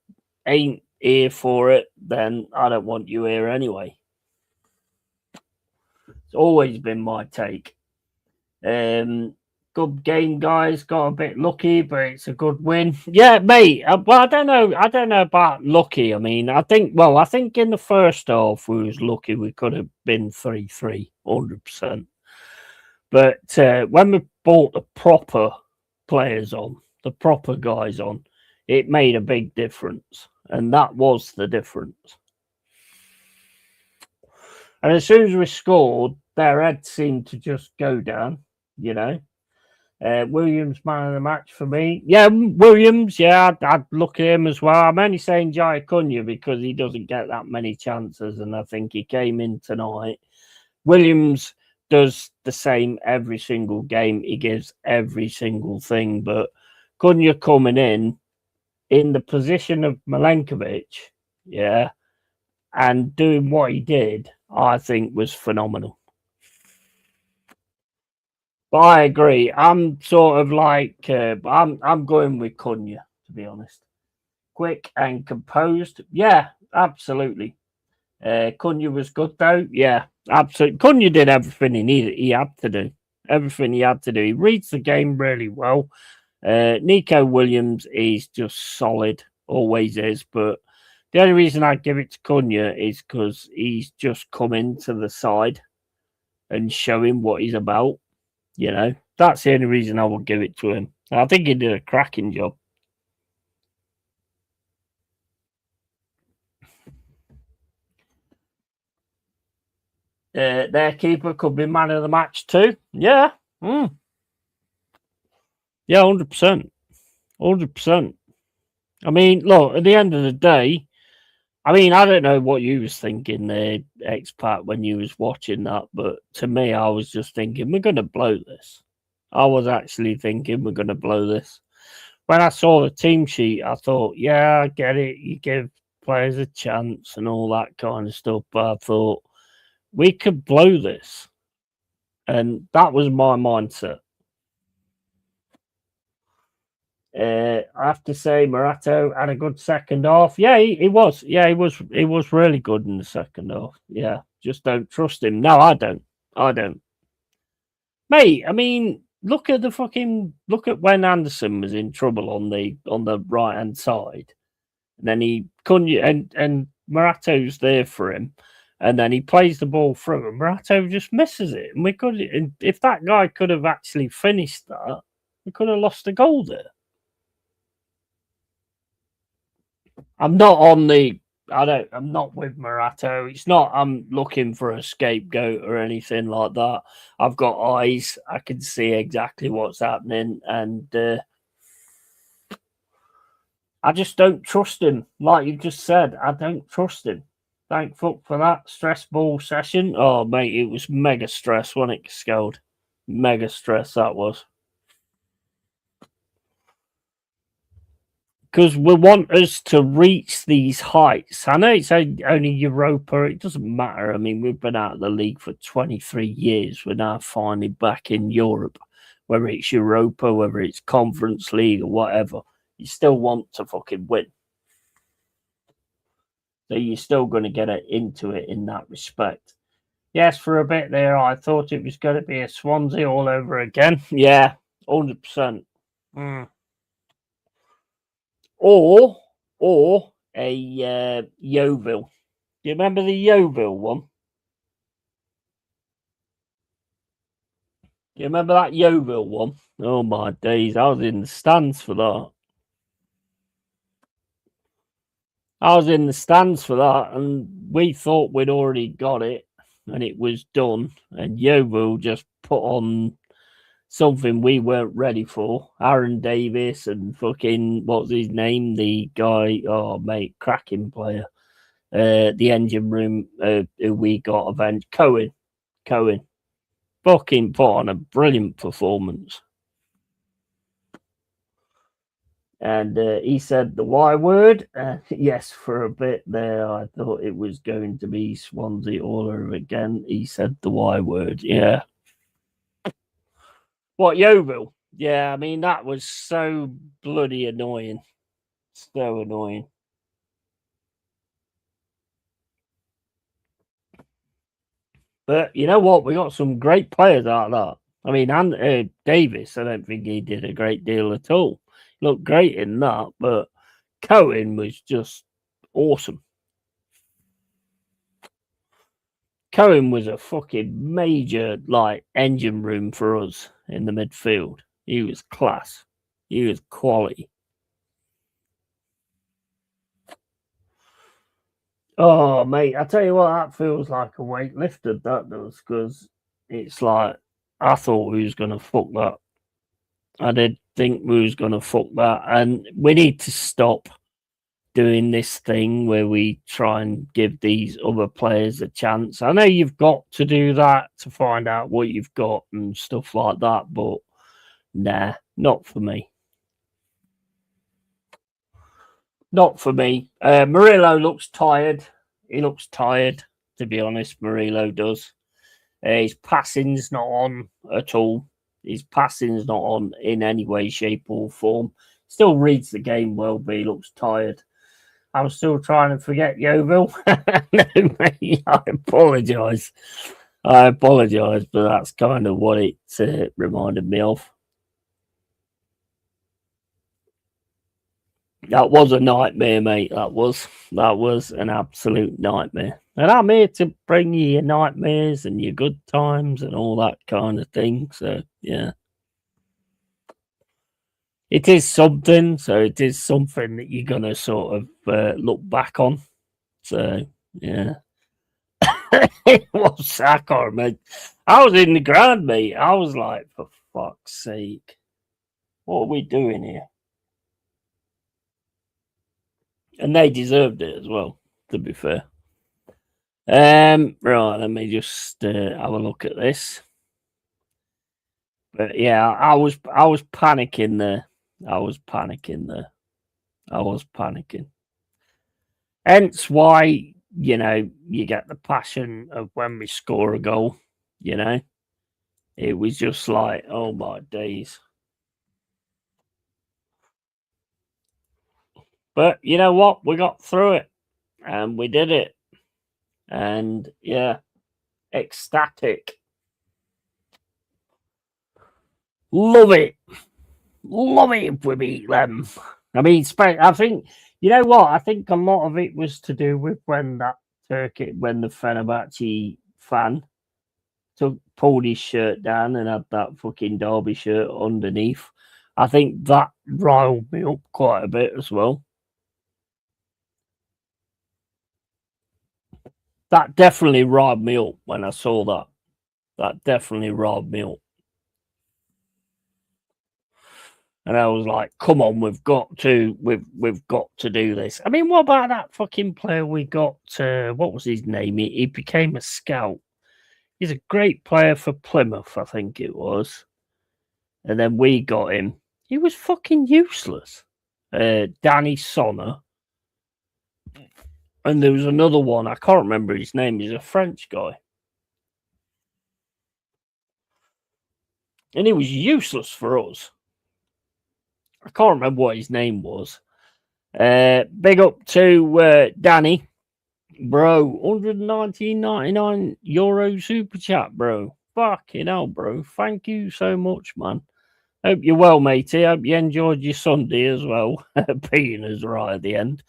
ain't here for it, then I don't want you here anyway. It's always been my take. Good game, guys. Got a bit lucky, but it's a good win. Yeah, mate. Well, I don't know. I don't know about lucky. I mean, I think. Well, I think in the first half we was lucky. We could have been 3-3, 100%. But when we brought the proper players on, the proper guys on, it made a big difference, and that was the difference. And as soon as we scored, their head seemed to just go down. You know. Williams, man of the match for me. Yeah, Williams. Yeah, I'd look at him as well. I'm only saying Jaya Cunha because he doesn't get that many chances, and I think he came in tonight. Williams does the same every single game. He gives every single thing, but Cunha coming in the position of Milenkovic, yeah, and doing what he did, I think was phenomenal. But I agree. I'm sort of like I'm going with Cunha, to be honest. Quick and composed. Yeah, absolutely. Cunha was good though. Yeah, absolutely. Cunha did everything he had to do. Everything he had to do. He reads the game really well. Nico Williams is just solid, always is. But the only reason I give it to Cunha is because he's just come into the side and showing what he's about. You know, that's the only reason I would give it to him. I think he did a cracking job. Their keeper could be man of the match too. Yeah. Yeah, 100%. 100%. I mean, look, at the end of the day, I mean, I don't know what you was thinking there, expat, when you was watching that, but to me, I was just thinking, we're going to blow this. I was actually thinking we're going to blow this. When I saw the team sheet, I thought, yeah, I get it. You give players a chance and all that kind of stuff. But I thought we could blow this. And that was my mindset. I have to say, Morato had a good second half. Yeah, he was. Yeah, he was really good in the second half. Yeah, just don't trust him. No, I don't. I don't. Mate, I mean, look at when Anderson was in trouble on the right hand side. And then he couldn't and Morato's there for him. And then he plays the ball through and Morato just misses it. And we could and if that guy could have actually finished that, we could have lost a goal there. I'm not on the I'm not with Morato. It's not I'm looking for a scapegoat or anything like that. I've got eyes. I can see exactly what's happening and I just don't trust him. Like you just said, I don't trust him. Thank fuck for that stress ball session. Oh mate, it was mega stress, wasn't it, Skeld? Mega stress that was. Because we want us to reach these heights. I know it's only Europa. It doesn't matter. I mean, we've been out of the league for 23 years. We're now finally back in Europe. Whether it's Europa, whether it's Conference League or whatever, you still want to fucking win. So you're still going to get into it in that respect. Yes, for a bit there, I thought it was going to be a Swansea all over again. Yeah, 100%. Or a Yeovil. Do you remember the Yeovil one? Do you remember that Yeovil one? Oh my days, I was in the stands for that. I was in the stands for that, and we thought we'd already got it, and it was done. And Yeovil just put on something we weren't ready for. Aaron Davis and fucking what's his name? The guy, oh mate, cracking player. The engine room who we got event Cohen. Fucking put on a brilliant performance. And he said the Y word. Yes, for a bit there, I thought it was going to be Swansea all over again. He said the Y word. Yeah. What, Yeovil? Yeah, I mean, that was so bloody annoying. So annoying. But you know what? We got some great players out of that. I mean, and Davis, I don't think he did a great deal at all. Looked great in that, but Cohen was just awesome. Cohen was a fucking major like engine room for us in the midfield. He was class. He was quality. Oh, mate, I tell you what, that feels like a weight lifted, that does, because it's like, I thought we was going to fuck that. I did think we was going to fuck that. And we need to stop doing this thing where we try and give these other players a chance. I know you've got to do that to find out what you've got and stuff like that, but nah, not for me. Not for me. Murillo looks tired. He looks tired, to be honest. Murillo does. His passing's not on at all. His passing's not on in any way, shape, or form. Still reads the game well, but he looks tired. I'm still trying to forget Yeovil. No, mate, I apologise. But that's kind of what it reminded me of. That was a nightmare, mate. That was an absolute nightmare. And I'm here to bring you your nightmares and your good times and all that kind of thing. So yeah. It is something, so it is something that you're gonna sort of look back on. So yeah. It was, I can't remember. I was in the ground, mate. I was like, for fuck's sake, what are we doing here? And they deserved it as well, to be fair. Right, let me just have a look at this. But yeah, I was panicking there. I was panicking. Hence why, you know, you get the passion of when we score a goal, you know. It was just like, oh my days. But you know what? We got through it and we did it. And yeah, ecstatic. Love it. Love it if we beat them. I mean, I think, you know what? I think a lot of it was to do with when when the Fenerbahce fan pulled his shirt down and had that fucking Derby shirt underneath. I think that riled me up quite a bit as well. That definitely riled me up when I saw that. That definitely riled me up. And I was like, "Come on, we've got to do this." I mean, what about that fucking player we got? What was his name? He became a scout. He's a great player for Plymouth, I think it was. And then we got him. He was fucking useless. Danny Sonner. And there was another one. I can't remember his name. He's a French guy. And he was useless for us. I can't remember what his name was. Big up to Danny. Bro, 119.99 euro super chat, bro. Fucking hell, bro. Thank you so much, man. Hope you're well, matey. Hope you enjoyed your Sunday as well. Being us right at the end.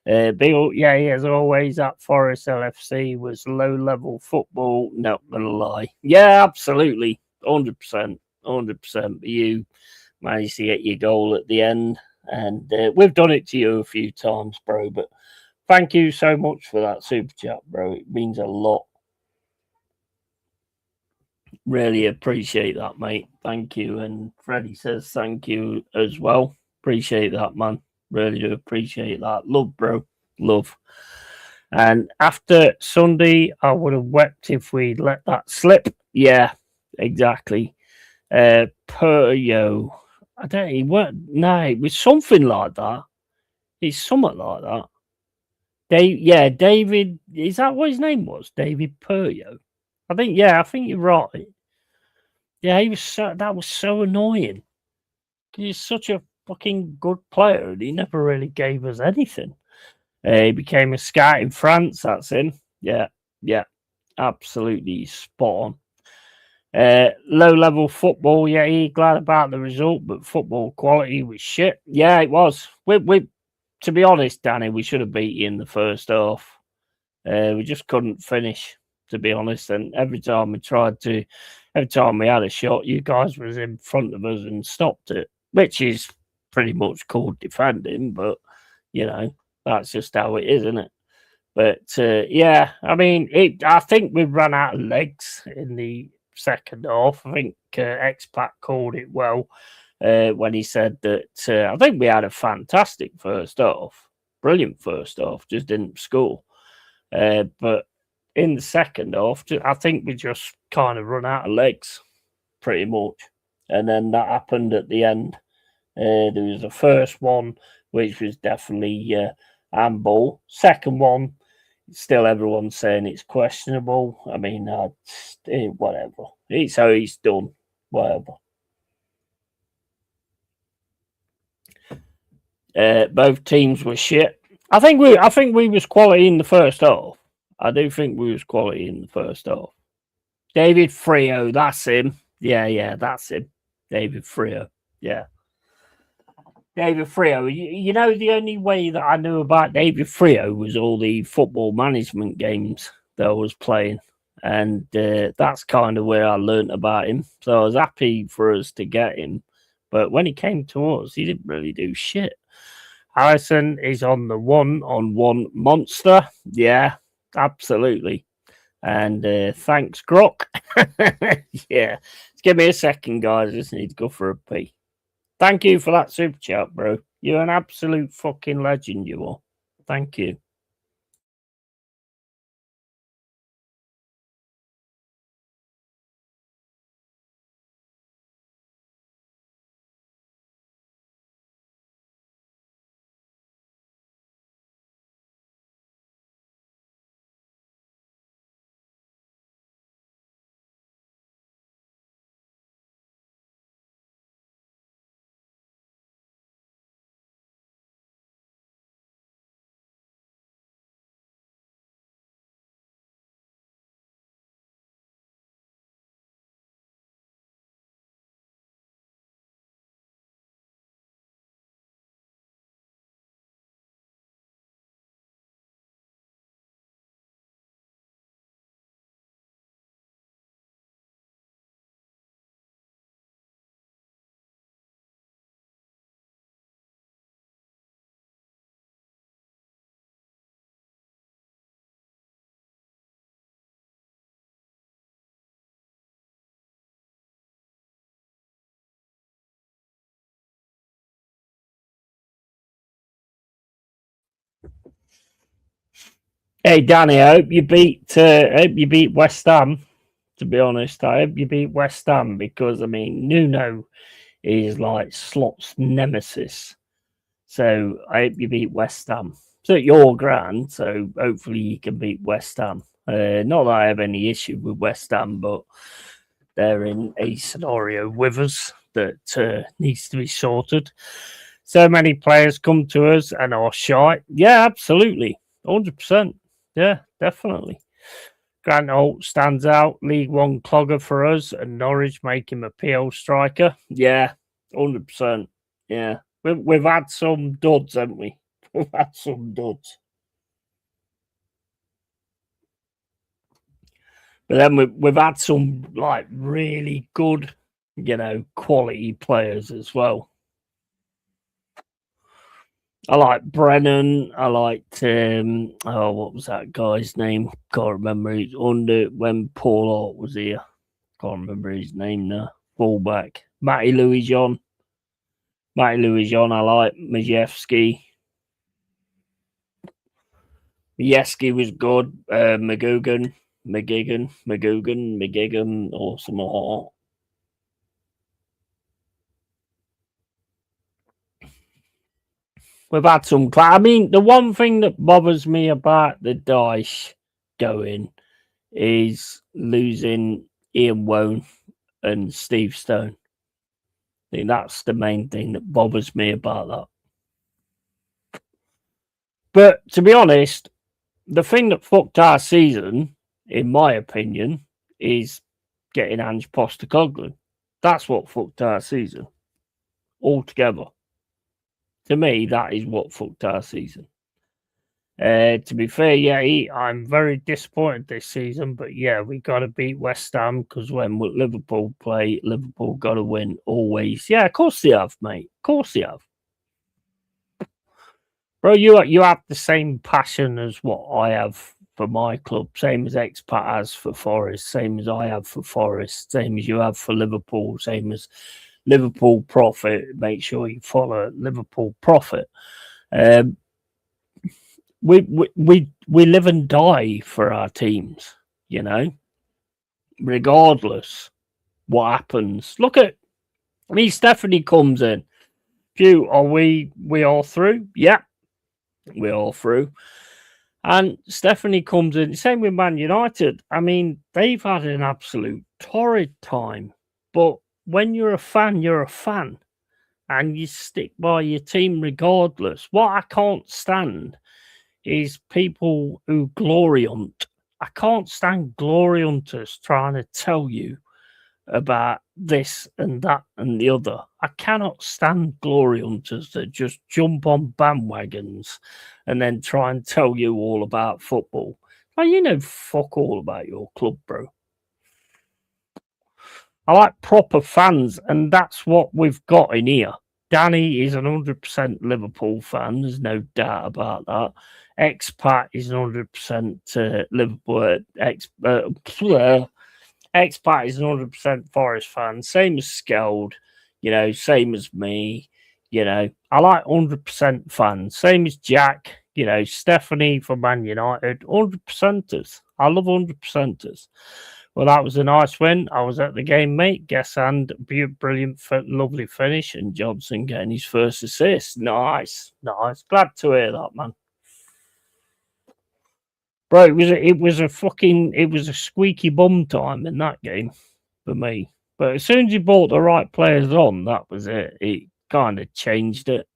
Big up, yeah, as always, at Forest LFC was low level football. Not gonna lie. Yeah, absolutely. 100%. 100%. You managed to get your goal at the end. And we've done it to you a few times, bro. But thank you so much for that super chat, bro. It means a lot. Really appreciate that, mate. Thank you. And Freddie says thank you as well. Appreciate that, man. Really do appreciate that. Love, bro. Love. And after Sunday, I would have wept if we'd let that slip. Yeah, exactly. Peryo. I don't know. What? No, it was something like that. It's something like that. Yeah, David. Is that what his name was? David Peryo. I think. Yeah, I think you're right. Yeah, he was that was so annoying. He's such a fucking good player, and he never really gave us anything. He became a scout in France. That's him. Yeah, yeah, absolutely spot on. Low level football. Yeah, he glad about the result, but football quality was shit. Yeah, it was. We to be honest, Danny, we should have beat you in the first half. We just couldn't finish, to be honest. And every time we had a shot, you guys was in front of us and stopped it, which is pretty much called defending. But you know, that's just how it is, isn't it? But yeah, I mean, I think we ran out of legs in the second half. I think Expat called it well when he said that. I think we had a fantastic first half, brilliant first half, just didn't score. But in the second half, I think we just kind of run out of legs, pretty much. And then that happened at the end. There was the first one, which was definitely handball. Second one, still everyone's saying it's questionable. I mean, whatever. It's how he's done. Whatever. Both teams were shit. I think we was quality in the first half. I do think we was quality in the first half. David Frio, that's him. Yeah, that's him. David Frio. Yeah. David Frio. You know, the only way that I knew about David Frio was all the football management games that I was playing. And that's kind of where I learnt about him. So I was happy for us to get him. But when he came to us, he didn't really do shit. Harrison is on the one-on-one monster. Yeah, absolutely. And thanks, Grok. Yeah. Just give me a second, guys. I just need to go for a pee. Thank you for that super chat, bro. You're an absolute fucking legend, you are. Thank you. Hey Danny, I hope you beat West Ham. To be honest, I hope you beat West Ham because I mean Nuno is like Slot's nemesis. So I hope you beat West Ham. It's at your ground, so hopefully you can beat West Ham. Not that I have any issue with West Ham, but they're in a scenario with us that needs to be sorted. So many players come to us and are shy. Yeah, absolutely. 100%. Yeah, definitely. Grant Holt stands out, League One clogger for us, and Norwich make him a PL striker. Yeah, 100%. Yeah, we've had some duds, haven't we? We've had some duds. But then we've had some like really good, quality players as well. I like Brennan. I liked what was that guy's name? Can't remember. He's under when Paul Hart was here. Can't remember his name now. Fullback. Matty Louis John. I like Majewski. Majewski was good. McGugan, or something like that. We've had some. I mean, the one thing that bothers me about the Dyche going is losing Ian Wone and Steve Stone. I think that's the main thing that bothers me about that. But to be honest, the thing that fucked our season, in my opinion, is getting Ange Postecoglou. That's what fucked our season altogether. To me, that is what fucked our season. To be fair, yeah, I'm very disappointed this season, but yeah, we got to beat West Ham because when Liverpool play, Liverpool got to win always. Yeah, of course they have, mate. Of course they have. Bro, you have the same passion as what I have for my club, same as Expat has for Forest, same as I have for Forest, same as you have for Liverpool, same as Liverpool Profit. Make sure you follow Liverpool Profit. We live and die for our teams, regardless what happens. Look at me, Stephanie comes in. Are we all through? Yeah, we're all through. And Stephanie comes in, same with Man United. I mean, they've had an absolute torrid time. But when you're a fan, you're a fan. And you stick by your team regardless. What I can't stand is people who glory hunt. I can't stand glory hunters trying to tell you about this and that and the other. I cannot stand glory hunters that just jump on bandwagons and then try and tell you all about football. Like, you know fuck all about your club, bro. I like proper fans, and that's what we've got in here. Danny is an 100% Liverpool fan. There's no doubt about that. Expat is an 100% Liverpool. Expat is an 100% Forest fan. Same as Skeld, same as me. I like 100% fans. Same as Jack, Stephanie from Man United. 100%ers. I love 100%ers. Well, that was a nice win. I was at the game, mate. Guess and brilliant, lovely finish. And Johnson getting his first assist. Nice. Glad to hear that, man. Bro, it was a squeaky bum time in that game for me. But as soon as he brought the right players on, that was it. It kind of changed it.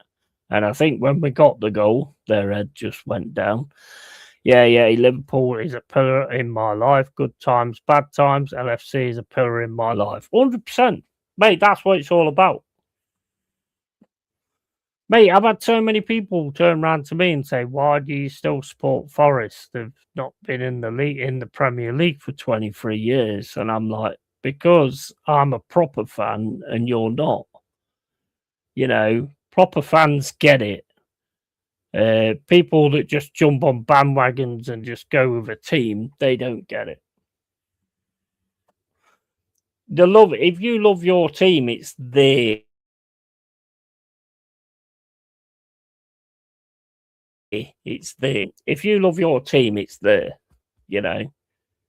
And I think when we got the goal, their head just went down. Yeah, Liverpool is a pillar in my life. Good times, bad times. LFC is a pillar in my life. 100%. Mate, that's what it's all about. Mate, I've had so many people turn around to me and say, why do you still support Forest? They've not been in the league, in the Premier League for 23 years. And I'm like, because I'm a proper fan and you're not. Proper fans get it. People that just jump on bandwagons and just go with a team, they don't get it. If you love your team, it's there. It's there. If you love your team, it's there. You know,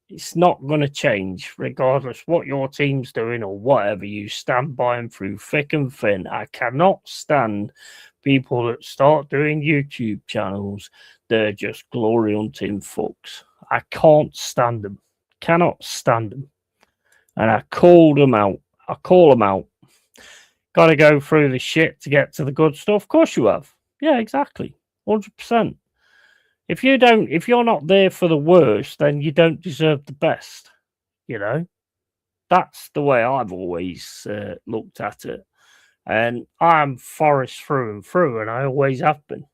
it's not going to change regardless what your team's doing or whatever. You stand by them through thick and thin. I cannot stand people that start doing YouTube channels. They're just glory hunting fucks. I can't stand them. Cannot stand them. And I called them out. I call them out. Got to go through the shit to get to the good stuff. Of course you have. Yeah, exactly. 100%. If you're not there for the worst, then you don't deserve the best. You know, that's the way I've always looked at it. And I'm Forest through and through, and I always have been.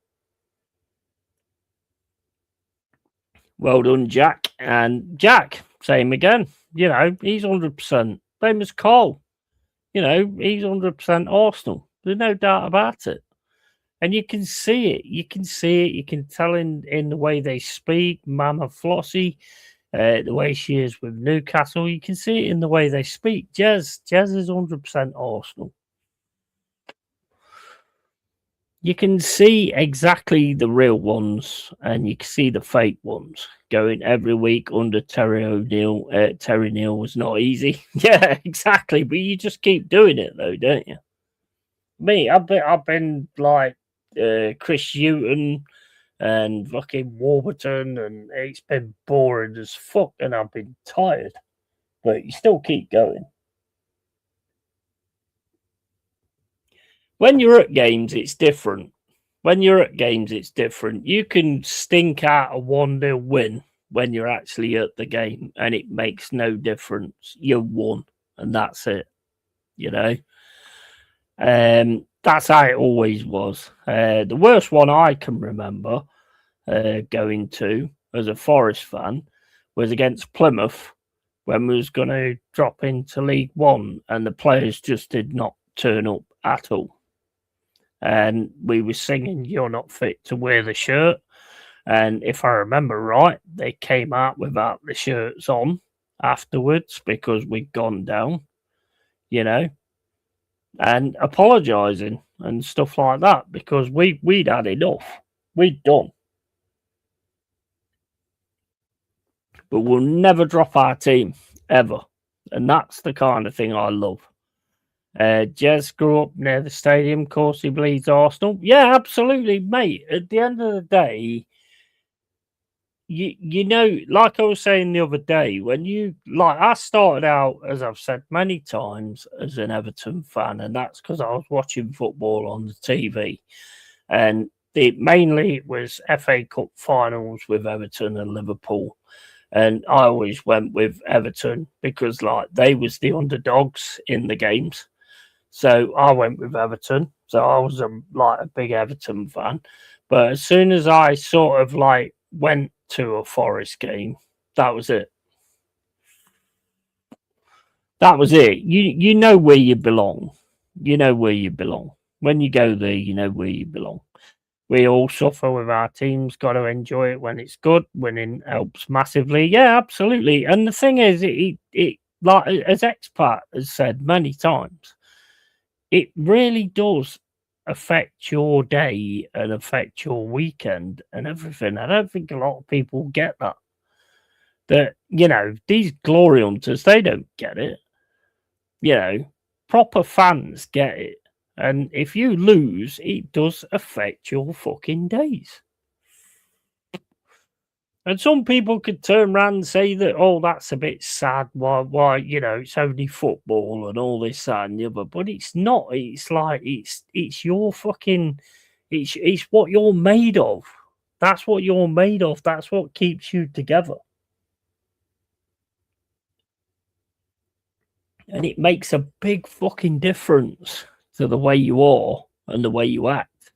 Well done, Jack. And Jack, same again. You know, he's 100%. Same as Cole. You know, he's 100% Arsenal. There's no doubt about it. And you can see it. You can see it. You can tell in the way they speak. Mama Flossie, the way she is with Newcastle. You can see it in the way they speak. Jez is 100% Arsenal. You can see exactly the real ones, and you can see the fake ones going every week under Terry O'Neill. Terry Neal was not easy. Yeah, exactly. But you just keep doing it, though, don't you? Me, I've been like Chris Hughton and fucking Warburton, and it's been boring as fuck, and I've been tired. But you still keep going. When you're at games, it's different. When you're at games, it's different. You can stink out a 1-0 win when you're actually at the game, and it makes no difference. You won, and that's it. You know? That's how it always was. The worst one I can remember going to as a Forest fan was against Plymouth when we was going to drop into League One, and the players just did not turn up at all. And we were singing "You're Not Fit to Wear the Shirt," and if I remember right, they came out without the shirts on afterwards because we'd gone down, you know, and apologising and stuff like that because we'd had enough. We'd done. But we'll never drop our team, ever. And that's the kind of thing I love. Jez grew up near the stadium. Of course, he bleeds Arsenal. Yeah, absolutely, mate. At the end of the day, you know, like I was saying the other day, when I started out, as I've said many times, as an Everton fan, and that's because I was watching football on the TV, and mainly it was FA Cup finals with Everton and Liverpool. And I always went with Everton because, like, they was the underdogs in the games. So I went with Everton. So I was a big Everton fan. But as soon as I sort of like went to a Forest game, that was it. That was it. You know where you belong. You know where you belong. When you go there, you know where you belong. We all suffer with our teams. Got to enjoy it when it's good. Winning helps massively. Yeah, absolutely. And the thing is, it like as Expat has said many times, it really does affect your day and affect your weekend and everything. I don't think a lot of people get that. That, you know, these glory hunters, they don't get it. You know, proper fans get it. And if you lose, it does affect your fucking days. And some people could turn around and say that, oh, that's a bit sad. Why, you know, it's only football and all this, that, and the other. But it's not. It's like it's your fucking it's what you're made of. That's what you're made of. That's what keeps you together. And it makes a big fucking difference to the way you are and the way you act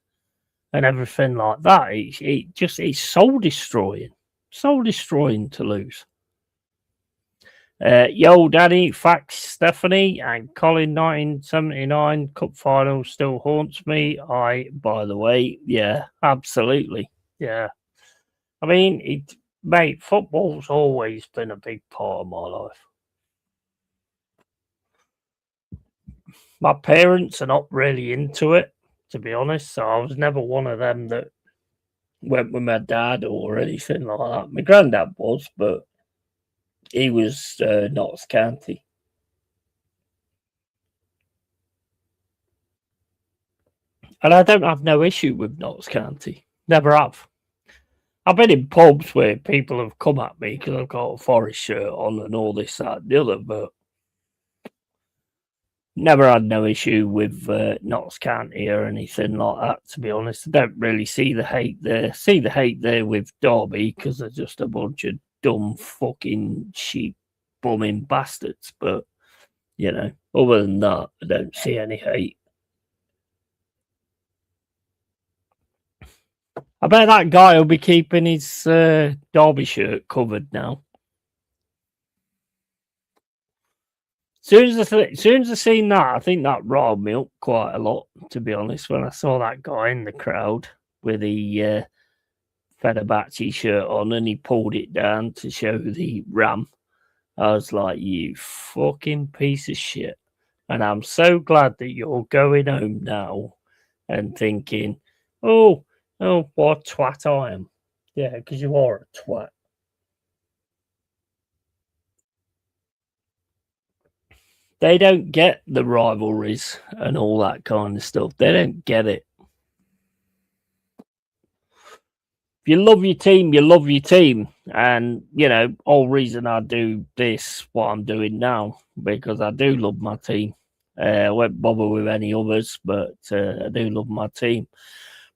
and everything like that. It's soul destroying. Soul destroying to lose. Yo, Daddy, Fax, Stephanie, and Colin 1979 Cup final still haunts me. By the way, yeah, absolutely. Yeah. I mean, mate, football's always been a big part of my life. My parents are not really into it, to be honest. So I was never one of them that went with my dad or anything like that. My granddad was, but he was Notts County. And I don't have no issue with Notts County. Never have. I've been in pubs where people have come at me because I've got a Forest shirt on and all this, that, and the other, but never had no issue with Notts County or anything like that, to be honest. I don't really see the hate there. See the hate there with Derby because they're just a bunch of dumb fucking sheep bumming bastards. But, you know, other than that, I don't see any hate. I bet that guy will be keeping his Derby shirt covered now. Soon as I seen that, I think that riled me up quite a lot, to be honest, when I saw that guy in the crowd with the Fenerbahce shirt on and he pulled it down to show the ram. I was like, you fucking piece of shit. And I'm so glad that you're going home now and thinking, oh, what twat I am. Yeah, because you are a twat. They don't get the rivalries and all that kind of stuff. They don't get it. If you love your team, you love your team. And, you know, whole reason I do this, what I'm doing now, because I do love my team. I won't bother with any others, but I do love my team.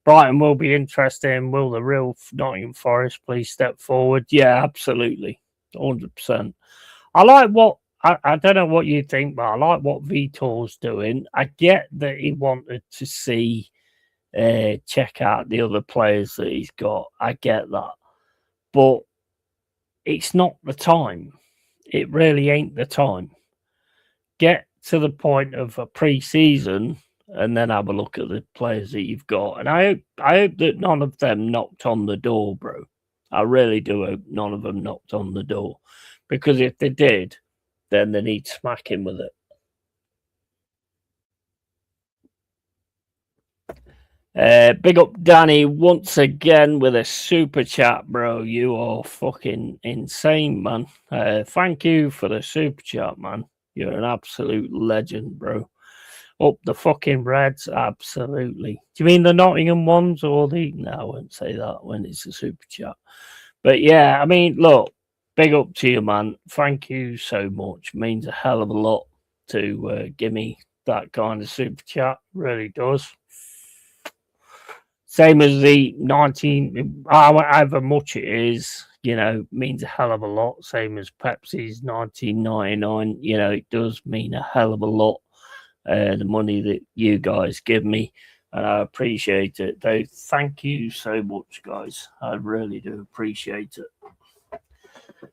Brighton will be interesting. Will the real Nottingham Forest please step forward? Yeah, absolutely. 100%. I like what, I don't know what you think, but I like what Vitor's doing. I get that he wanted to see, check out the other players that he's got. I get that. But it's not the time. It really ain't the time. Get to the point of a pre-season and then have a look at the players that you've got. And I hope that none of them knocked on the door, bro. I really do hope none of them knocked on the door. Because if they did, then they need smacking with it. Big up Danny once again with a super chat, bro. You are fucking insane, man. Thank you for the super chat, man. You're an absolute legend, bro. Up the fucking Reds, absolutely. Do you mean the Nottingham ones or the? No, I won't say that when it's a super chat. But yeah, I mean, look, big up to you, man. Thank you so much. It means a hell of a lot to give me that kind of super chat. Really does. Same as the 19, however much it is, you know, means a hell of a lot. Same as Pepsi's 19.99, you know, it does mean a hell of a lot. The money that you guys give me, and I appreciate it. Though, thank you so much, guys. I really do appreciate it.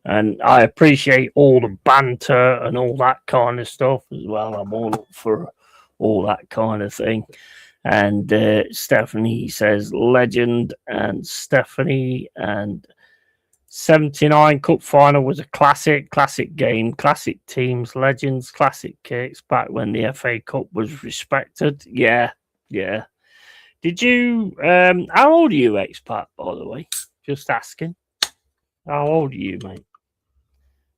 And I appreciate all the banter and all that kind of stuff as well. I'm all up for all that kind of thing. And Stephanie says legend, and Stephanie and 79 Cup final was a classic game, classic teams, legends, classic kicks back when the FA Cup was respected. Yeah. Did you how old are you, expat, by the way? Just asking. How old are you, mate?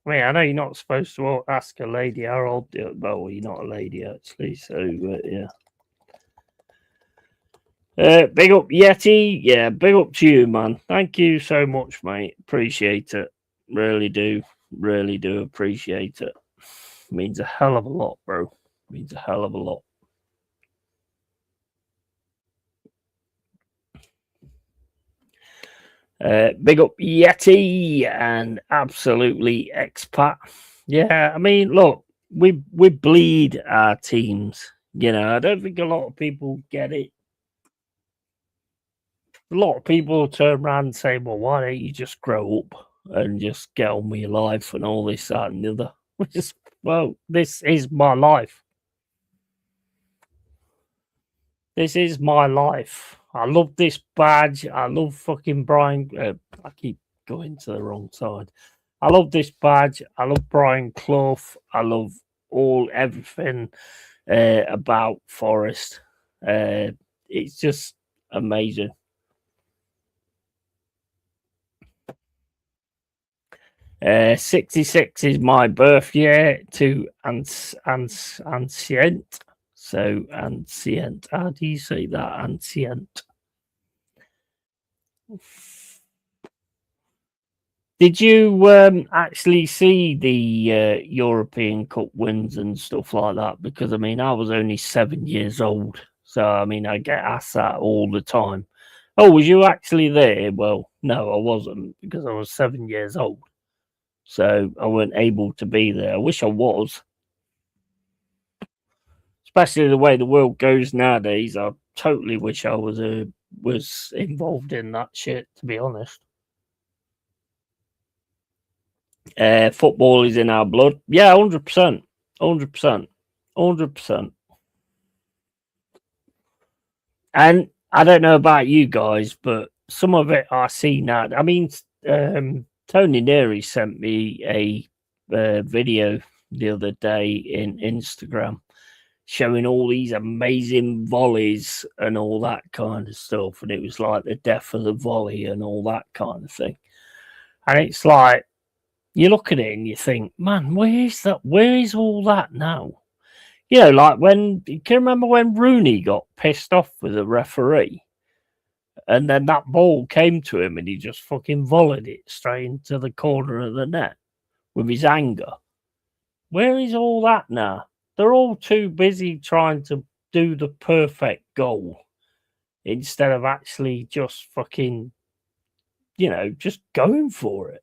I mean, I know you're not supposed to ask a lady how old. Well, you're not a lady actually, so yeah. Big up Yeti. Yeah, big up to you, man. Thank you so much, mate. Appreciate it. Really do appreciate it. Means a hell of a lot, bro. Means a hell of a lot. Big up Yeti and absolutely expat. Yeah, I mean, look, we bleed our teams. You know, I don't think a lot of people get it. A lot of people turn around and say, well, why don't you just grow up and just get on with your life and all this, that, and the other? Well, this is my life. This is my life. I love this badge. I love fucking Brian. I keep going to the wrong side. I love this badge. I love Brian Clough. I love everything about Forest. It's just amazing. 66 is my birth year to Ancient. So, Ancient. How do you say that? Ancient. Did you actually see the European Cup wins and stuff like that? Because, I mean, I was only 7 years old. So, I mean, I get asked that all the time. Oh, was you actually there? Well, no, I wasn't because I was 7 years old. So I weren't able to be there. I wish I was. Especially the way the world goes nowadays. I totally wish I was involved in that shit, to be honest. Football is in our blood. Yeah, 100%. 100%. 100%. And I don't know about you guys, but some of it I see now. I mean, Tony Neary sent me a video the other day in Instagram showing all these amazing volleys and all that kind of stuff. And it was like the death of the volley and all that kind of thing. And it's like, you look at it and you think, man, where is that? Where is all that now? You know, like when you can remember when Rooney got pissed off with the referee, and then that ball came to him and he just fucking volleyed it straight into the corner of the net with his anger. Where is all that now? They're all too busy trying to do the perfect goal instead of actually just fucking, you know, just going for it.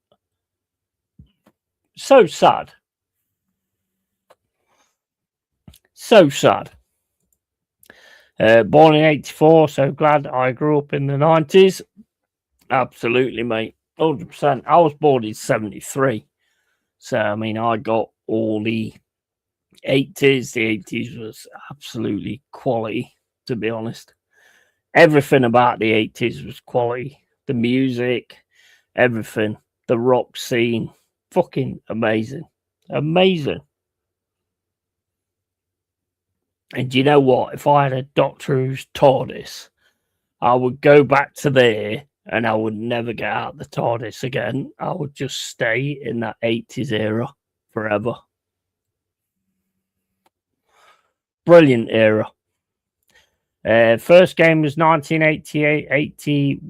So sad. So sad. Born in 84, so glad I grew up in the 90s. Absolutely, mate. 100%. I was born in 73. So, I mean, I got all the 80s. The 80s was absolutely quality, to be honest. Everything about the 80s was quality. The music, everything. The rock scene. Fucking amazing. Amazing. And do you know what? If I had a Doctor Who's TARDIS, I would go back to there and I would never get out the TARDIS again. I would just stay in that 80s era forever. Brilliant era. First game was 1988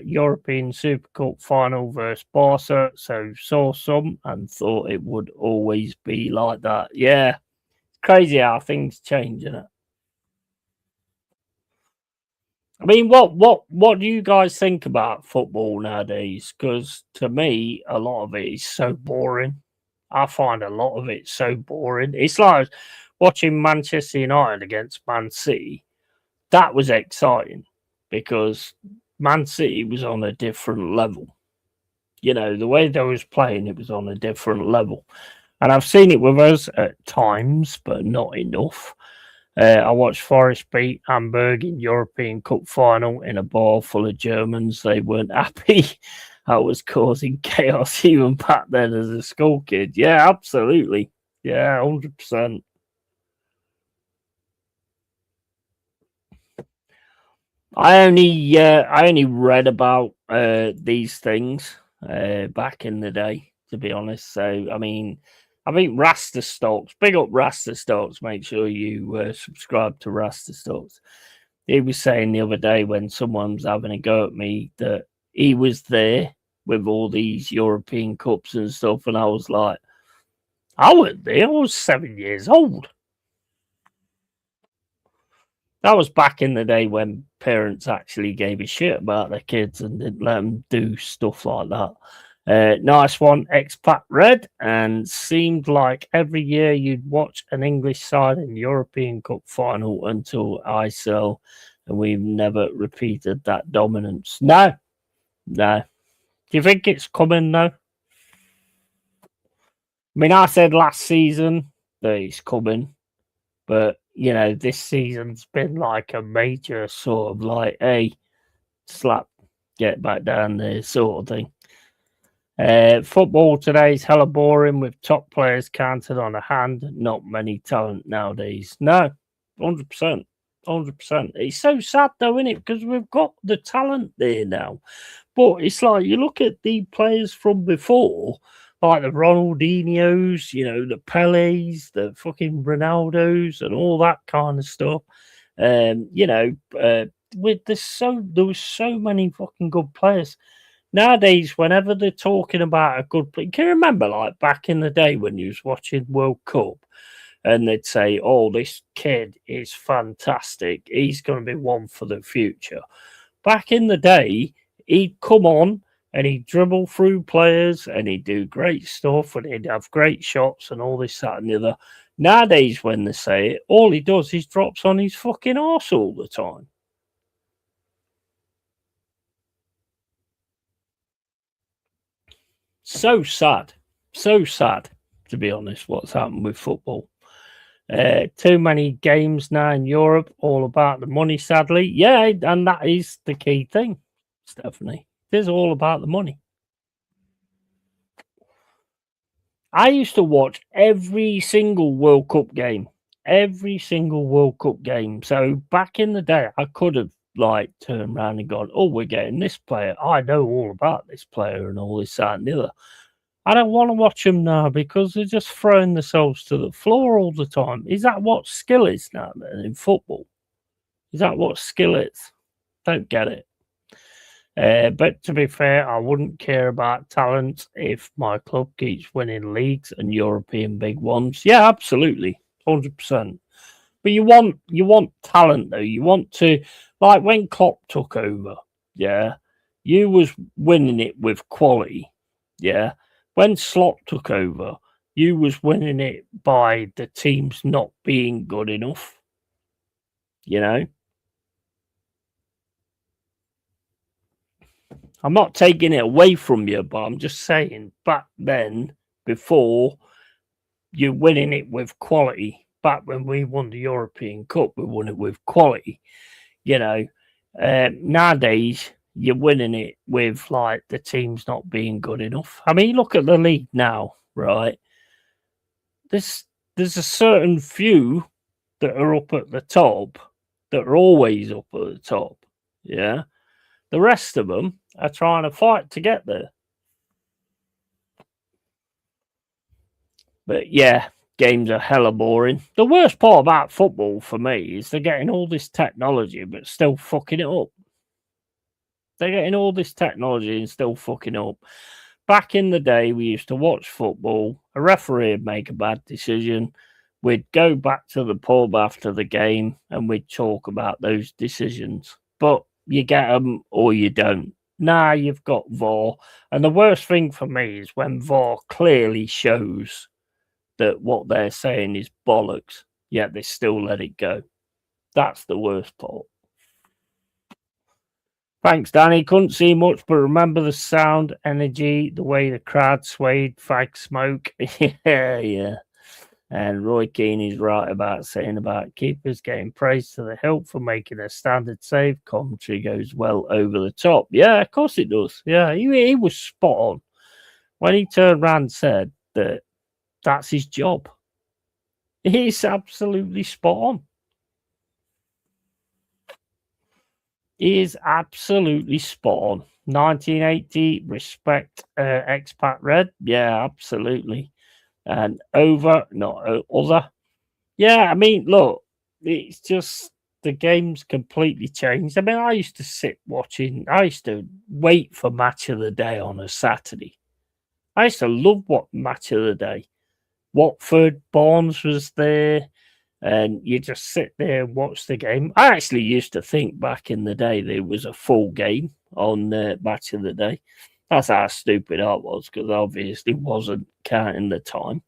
European Super Cup final versus Barca. So saw some and thought it would always be like that. Yeah. Crazy how things change, isn't it? I mean, what do you guys think about football nowadays? Because to me, a lot of it is so boring. I find a lot of it so boring. It's like watching Manchester United against Man City. That was exciting because Man City was on a different level. You know, the way they was playing, it was on a different level. And I've seen it with us at times, but not enough. I watched Forest beat Hamburg in European Cup final in a bar full of Germans. They weren't happy. I was causing chaos even back then as a school kid. Yeah, absolutely. Yeah, 100%. I only read about these things back in the day, to be honest. So I mean, I think Rasta Stokes, big up Rasta Stokes. Make sure you subscribe to Rasta Stokes. He was saying the other day when someone was having a go at me that he was there with all these European Cups and stuff, and I was like, I wasn't there. I was 7 years old. That was back in the day when parents actually gave a shit about their kids and didn't let them do stuff like that. Nice one, Expat Red, and seemed like every year you'd watch an English side in European Cup final until I sell, and we've never repeated that dominance. No. Do you think it's coming though? I mean, I said last season that it's coming, but you know, this season's been like a major sort of like, hey, slap, get back down there sort of thing. Football today is hella boring with top players counted on a hand. Not many talent nowadays. No, 100%. 100%. It's so sad though, isn't it? Because we've got the talent there now. But it's like you look at the players from before, like the Ronaldinhos, the Pelés, the fucking Ronaldos, and all that kind of stuff. With there was so many fucking good players. Nowadays, whenever they're talking about a good player, can you remember like back in the day when you was watching World Cup and they'd say, "Oh, this kid is fantastic. He's going to be one for the future." Back in the day, he'd come on and he'd dribble through players and he'd do great stuff and he'd have great shots and all this, that, and the other. Nowadays, when they say it, all he does is drops on his fucking arse all the time. So sad, to be honest, what's happened with football. Too many games now in Europe, all about the money, sadly. Yeah, and that is the key thing, Stephanie. It is all about the money. I used to watch every single World Cup game. So back in the day, I could have like turned around and gone, "Oh, we're getting this player. I know all about this player and all this, that, and the other." I don't want to watch them now because they're just throwing themselves to the floor all the time. Is that what skill is now then in football? Is that what skill is? Don't get it. But to be fair, I wouldn't care about talent if my club keeps winning leagues and European big ones. Yeah, absolutely, 100%. But you want talent though. You want to, like when Klopp took over. Yeah, you was winning it with quality. Yeah, when Slot took over, you was winning it by the teams not being good enough. I'm not taking it away from you, but I'm just saying back then, before you're winning it with quality. Back when we won the European Cup, we won it with quality. Nowadays you're winning it with like the teams not being good enough. I mean, look at the league now, right? There's a certain few that are up at the top that are always up at the top. Yeah. The rest of them are trying to fight to get there. But yeah, games are hella boring. The worst part about football for me is they're getting all this technology but still fucking it up. They're getting all this technology and still fucking up. Back in the day, we used to watch football. A referee would make a bad decision. We'd go back to the pub after the game and we'd talk about those decisions. But you get them or you don't. Now you've got VAR. And the worst thing for me is when VAR clearly shows that what they're saying is bollocks, yet they still let it go. That's the worst part. Thanks, Danny. Couldn't see much, but remember the sound, energy, the way the crowd swayed, fag smoke. yeah. And Roy Keane is right about saying about keepers getting praise to the hilt for making a standard save. Commentary goes well over the top. Yeah, of course it does. Yeah, he was spot on. When he turned around and said that that's his job. He's absolutely spot on. He is absolutely spot on. 1980, respect expat red. Yeah, absolutely. And over, not other. Yeah, I mean, look, it's just the game's completely changed. I mean, I used to wait for match of the day on a Saturday. I used to love what match of the day. Watford, Barnes was there, and you just sit there and watch the game. I actually used to think back in the day there was a full game on match of the day. That's how stupid I was, because I obviously wasn't counting the time.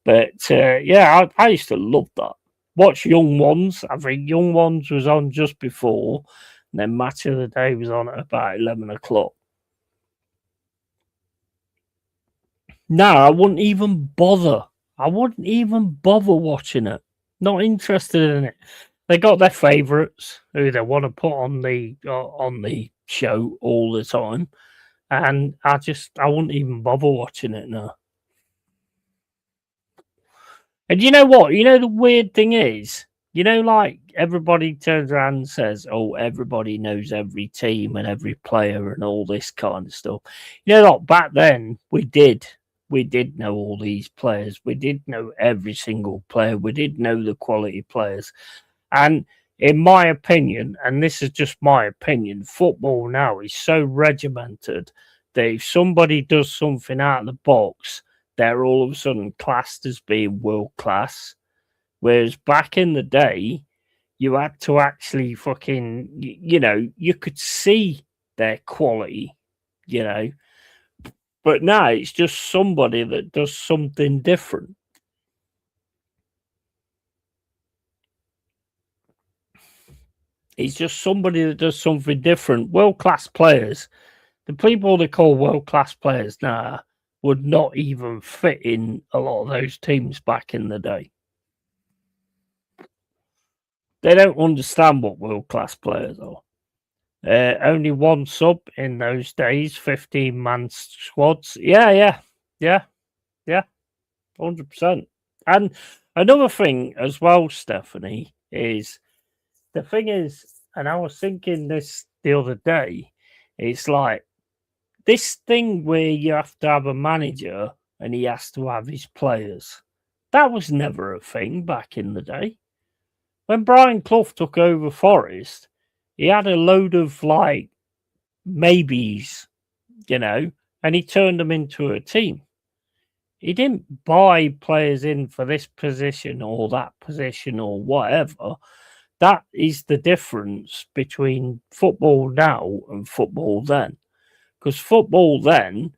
But yeah, I used to love that. Watch Young Ones. I think Young Ones was on just before, and then match of the day was on at about 11 o'clock. No, I wouldn't even bother. I wouldn't even bother watching it. Not interested in it. They got their favourites who they want to put on the show all the time, and I wouldn't even bother watching it now. And you know what? You know the weird thing is, like everybody turns around and says, "Oh, everybody knows every team and every player and all this kind of stuff." Like back then we did we did know all these players. We did know every single player. We did know the quality players. And in my opinion, and this is just my opinion, football now is so regimented that if somebody does something out of the box, they're all of a sudden classed as being world class. Whereas back in the day, you had to actually fucking, you could see their quality, But now it's just somebody that does something different. It's just somebody that does something different. World class players, the people they call world class players now would not even fit in a lot of those teams back in the day. They don't understand what world class players are. Only one sub in those days, 15-man squads. Yeah, 100%. And another thing as well, Stephanie, is the thing is, and I was thinking this the other day, it's like this thing where you have to have a manager and he has to have his players. That was never a thing back in the day. When Brian Clough took over Forest, he had a load of like maybes, and he turned them into a team. He didn't buy players in for this position or that position or whatever. That is the difference between football now and football then. Because football then,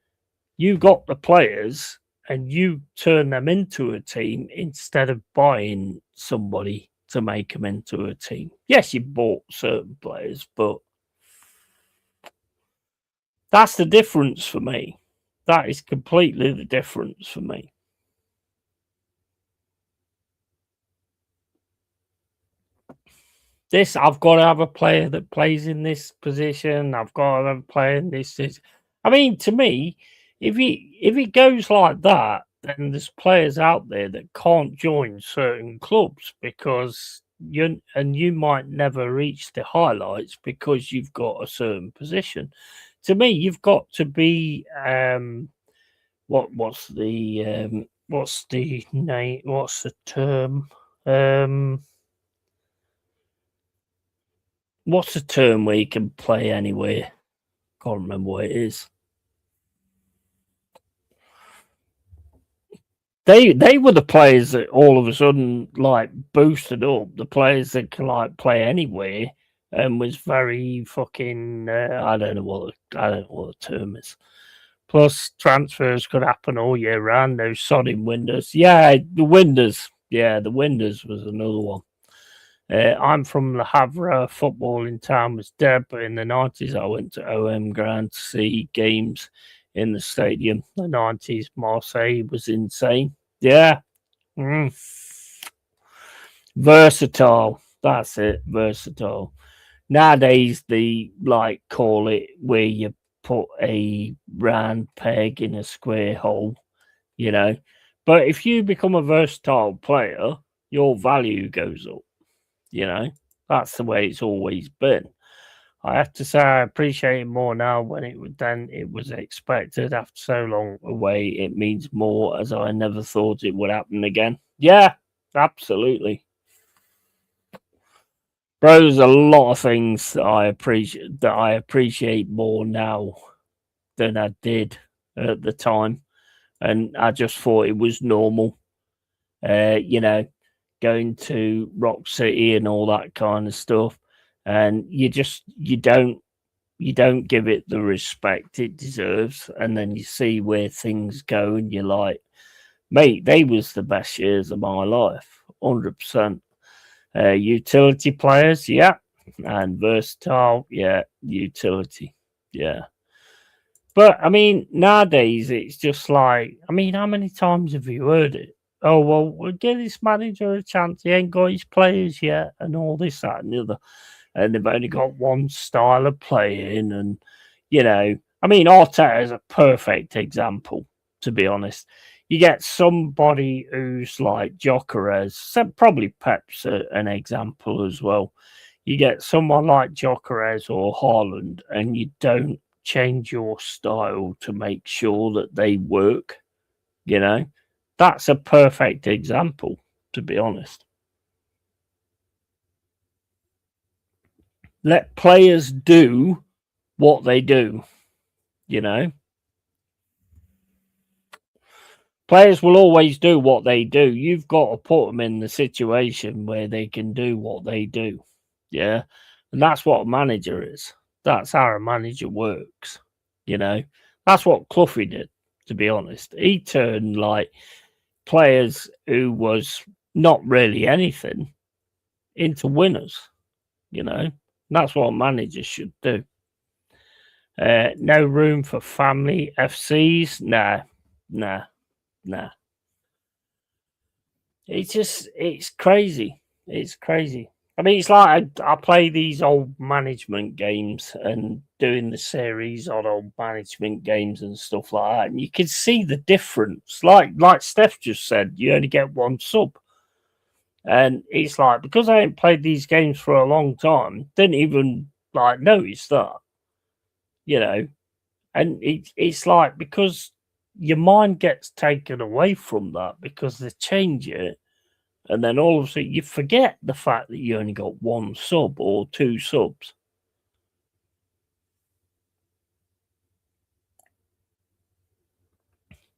you got the players and you turn them into a team instead of buying somebody to make them into a team. Yes, you bought certain players, but that's the difference for me. That is completely the difference for me. I've got to have a player that plays in this position. I've got to have a player in this. I mean, to me, if it goes like that, then there's players out there that can't join certain clubs because you might never reach the highlights because you've got a certain position. To me, you've got to be what's the name? What's the term? What's the term where you can play anywhere? Can't remember what it is. They were the players that all of a sudden like boosted up. The players that can like play anywhere and was very fucking. I don't know what the term is. Plus, transfers could happen all year round. Those sodding windows. Yeah, the windows. Yeah, the windows was another one. I'm from Le Havre. Football in town was dead, but in the 90s, I went to OM Ground to see games in the stadium. The 90s, Marseille was insane. Yeah. Versatile. That's it. Versatile. Nowadays, they like call it where you put a round peg in a square hole, But if you become a versatile player, your value goes up. That's the way it's always been. I have to say I appreciate it more now when it was expected after so long away. It means more as I never thought it would happen again. Yeah, absolutely. Bro, there's a lot of things that I appreciate more now than I did at the time. And I just thought it was normal. Going to Rock City and all that kind of stuff, and you don't give it the respect it deserves, and then you see where things go, and you're like, mate, they was the best years of my life, 100%. Utility players, yeah, and versatile, yeah, utility, yeah. But I mean, nowadays it's just like, I mean, how many times have you heard it? Oh, well, we'll give this manager a chance. He ain't got his players yet, and all this, that, and the other. And they've only got one style of playing. And, I mean, Arteta is a perfect example, to be honest. You get somebody who's like Gyökeres, probably Pep's an example as well. You get someone like Gyökeres or Haaland, and you don't change your style to make sure that they work. You know, that's a perfect example, to be honest. Let players do what they do, you know. Players will always do what they do. You've got to put them in the situation where they can do what they do. Yeah. And that's what a manager is. That's how a manager works. You know, that's what Cloughy did, to be honest. He turned like players who was not really anything into winners. You know, that's what managers should do. No room for family FCs. Nah. It's crazy. It's crazy. I mean, it's like I play these old management games and doing the series on old management games and stuff like that, and you can see the difference. Like Steph just said, you only get one sub, and it's like because I ain't played these games for a long time, didn't even like notice that, you know. And it's like because your mind gets taken away from that because they change it. And then all of a sudden, you forget the fact that you only got one sub or two subs.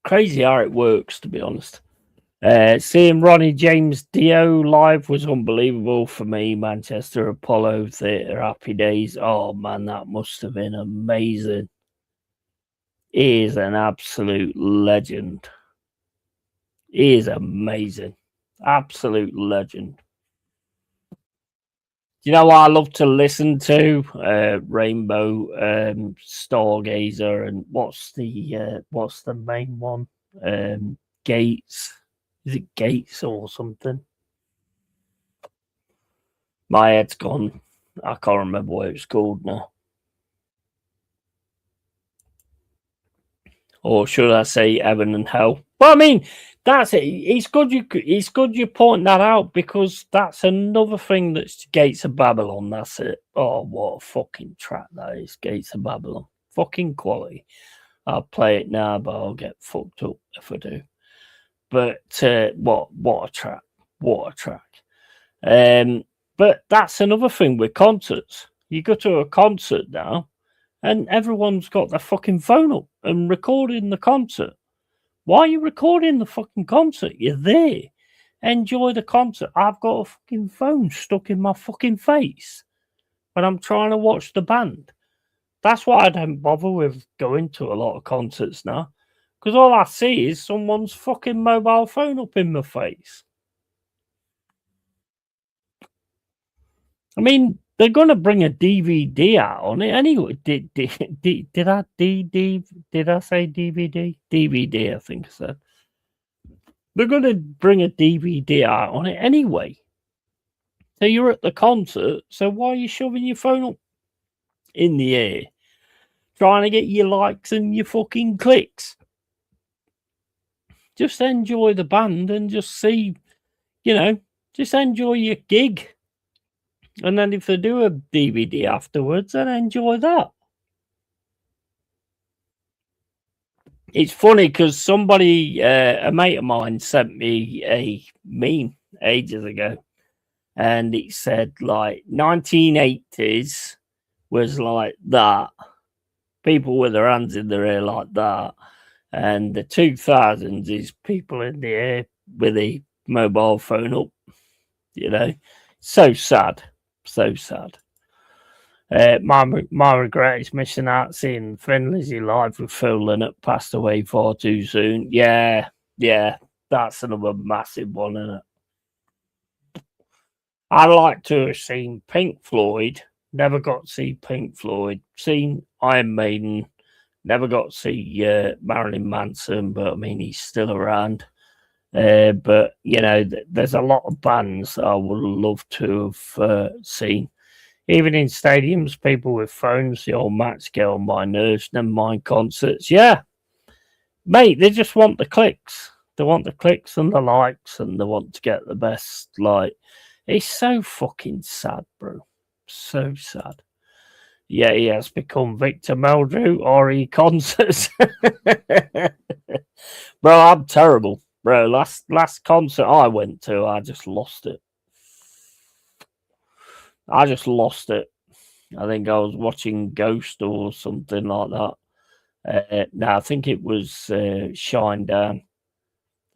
Crazy how it works, to be honest. Seeing Ronnie James Dio live was unbelievable for me. Manchester Apollo Theatre, happy days. Oh man, that must have been amazing. He is an absolute legend. He is amazing. Absolute legend. You know what I love to listen to? Rainbow Stargazer, and what's the main one? Gates. Is it Gates or something? My head's gone. I can't remember what it's called now. Or should I say Heaven and Hell? Well, I mean, that's it. It's good you point that out because that's another thing that's Gates of Babylon. That's it. Oh, what a fucking track that is, Gates of Babylon. Fucking quality. I'll play it now, but I'll get fucked up if I do. But what a track. What a track. But that's another thing with concerts. You go to a concert now and everyone's got their fucking phone up and recording the concert. Why are you recording the fucking concert? You're there. Enjoy the concert. I've got a fucking phone stuck in my fucking face when I'm trying to watch the band. That's why I don't bother with going to a lot of concerts now. Because all I see is someone's fucking mobile phone up in my face. I mean, they're going to bring a DVD out on it anyway. Did I say DVD? DVD, I think I said. They're going to bring a DVD out on it anyway. So you're at the concert, so why are you shoving your phone up in the air? Trying to get your likes and your fucking clicks. Just enjoy the band and just see, just enjoy your gig. And then if they do a DVD afterwards, then enjoy that. It's funny because somebody, a mate of mine, sent me a meme ages ago, and it said like 1980s was like that, people with their hands in their hair like that, and the 2000s is people in the air with a mobile phone up. So sad. So sad. My regret is missing out seeing Thin Lizzy live with Phil Lynott, passed away far too soon. Yeah, that's another massive one, isn't it? I'd like to have seen Pink Floyd. Never got to see Pink Floyd. Seen Iron Maiden. Never got to see Marilyn Manson, but I mean, he's still around. But, there's a lot of bands I would love to have seen. Even in stadiums, people with phones, the old Max get on my nerves, never mind concerts. Yeah, mate, they just want the clicks. They want the clicks and the likes, and they want to get the best. Like, it's so fucking sad, bro. So sad. Yeah, he has become Victor Meldrew, RE concerts. Bro, I'm terrible. Bro, last concert I went to, I just lost it. I just lost it. I think I was watching Ghost or something like that. No, I think it was Shine Down.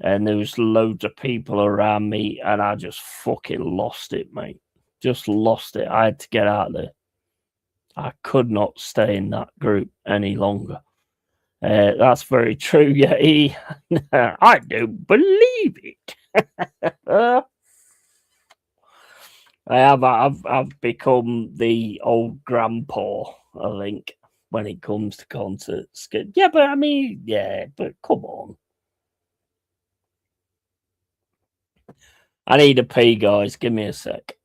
And there was loads of people around me, and I just fucking lost it, mate. Just lost it. I had to get out of there. I could not stay in that group any longer. That's very true, Yeti. I don't believe it. I've become the old grandpa, I think, when it comes to concerts. Yeah, but I mean, yeah, but come on. I need a pee, guys. Give me a sec.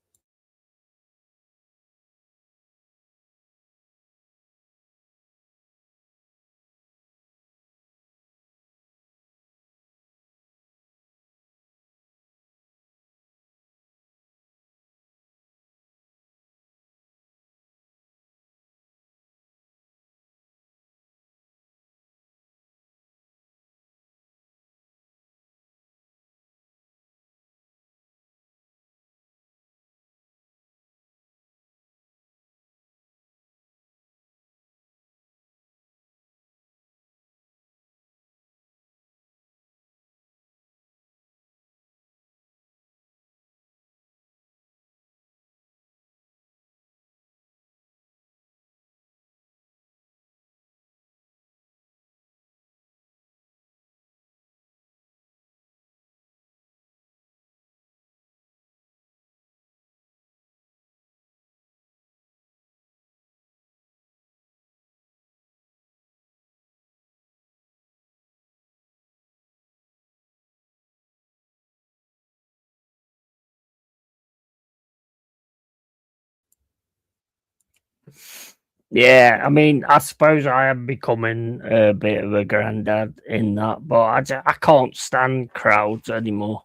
Yeah, I mean, I suppose I am becoming a bit of a granddad in that, but I can't stand crowds anymore.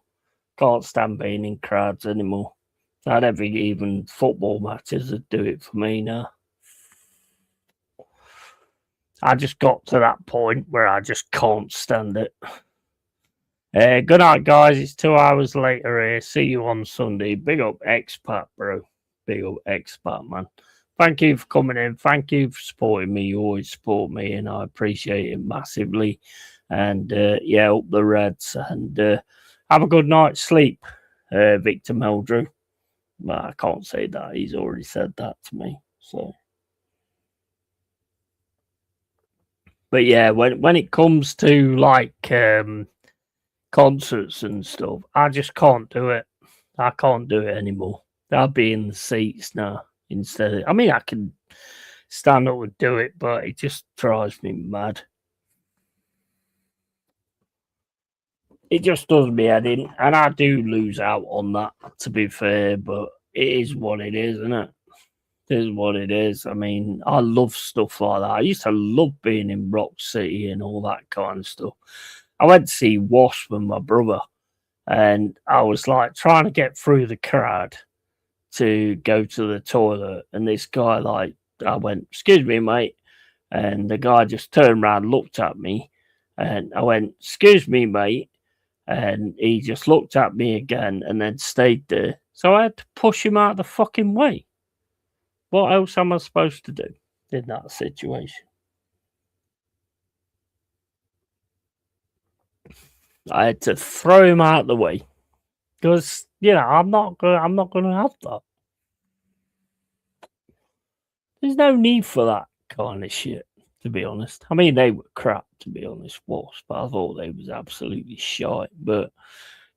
Can't stand being in crowds anymore. I don't think even football matches would do it for me now. I just got to that point where I just can't stand it. Good night, guys. It's 2 hours later here. See you on Sunday. Big up expat, bro. Big up expat, man. Thank you for coming in. Thank you for supporting me. You always support me, and I appreciate it massively. And yeah, up the Reds. And have a good night's sleep, Victor Meldrew. Well, I can't say that. He's already said that to me. So, but yeah, when it comes to like concerts and stuff, I just can't do it. I can't do it anymore. I'll be in the seats now instead of. I mean, I can stand up and do it, but it just drives me mad. It just does me head in, and I do lose out on that, to be fair, but it is what it is, isn't it? It is what it is. I mean, I love stuff like that. I used to love being in Rock City and all that kind of stuff. I went to see Wasp with my brother, and I was like trying to get through the crowd to go to the toilet, and this guy, like, I went, "Excuse me, mate," and the guy just turned around, looked at me, and I went, "Excuse me, mate," and he just looked at me again and then stayed there. So I had to push him out of the fucking way. What else am I supposed to do in that situation? I had to throw him out of the way because I'm not gonna have that. There's no need for that kind of shit, to be honest. I mean, they were crap, to be honest, Wasp, but I thought they was absolutely shite. But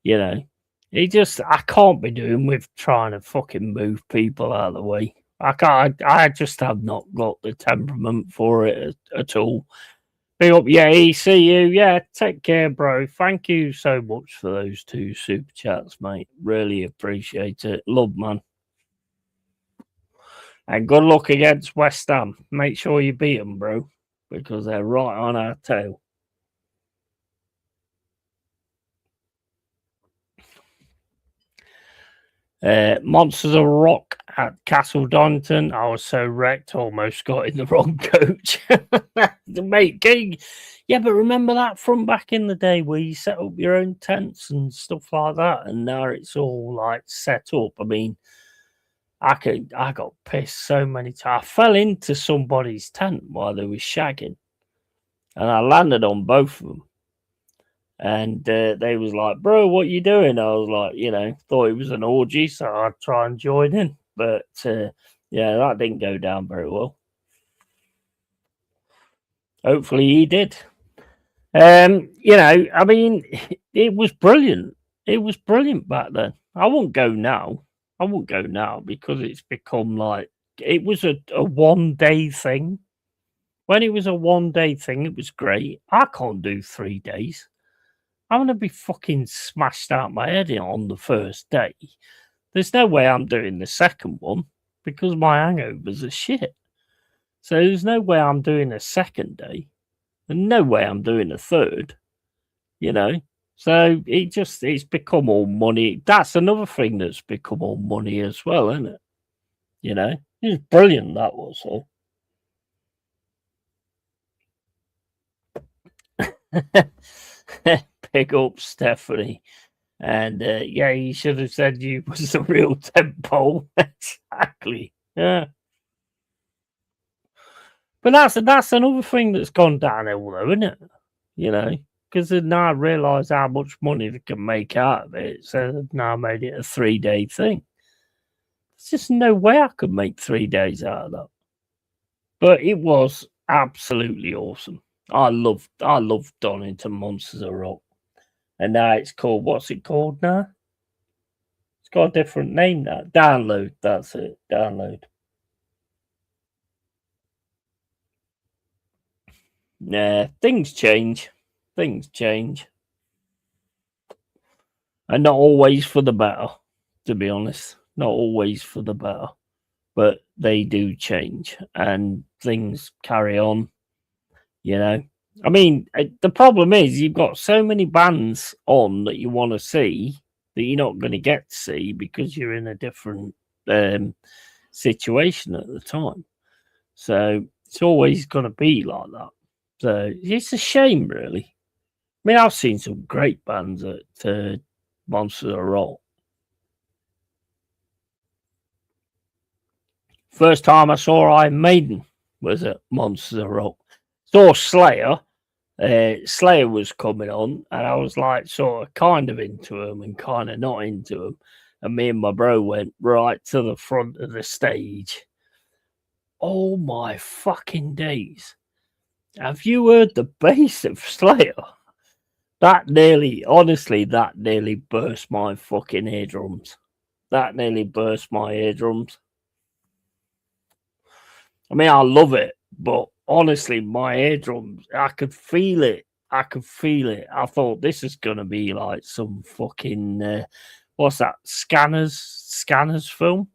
I can't be doing with trying to fucking move people out of the way. I can't. I just have not got the temperament for it at all. Big up, yeah, see you. Yeah, take care, bro. Thank you so much for those 2 super chats, mate. Really appreciate it. Love, man. And good luck against West Ham. Make sure you beat them, bro, because they're right on our tail. Monsters of Rock at Castle Donington. I was so wrecked, almost got in the wrong coach. Mate, can Yeah, but remember that from back in the day where you set up your own tents and stuff like that, and now it's all like set up. I mean, I got pissed so many times. I fell into somebody's tent while they were shagging, and I landed on both of them. And they was like, "Bro, what you doing?" I was like, thought it was an orgy, so I'd try and join in. But yeah, that didn't go down very well. Hopefully, he did. I mean, it was brilliant. It was brilliant back then. I won't go now. I won't go now because it's become like it was a 1 day thing. When it was a 1 day thing, it was great. I can't do 3 days. I'm gonna be fucking smashed out my head on the first day. There's no way I'm doing the second one because my hangovers are shit. So there's no way I'm doing a second day, and no way I'm doing a third. So it's become all money. That's another thing that's become all money as well, isn't it? It was brilliant, that was. So. Pick up Stephanie. And yeah, you should have said you was the real tempo. Exactly. Yeah. But that's another thing that's gone downhill, though, isn't it? Because they've now realised how much money they can make out of it, so they've now made it a 3-day thing. There's just no way I could make 3 days out of that. But it was absolutely awesome. I loved Donington Monsters of Rock. And now it's called, what's it called now? It's got a different name now. Download, that's it. Download. Nah, things change. Things change. And not always for the better, to be honest. Not always for the better. But they do change and things carry on, I mean, the problem is you've got so many bands on that you want to see that you're not going to get to see because you're in a different situation at the time. So it's always going to be like that. So it's a shame, really. I mean, I've seen some great bands at Monsters of Rock. First time I saw Iron Maiden was at Monsters of Rock. Saw Slayer. Slayer was coming on, and I was like, sort of, kind of into him and kind of not into him. And me and my bro went right to the front of the stage. Oh my fucking days! Have you heard the bass of Slayer? That nearly burst my fucking eardrums. That nearly burst my eardrums. I mean, I love it, but honestly, my eardrums, I could feel it. I thought this is going to be like some fucking, what's that? Scanners film?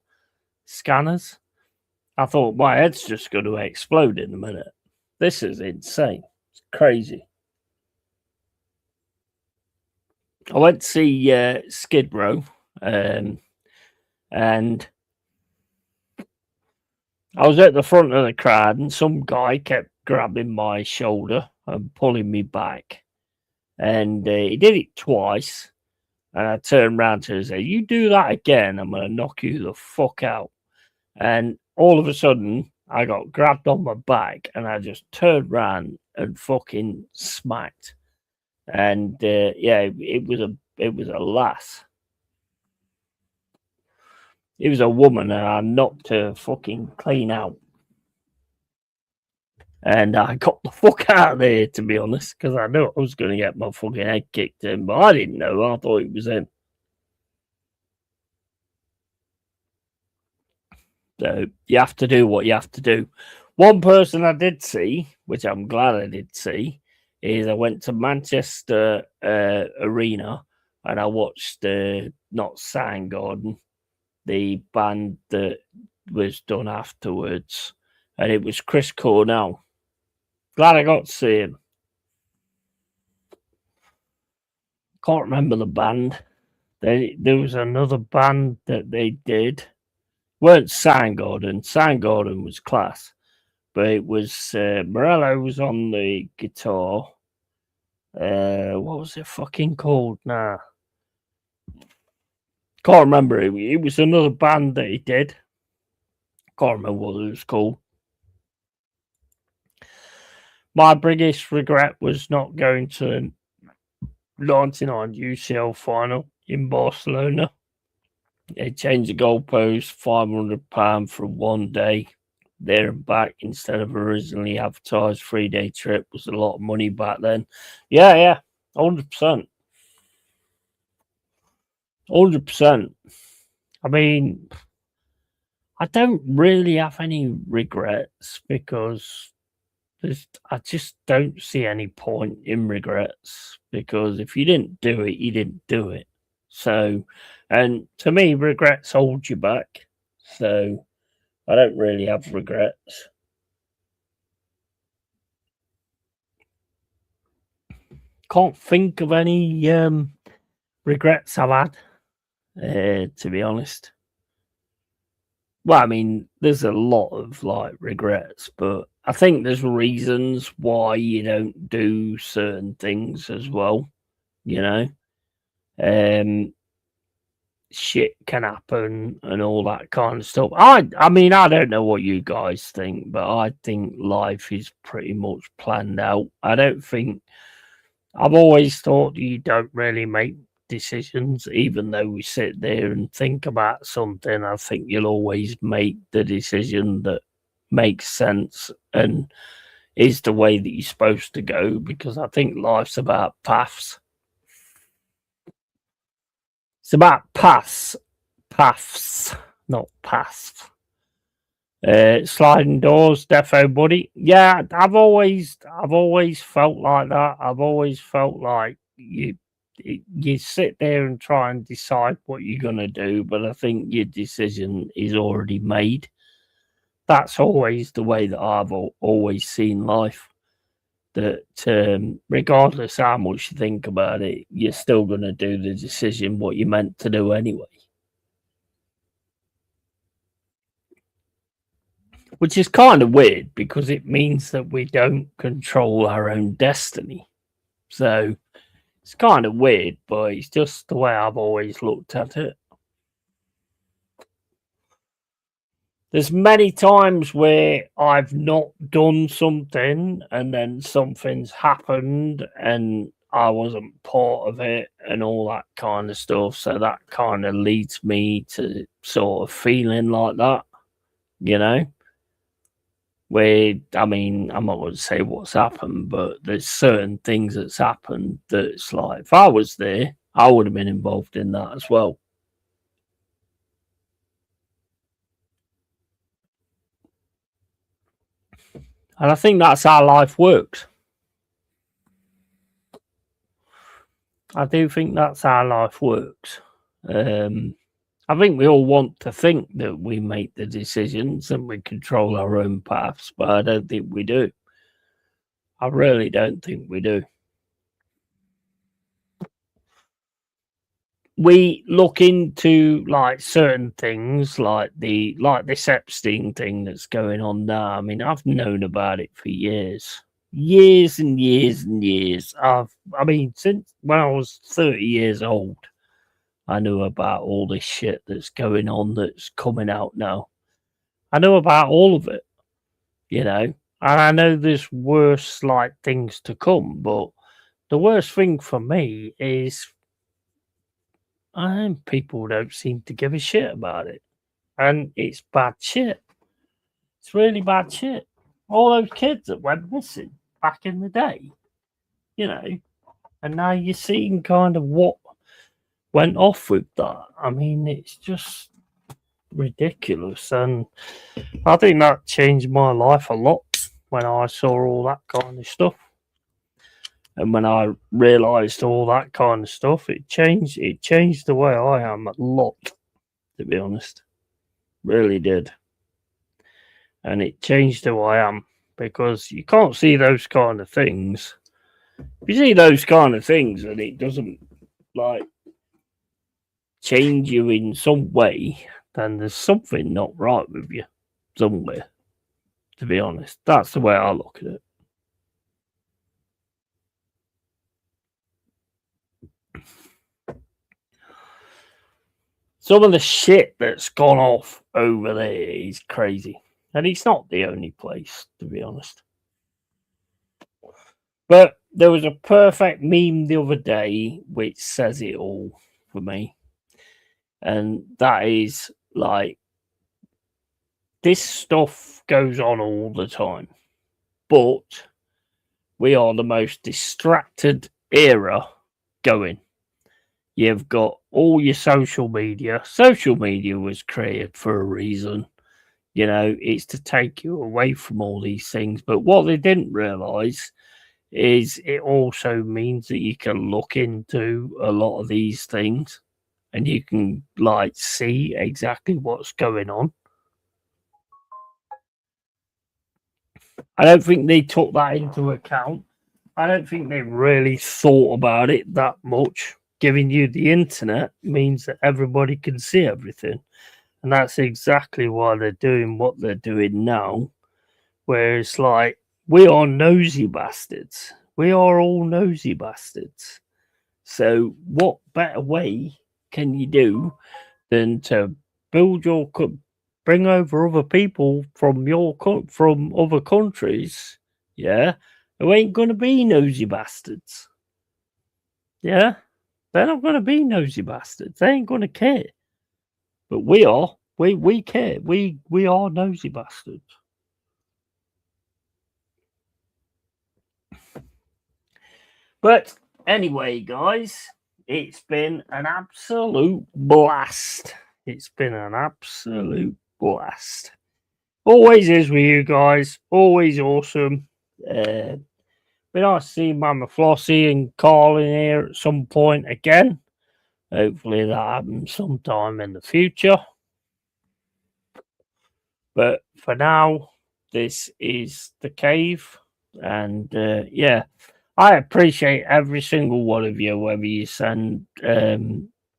Scanners? I thought my head's just going to explode in a minute. This is insane. It's crazy. I went to see Skid Row, and I was at the front of the crowd, and some guy kept grabbing my shoulder and pulling me back. And he did it twice. And I turned around to him and said, "You do that again, I'm going to knock you the fuck out." And all of a sudden, I got grabbed on my back, and I just turned around and fucking smacked. And yeah, it was a lass. It was a woman, and I knocked her fucking clean out. And I got the fuck out of there, to be honest, because I knew I was going to get my fucking head kicked in, but I didn't know. I thought it was him. So you have to do what you have to do. One person I did see, which I'm glad I did see, is I went to Manchester Arena and I watched not Soundgarden, the band that was done afterwards, and it was Chris Cornell. Glad I got to see him. Can't remember the band. There was another band that they did. Weren't Soundgarden. Soundgarden was class, but it was Morello was on the guitar, What was it fucking called? Nah, can't remember. It was another band that he did. Can't remember what it was called. My biggest regret was not going to 99 UCL final in Barcelona. They changed the goalpost, £500 for 1 day there and back instead of originally advertised 3-day trip. Was a lot of money back then. Yeah, 100%. 100%. I mean, I don't really have any regrets because I just don't see any point in regrets, because if you didn't do it, you didn't do it. So, and to me, regrets hold you back. So, I don't really have regrets. Can't think of any regrets I've had, to be honest. Well, I mean, there's a lot of like regrets, but I think there's reasons why you don't do certain things as well. You know, shit can happen and all that kind of stuff. I mean, I don't know what you guys think, but I think life is pretty much planned out. I don't think I've always thought you don't really make decisions, even though we sit there and think about something. I think you'll always make the decision that makes sense and is the way that you're supposed to go, because I think life's about paths. It's about paths, not paths. Sliding doors, defo buddy. Yeah, I've always felt like that. I've always felt like you sit there and try and decide what you're gonna do, but I think your decision is already made. That's always the way that I've always seen life. That regardless how much you think about it, you're still gonna do the decision what you're meant to do anyway. Which is kind of weird because it means that we don't control our own destiny. So it's kind of weird, but it's just the way I've always looked at it. There's many times where I've not done something and then something's happened and I wasn't part of it and all that kind of stuff. So that kind of leads me to sort of feeling like that, you know? Where, I mean, I'm not going to say what's happened, but there's certain things that's happened that's like, if I was there, I would have been involved in that as well. And I think that's how life works. I do think that's how life works. I think we all want to think that we make the decisions and we control our own paths, but I don't think we do. I really don't think we do. We look into like certain things like this Epstein thing that's going on now. I mean, I've known about it for years. Years and years and years. I mean, since when I was 30 years old, I knew about all this shit that's going on that's coming out now. I know about all of it, you know. And I know there's worse like things to come, but the worst thing for me is people don't seem to give a shit about it. And it's bad shit. It's really bad shit. All those kids that went missing back in the day, you know, and now you're seeing kind of what went off with that. I mean, it's just ridiculous. And I think that changed my life a lot when I saw all that kind of stuff. And when I realised all that kind of stuff, it changed the way I am a lot, to be honest. Really did. And it changed who I am, because you can't see those kind of things. If you see those kind of things and it doesn't like change you in some way, then there's something not right with you somewhere, to be honest. That's the way I look at it. some of the shit that's gone off over there is crazy. And it's not the only place, to be honest. But there was a perfect meme the other day which says it all for me. And that is like, this stuff goes on all the time. But we are the most distracted era going. You've got all your social media. Social media was created for a reason. You know, it's to take you away from all these things. But what they didn't realize is it also means that you can look into a lot of these things and you can like see exactly what's going on. I don't think they took that into account. I don't think they really thought about it that much. Giving you the internet means that everybody can see everything. And that's exactly why they're doing what they're doing now. Where it's like, we are nosy bastards. We are all nosy bastards. So, what better way can you do than to build your bring over other people from from other countries? Yeah, who ain't gonna be nosy bastards. Yeah, they're not gonna be nosy bastards. They ain't gonna care. But we are. We care. We are nosy bastards. But anyway, guys, it's been an absolute blast. It's been an absolute blast. Always is with you guys. Always awesome. Been nice to see Mama Flossie and Carl in here at some point again. Hopefully that happens sometime in the future. But for now, this is the cave. And yeah, I appreciate every single one of you, whether you send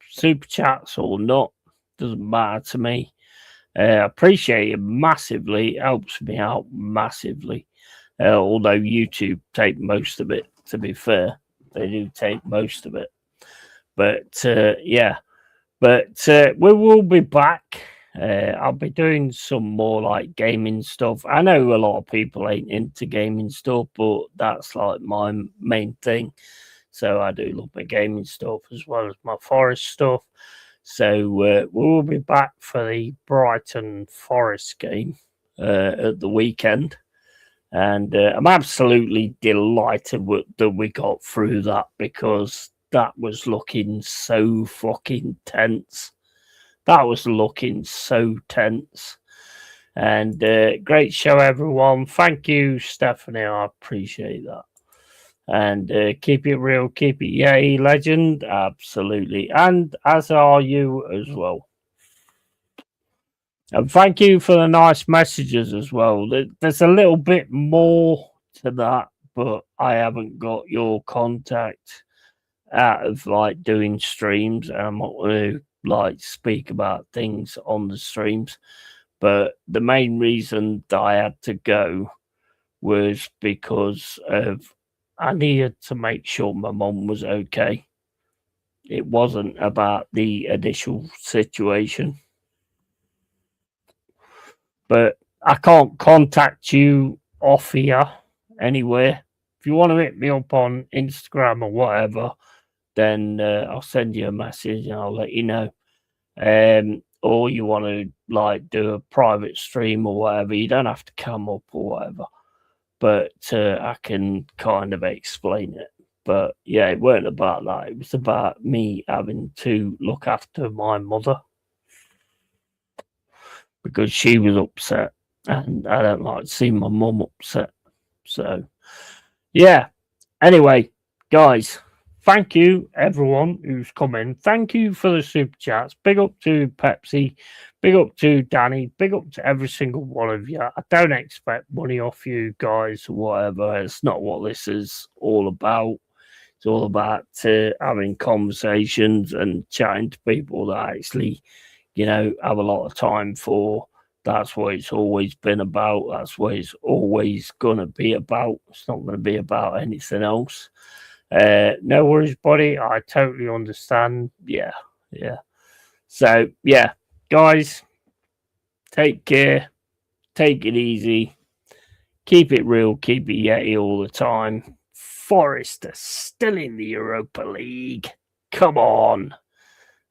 super chats or not. Doesn't matter to me. Appreciate it massively. It helps me out massively. Although YouTube take most of it, to be fair. They do take most of it. But yeah. But we will be back. I'll be doing some more like gaming stuff. I know a lot of people ain't into gaming stuff, but that's like my main thing. So I do love my gaming stuff as well as my forest stuff. So we will be back for the Brighton Forest game at the weekend. And I'm absolutely delighted that we got through that, because that was looking so fucking tense. That was looking so tense. And great show, everyone. Thank you, Stephanie. I appreciate that. And keep it real, keep it yay, legend. Absolutely. And as are you as well. And thank you for the nice messages as well. There's a little bit more to that, but I haven't got your contact out of like doing streams. And I'm not going to like speak about things on the streams. But the main reason that I had to go was because of I needed to make sure my mum was okay. It wasn't about the initial situation. But I can't contact you off here anywhere. If you want to hit me up on Instagram or whatever, then I'll send you a message and I'll let you know. Or you want to like do a private stream or whatever, you don't have to come up or whatever. But I can kind of explain it. But yeah, it weren't about that. It was about me having to look after my mother, because she was upset, and I don't like to see my mum upset. So, yeah. Anyway, guys, thank you, everyone who's come in. Thank you for the super chats. Big up to Pepsi. Big up to Danny. Big up to every single one of you. I don't expect money off you guys or whatever. It's not what this is all about. It's all about having conversations and chatting to people that actually, you know, have a lot of time for. That's what it's always been about. That's what it's always going to be about. It's not going to be about anything else. No worries, buddy. I totally understand. Yeah. So yeah, guys, take care, take it easy, keep it real, keep it Yeti all the time. Forest are still in the Europa League. Come on,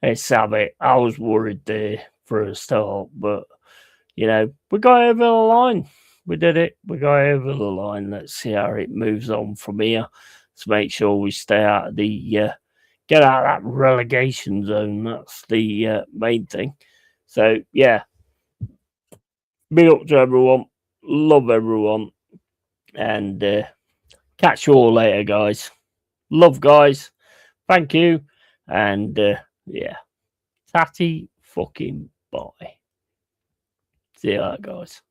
let's have it. I was worried there for a start, but you know, we got over the line. We did it. We got over the line. Let's see how it moves on from here. Let's make sure we stay out of the get out of that relegation zone. That's the main thing. So yeah, big up to everyone. Love everyone, and catch you all later, guys. Love, guys. Thank you, and yeah, tatty fucking bye. See you later, guys.